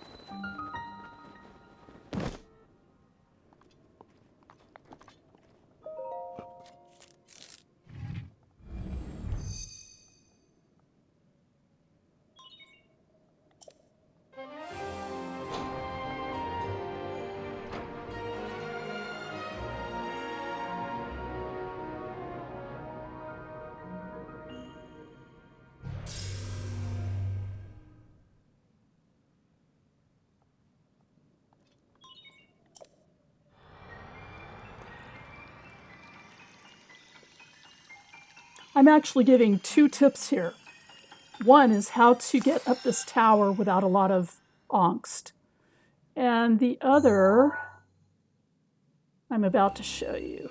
I'm actually giving 2 tips here. One is how to get up this tower without a lot of angst. And the other, I'm about to show you.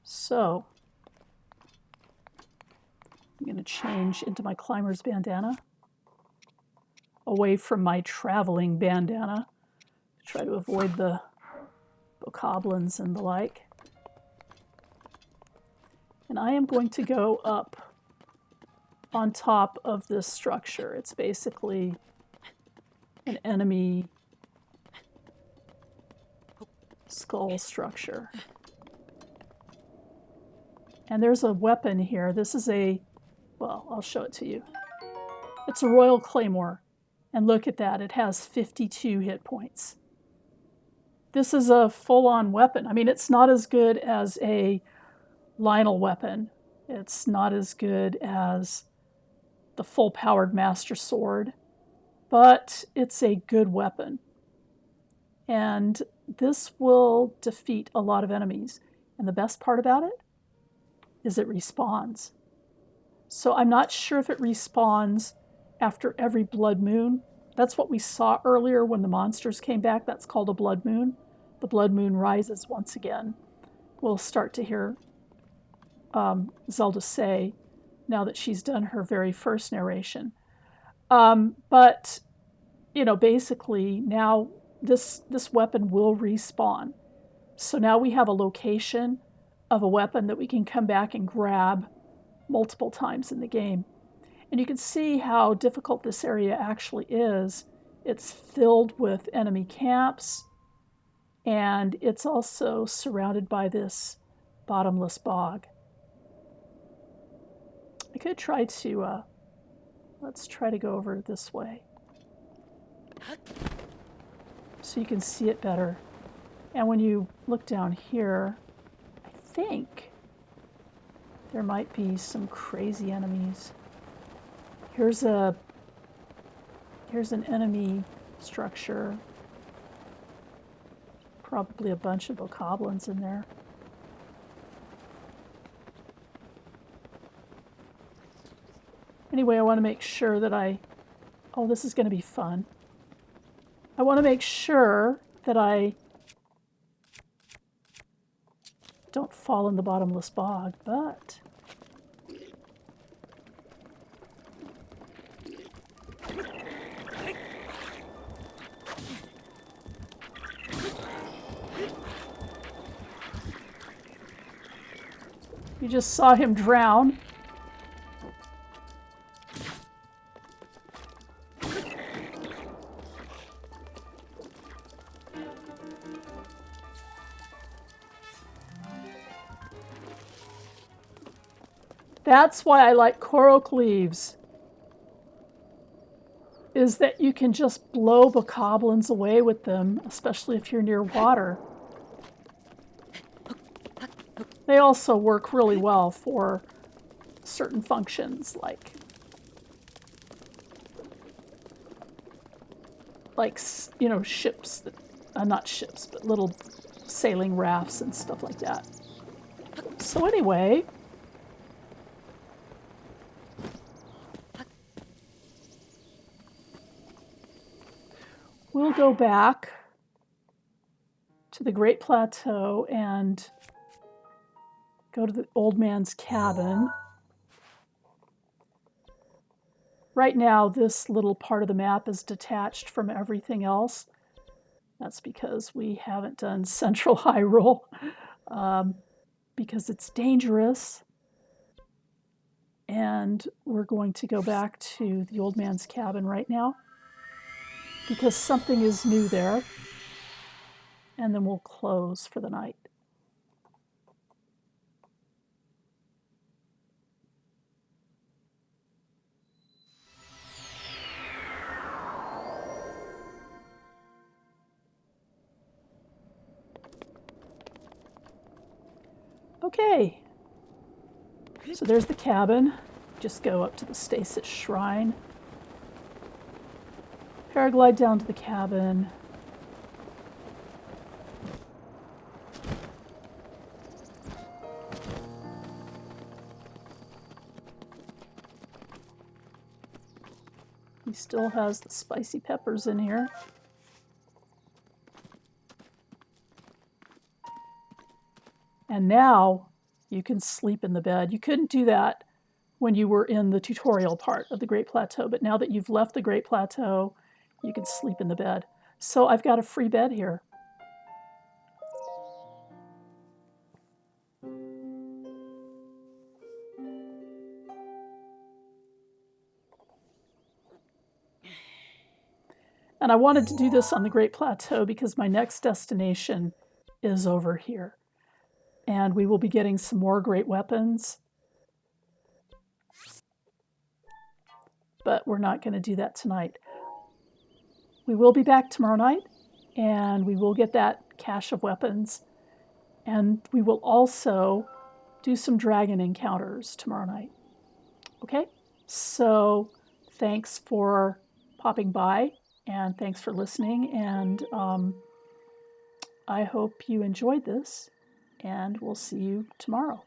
So, I'm going to change into my climber's bandana, away from my traveling bandana, to try to avoid the bokoblins and the like. And I am going to go up on top of this structure. It's basically an enemy skull structure. And there's a weapon here. This is a, well, I'll show it to you. It's a Royal Claymore. And look at that, it has 52 hit points. This is a full-on weapon. I mean, it's not as good as a Lionel weapon. It's not as good as the full-powered Master Sword, but it's a good weapon. And this will defeat a lot of enemies. And the best part about it is it respawns. So I'm not sure if it respawns after every blood moon. That's what we saw earlier when the monsters came back. That's called a blood moon. The blood moon rises once again. We'll start to hear Zelda say now that she's done her very first narration. But, you know, basically now this weapon will respawn. So now we have a location of a weapon that we can come back and grab multiple times in the game. And you can see how difficult this area actually is. It's filled with enemy camps, and it's also surrounded by this bottomless bog. I could try to, let's try to go over this way so you can see it better. And when you look down here, I think there might be some crazy enemies. Here's an enemy structure. Probably a bunch of bokoblins in there. Anyway, I want to make sure that oh, this is going to be fun. I want to make sure that I don't fall in the bottomless bog, but you just saw him drown. That's why I like Korok leaves, is that you can just blow bokoblins away with them, especially if you're near water. They also work really well for certain functions, like you know, ships that, not ships, but little sailing rafts and stuff like that. So anyway, we'll go back to the Great Plateau and go to the old man's cabin. Right now, this little part of the map is detached from everything else. That's because we haven't done Central Hyrule, because it's dangerous. And we're going to go back to the old man's cabin right now, because something is new there. And then we'll close for the night. Okay, so there's the cabin. Just go up to the Stasis Shrine. Paraglide down to the cabin. He still has the spicy peppers in here. And now you can sleep in the bed. You couldn't do that when you were in the tutorial part of the Great Plateau, but now that you've left the Great Plateau, you can sleep in the bed. So I've got a free bed here. And I wanted to do this on the Great Plateau because my next destination is over here. And we will be getting some more great weapons. But we're not going to do that tonight. We will be back tomorrow night, and we will get that cache of weapons. And we will also do some dragon encounters tomorrow night. Okay? So thanks for popping by, and thanks for listening. And I hope you enjoyed this. and we'll see you tomorrow.